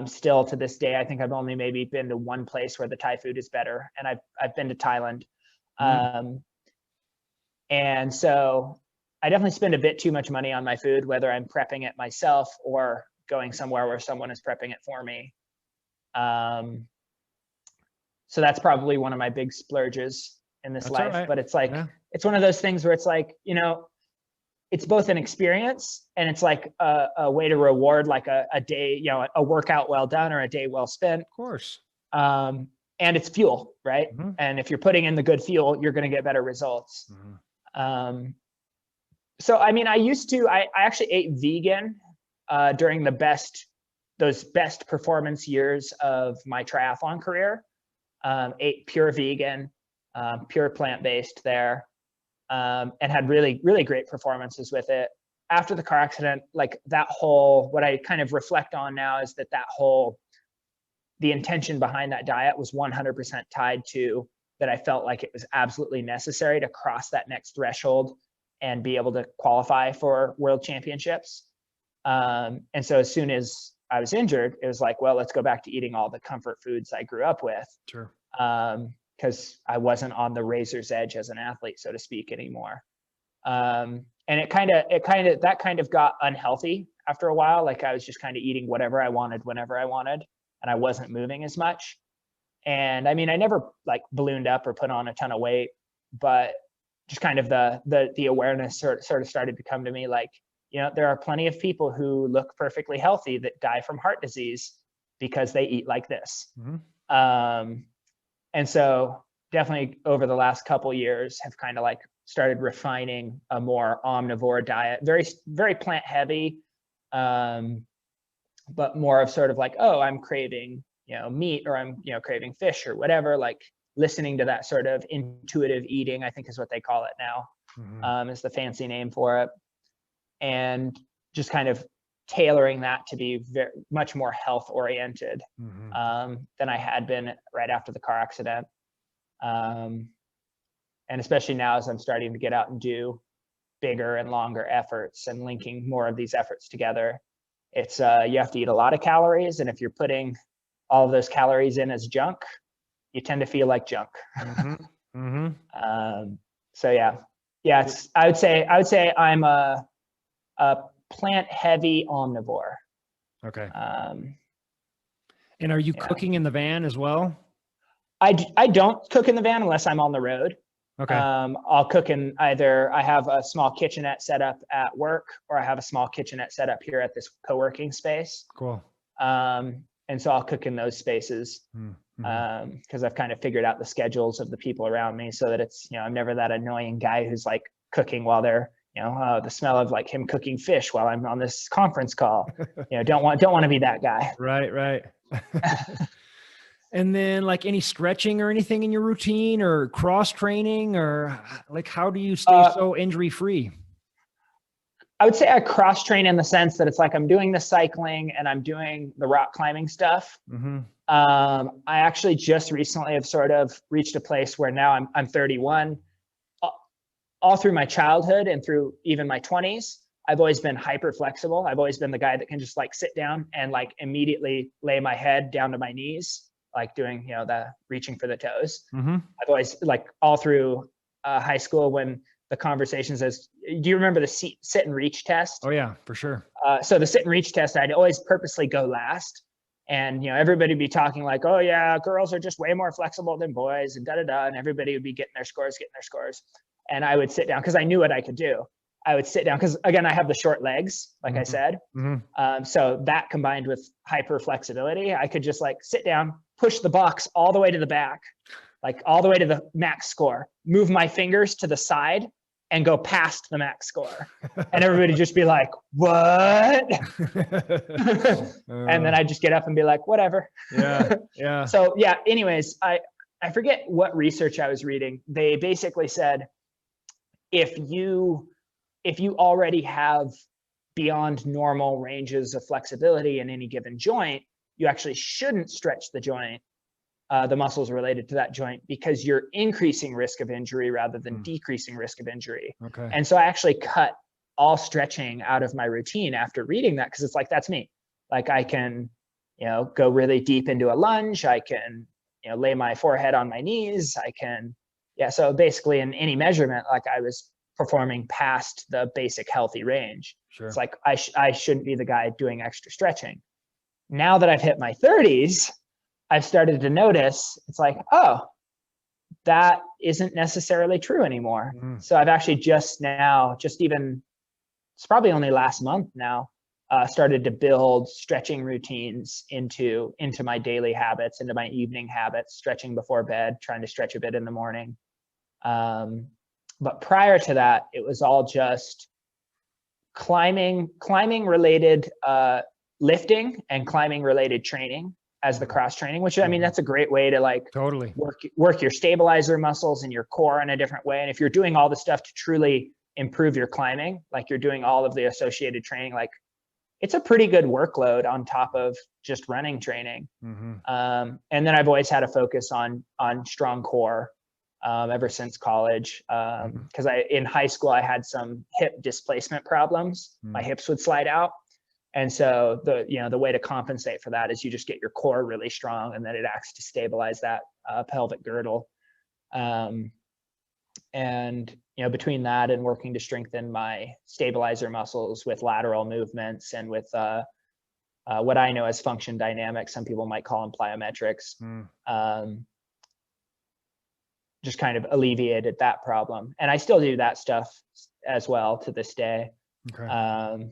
Still to this day, I think I've only maybe been to one place where the Thai food is better, and I've been to Thailand. And so I definitely spend a bit too much money on my food, whether I'm prepping it myself or going somewhere where someone is prepping it for me. So that's probably one of my big splurges in this life. Right. But it's like, it's one of those things where it's like, it's both an experience and it's like a way to reward like a day, a workout well done or a day well spent. Of course. And it's fuel, right? And if you're putting in the good fuel, you're going to get better results. So, I mean, I actually ate vegan during those best performance years of my triathlon career. Ate pure vegan, pure plant-based there, and had really, really great performances with it. After the car accident, like what I kind of reflect on now is the intention behind that diet was 100% tied to that I felt like it was absolutely necessary to cross that next threshold and be able to qualify for world championships. And so as soon as I was injured, it was like, well, let's go back to eating all the comfort foods I grew up with. Sure. Because I wasn't on the razor's edge as an athlete, so to speak, anymore. And that kind of got unhealthy after a while. Like I was just kind of eating whatever I wanted, whenever I wanted, and I wasn't moving as much. And I mean, I never like ballooned up or put on a ton of weight, but just kind of the awareness sort of started to come to me like, there are plenty of people who look perfectly healthy that die from heart disease because they eat like this. And so definitely over the last couple years have kind of like started refining a more omnivore diet, very, very plant heavy, but more of sort of like, oh, I'm craving, meat, or I'm, craving fish or whatever, like listening to that sort of intuitive eating, I think is what they call it now, is the fancy name for it. And just kind of tailoring that to be very much more health oriented than I had been right after the car accident. And especially now as I'm starting to get out and do bigger and longer efforts and linking more of these efforts together, it's you have to eat a lot of calories, and if you're putting all of those calories in as junk, you tend to feel like junk. So yeah, it's, I would say I'm a plant heavy omnivore. Okay. And are you cooking in the van as well? I don't cook in the van unless I'm on the road. Okay. I'll cook in either, I have a small kitchenette set up at work, or I have a small kitchenette set up here at this co-working space. Cool. And so I'll cook in those spaces because I've kind of figured out the schedules of the people around me so that it's, I'm never that annoying guy who's like cooking while they're, the smell of like him cooking fish while I'm on this conference call. Don't want to be that guy. Right. And then like any stretching or anything in your routine, or cross training, or like how do you stay so injury free? I would say I cross train in the sense that it's like I'm doing the cycling and I'm doing the rock climbing stuff. I actually just recently have sort of reached a place where now I'm 31. All through my childhood and through even my 20s, I've always been hyper flexible. I've always been the guy that can just like sit down and like immediately lay my head down to my knees, like doing, the reaching for the toes. I've always, like, all through high school, when the conversations do you remember the sit and reach test? Oh yeah, for sure. So the sit and reach test, I'd always purposely go last. And, everybody would be talking like, oh yeah, girls are just way more flexible than boys and and everybody would be getting their scores. And I would sit down because I knew what I could do. I would sit down because, again, I have the short legs, like I said. So that combined with hyper flexibility, I could just like sit down, push the box all the way to the back, like all the way to the max score, move my fingers to the side and go past the max score. And everybody just be like, what? And then I just get up and be like, whatever. Yeah. So yeah, anyways, I forget what research I was reading. They basically said, if you already have beyond normal ranges of flexibility in any given joint, you actually shouldn't stretch the joint, the muscles related to that joint, because you're increasing risk of injury rather than decreasing risk of injury. Okay. And so I actually cut all stretching out of my routine after reading that, because it's like, that's me. Like I can, go really deep into a lunge. I can, lay my forehead on my knees. I can, so basically in any measurement, like I was performing past the basic healthy range. Sure. It's like, I shouldn't be the guy doing extra stretching. Now that I've hit my 30s, I've started to notice it's like, oh, that isn't necessarily true anymore. So I've actually it's probably only last month now, started to build stretching routines into my daily habits, into my evening habits, stretching before bed, trying to stretch a bit in the morning. But prior to that, it was all just climbing related lifting and climbing related training as the cross training, which I mean, that's a great way to like totally work your stabilizer muscles and your core in a different way. And if you're doing all the stuff to truly improve your climbing, like you're doing all of the associated training, like it's a pretty good workload on top of just running training. And then I've always had a focus on strong core ever since college. Because in high school, I had some hip displacement problems. My hips would slide out. And so the way to compensate for that is you just get your core really strong, and then it acts to stabilize that pelvic girdle. And between that and working to strengthen my stabilizer muscles with lateral movements and with what I know as function dynamics, some people might call them plyometrics, just kind of alleviated that problem. And I still do that stuff as well to this day. Okay.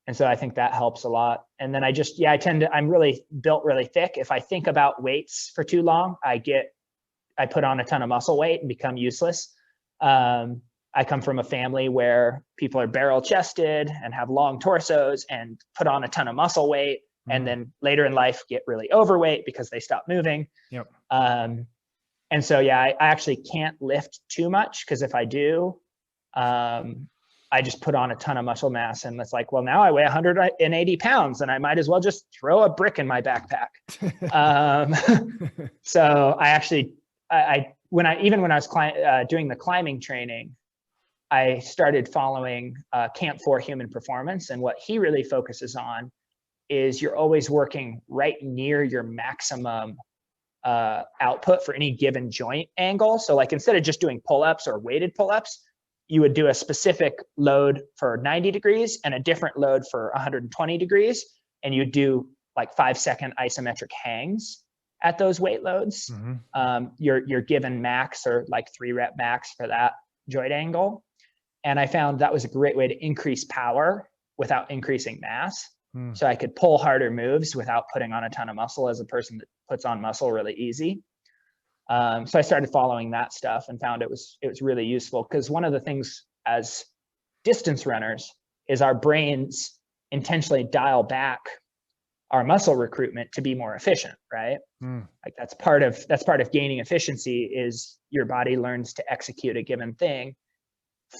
And so I think that helps a lot. And then I'm really built really thick. If I think about weights for too long, I put on a ton of muscle weight and become useless. I come from a family where people are barrel chested and have long torsos and put on a ton of muscle weight. And then later in life get really overweight because they stop moving. Yep. And so, I actually can't lift too much, because if I do, I just put on a ton of muscle mass, and it's like, well, now I weigh 180 pounds and I might as well just throw a brick in my backpack. So I actually, when I was doing the climbing training, I started following Camp 4 Human Performance. And what he really focuses on is you're always working right near your maximum output for any given joint angle. So like, instead of just doing pull-ups or weighted pull-ups, you would do a specific load for 90 degrees and a different load for 120 degrees. And you do like 5-second isometric hangs at those weight loads. Mm-hmm. You're given max or like 3-rep max for that joint angle. And I found that was a great way to increase power without increasing mass. Mm. So I could pull harder moves without putting on a ton of muscle as a person that puts on muscle really easy. So I started following that stuff and found it was really useful, because one of the things as distance runners is our brains intentionally dial back our muscle recruitment to be more efficient, right? Mm. Like that's part of gaining efficiency, is your body learns to execute a given thing,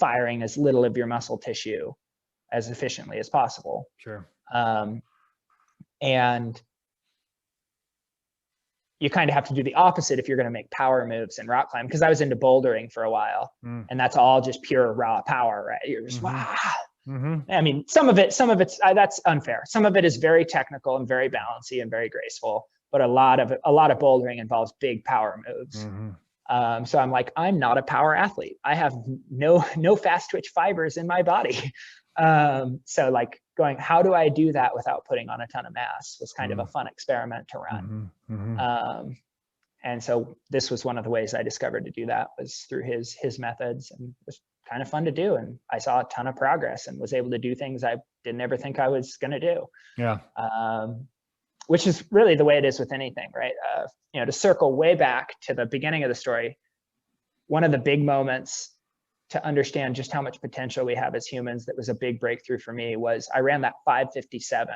firing as little of your muscle tissue as efficiently as possible. Sure. And you kind of have to do the opposite if you're going to make power moves in rock climb, because I was into bouldering for a while, and that's all just pure raw power, right? You're just, wow. Mm-hmm. I mean, some of it's that's unfair. Some of it is very technical and very balancy and very graceful, but a lot of bouldering involves big power moves. Mm-hmm. So I'm like, I'm not a power athlete. I have no fast twitch fibers in my body. So like going, how do I do that without putting on a ton of mass, was kind of a fun experiment to run. Mm-hmm. Mm-hmm. And so this was one of the ways I discovered to do that, was through his methods, and it was kind of fun to do. And I saw a ton of progress and was able to do things I didn't ever think I was going to do. Yeah. Which is really the way it is with anything, right? To circle way back to the beginning of the story, one of the big moments to understand just how much potential we have as humans, that was a big breakthrough for me, was I ran that 5:57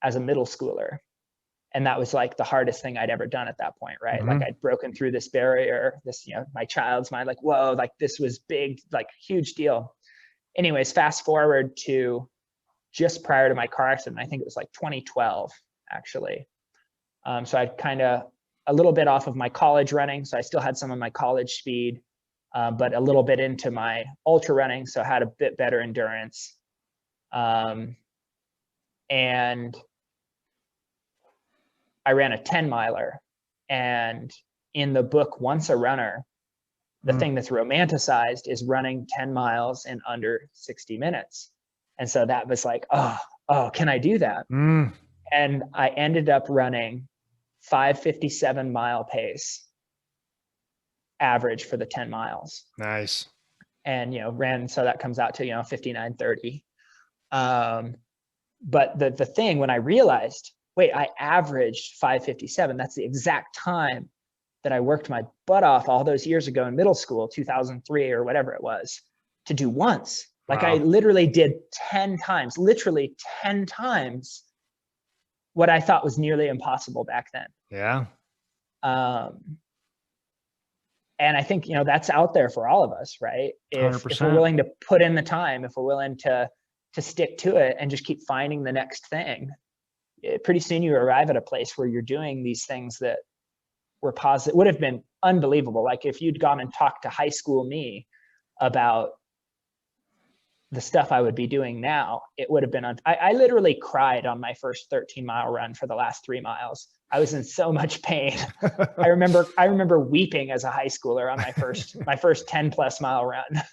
as a middle schooler. And that was like the hardest thing I'd ever done at that point, right? Mm-hmm. Like I'd broken through this barrier, my child's mind, like, whoa, like this was big, like huge deal. Anyways, fast forward to just prior to my car accident, I think it was like 2012, actually. So I'd kind of a little bit off of my college running. So I still had some of my college speed, but a little bit into my ultra running. So I had a bit better endurance. And I ran a 10-miler, and in the book, Once a Runner, the thing that's romanticized is running 10 miles in under 60 minutes. And so that was like, oh, can I do that? Mm. And I ended up running 5:57 mile pace average for the 10 miles. Nice. And, so that comes out to, 59:30. But the thing, when I realized, wait, I averaged 5:57, that's the exact time that I worked my butt off all those years ago in middle school, 2003 or whatever it was, to do once. Like, wow. I literally did 10 times what I thought was nearly impossible back then. Yeah. And I think, that's out there for all of us, right? If we're willing to put in the time, if we're willing to stick to it and just keep finding the next thing, pretty soon you arrive at a place where you're doing these things that were positive, would have been unbelievable. Like if you'd gone and talked to high school me about the stuff I would be doing now, it would have been, I literally cried on my first 13-mile run for the last 3 miles. I was in so much pain. I remember weeping as a high schooler on my first 10+ mile run.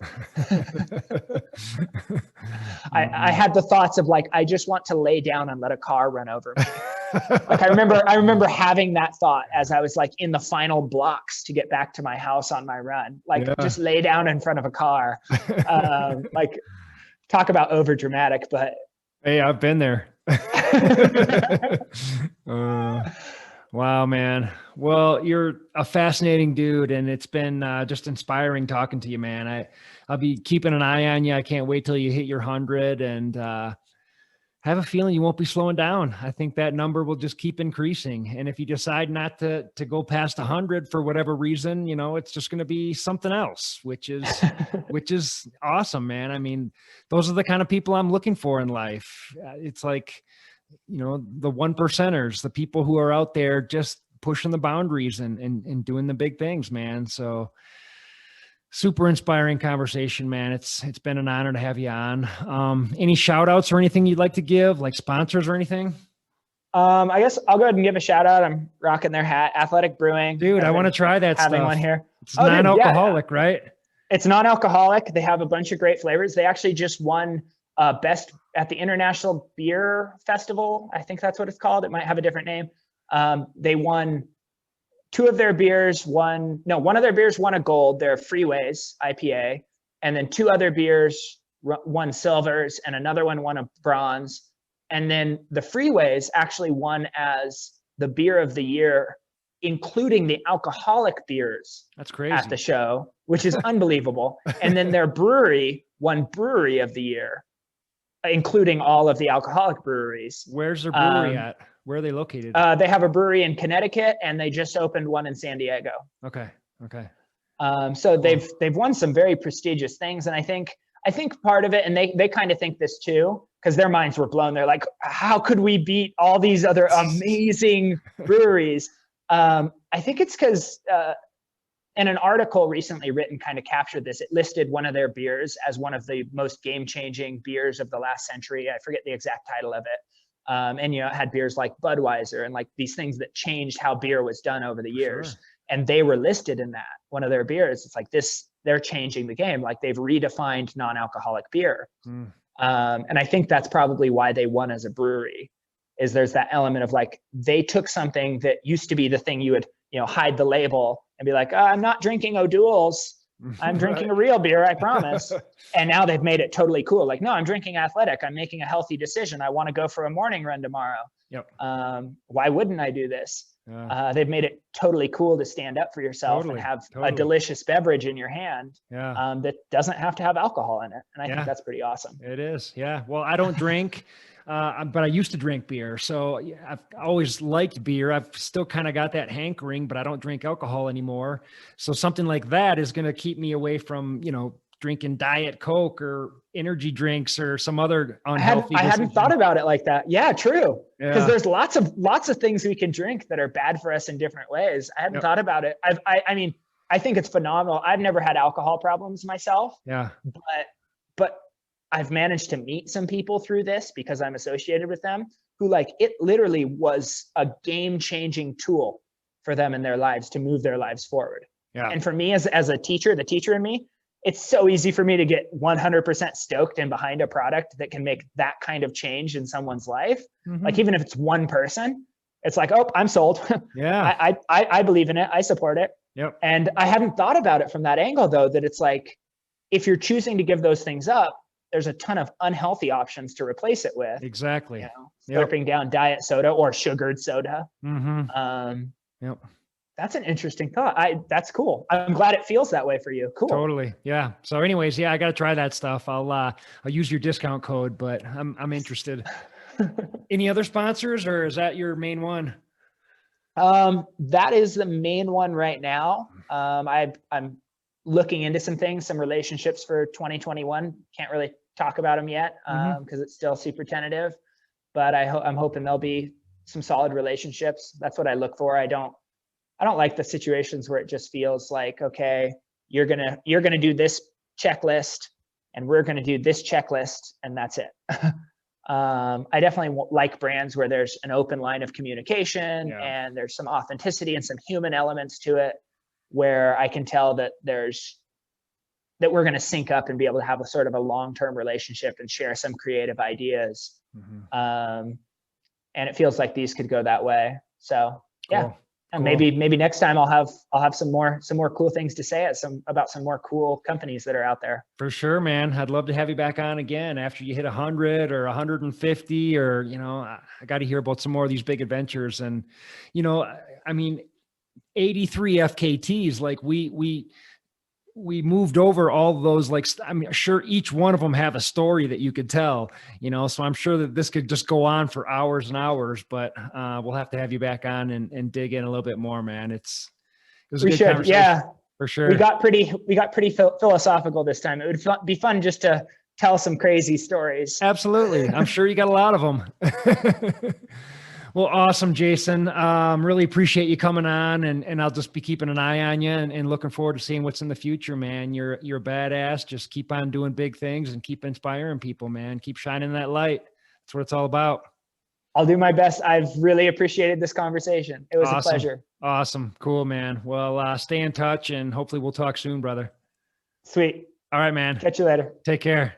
I had the thoughts of like, I just want to lay down and let a car run over me. Like I remember having that thought as I was like in the final blocks to get back to my house on my run, like just lay down in front of a car. Like talk about over dramatic, but hey, I've been there. Wow, man. Well, you're a fascinating dude, and it's been just inspiring talking to you, man. I'll be keeping an eye on you. I can't wait till you hit your 100 and have a feeling you won't be slowing down. I think that number will just keep increasing. And if you decide not to go past 100 for whatever reason, it's just going to be something else, which is awesome, man. I mean, those are the kind of people I'm looking for in life. It's like, the 1%ers, the people who are out there just pushing the boundaries and doing the big things, man. So super inspiring conversation, man. It's been an honor to have you on. Any shout outs or anything you'd like to give, like sponsors or anything? I guess I'll go ahead and give a shout out. I'm rocking their hat, Athletic Brewing. Dude, I want to try that having stuff. One here. It's non-alcoholic, right? It's non-alcoholic. They have a bunch of great flavors. They actually just won best at the International Beer Festival. I think that's what it's called. It might have a different name. They won one of their beers won a gold, their Freeways IPA, and then two other beers won silvers, and another one won a bronze. And then the Freeways actually won as the beer of the year, including the alcoholic beers. That's crazy. At the show, which is unbelievable. And then their brewery won brewery of the year, including all of the alcoholic breweries. Where's their brewery at? Where are they located? They have a brewery in Connecticut, and they just opened one in San Diego. Okay. So they've won some very prestigious things, and I think part of it, and they kind of think this too, because their minds were blown. They're like, how could we beat all these other amazing breweries? I think it's because and an article recently written kind of captured this. It listed one of their beers as one of the most game-changing beers of the last century. I forget the exact title of it. And it had beers like Budweiser and like these things that changed how beer was done over the years. Sure. And they were listed in that, one of their beers. It's like they're changing the game. Like they've redefined non-alcoholic beer. And I think that's probably why they won as a brewery, is there's that element of like, they took something that used to be the thing you would, hide the label and be like, I'm not drinking O'Doul's. I'm drinking a real beer, I promise. And now they've made it totally cool. Like, no, I'm drinking Athletic. I'm making a healthy decision. I want to go for a morning run tomorrow. Yep. Why wouldn't I do this? They've made it totally cool to stand up for yourself and have a delicious beverage in your hand that doesn't have to have alcohol in it. And I think that's pretty awesome. It is. Yeah. Well, I don't drink. But I used to drink beer. So I've always liked beer. I've still kind of got that hankering, but I don't drink alcohol anymore. So something like that is going to keep me away from, drinking Diet Coke or energy drinks or some other unhealthy. I hadn't thought about it like that. Yeah, true. Because there's lots of things we can drink that are bad for us in different ways. I hadn't thought about it. I mean, I think it's phenomenal. I've never had alcohol problems myself. Yeah. But I've managed to meet some people through this because I'm associated with them who it literally was a game-changing tool for them in their lives to move their lives forward. Yeah. And for me as a teacher, the teacher in me, it's so easy for me to get 100% stoked and behind a product that can make that kind of change in someone's life. Mm-hmm. Like even if it's one person, it's like, oh, I'm sold. Yeah. I believe in it. I support it. Yep. And I hadn't thought about it from that angle though, that it's like, if you're choosing to give those things up, there's a ton of unhealthy options to replace it with. Exactly. Slurping down diet soda or sugared soda. Mm-hmm. That's an interesting thought. That's cool. I'm glad it feels that way for you. Cool. Totally. Yeah. So anyways, I got to try that stuff. I'll use your discount code, but I'm interested. Any other sponsors, or is that your main one? That is the main one right now. I'm looking into some things, some relationships for 2021. Can't really talk about them yet because it's still super tentative, but I'm hoping there'll be some solid relationships. That's what I look for. I don't like the situations where it just feels like, okay, you're going to do this checklist and we're going to do this checklist and that's it. I definitely like brands where there's an open line of communication and there's some authenticity and some human elements to it, where I can tell that we're going to sync up and be able to have a sort of a long-term relationship and share some creative ideas. Mm-hmm. And it feels like these could go that way. So cool. And maybe next time I'll have some more cool things to say about some more cool companies that are out there. For sure, man. I'd love to have you back on again after you hit 100 or 150, or, I got to hear about some more of these big adventures. And, I mean, 83 FKTs, like we moved over all of those, like, I'm sure each one of them have a story that you could tell, so I'm sure that this could just go on for hours and hours, but we'll have to have you back on and dig in a little bit more, man. It was a good conversation. Yeah, for sure. We got pretty philosophical this time. It would be fun just to tell some crazy stories. Absolutely. I'm sure you got a lot of them. Well, awesome, Jason. Really appreciate you coming on, and I'll just be keeping an eye on you and looking forward to seeing what's in the future, man. You're a badass. Just keep on doing big things and keep inspiring people, man. Keep shining that light. That's what it's all about. I'll do my best. I've really appreciated this conversation. It was a pleasure. Awesome. Cool, man. Well, stay in touch and hopefully we'll talk soon, brother. Sweet. All right, man. Catch you later. Take care.